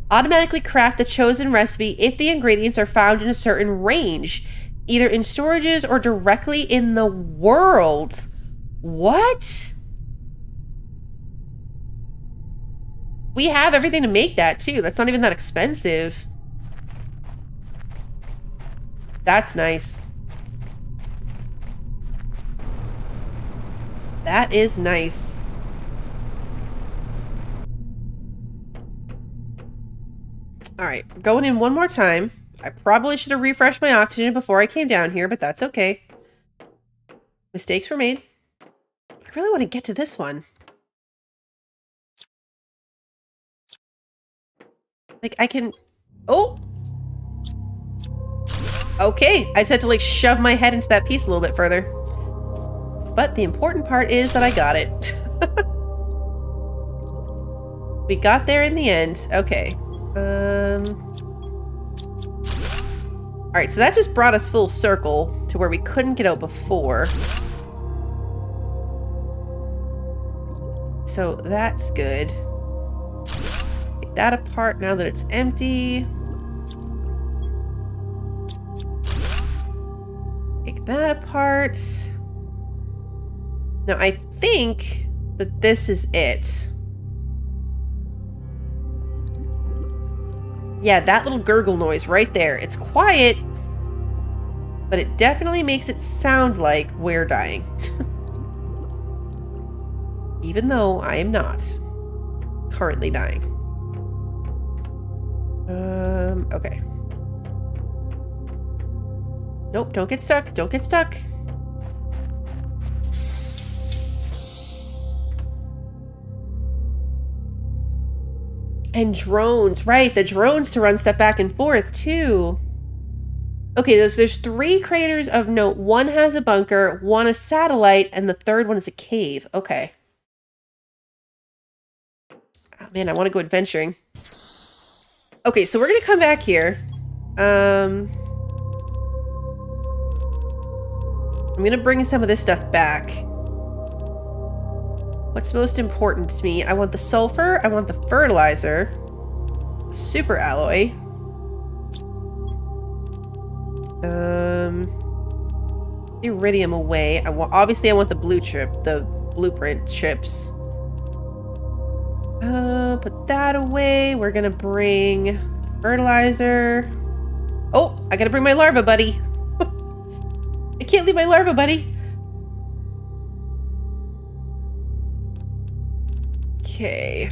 Automatically craft the chosen recipe if the ingredients are found in a certain range, either in storages or directly in the world. What? We have everything to make that too. That's not even that expensive. That's nice. That is nice. All right, going in one more time. I probably should have refreshed my oxygen before I came down here, but that's okay. Mistakes were made. I really want to get to this one. Like, I can... Oh! Okay, I just had to, like, shove my head into that piece a little bit further. But the important part is that I got it. We got there in the end. Okay. Alright, so that just brought us full circle to where we couldn't get out before. So that's good. Take that apart now that it's empty. Take that apart. Now I think that this is it. Yeah, that little gurgle noise right there. It's quiet, but it definitely makes it sound like we're dying. Even though I am not currently dying. Okay. Nope, don't get stuck. Don't get stuck. And drones, right, the drones to run stuff back and forth too. Okay, there's 3 craters of note. One has a bunker, one a satellite, and the third one is a cave. Okay. Oh man, I want to go adventuring. Okay, so we're gonna come back here. I'm gonna bring some of this stuff back. What's most important to me? I want the sulfur, I want the fertilizer, super alloy. Iridium away. Obviously I want the blueprint chips. Put that away. We're gonna bring fertilizer. Oh, I gotta bring my larva buddy. I can't leave my larva buddy. Okay.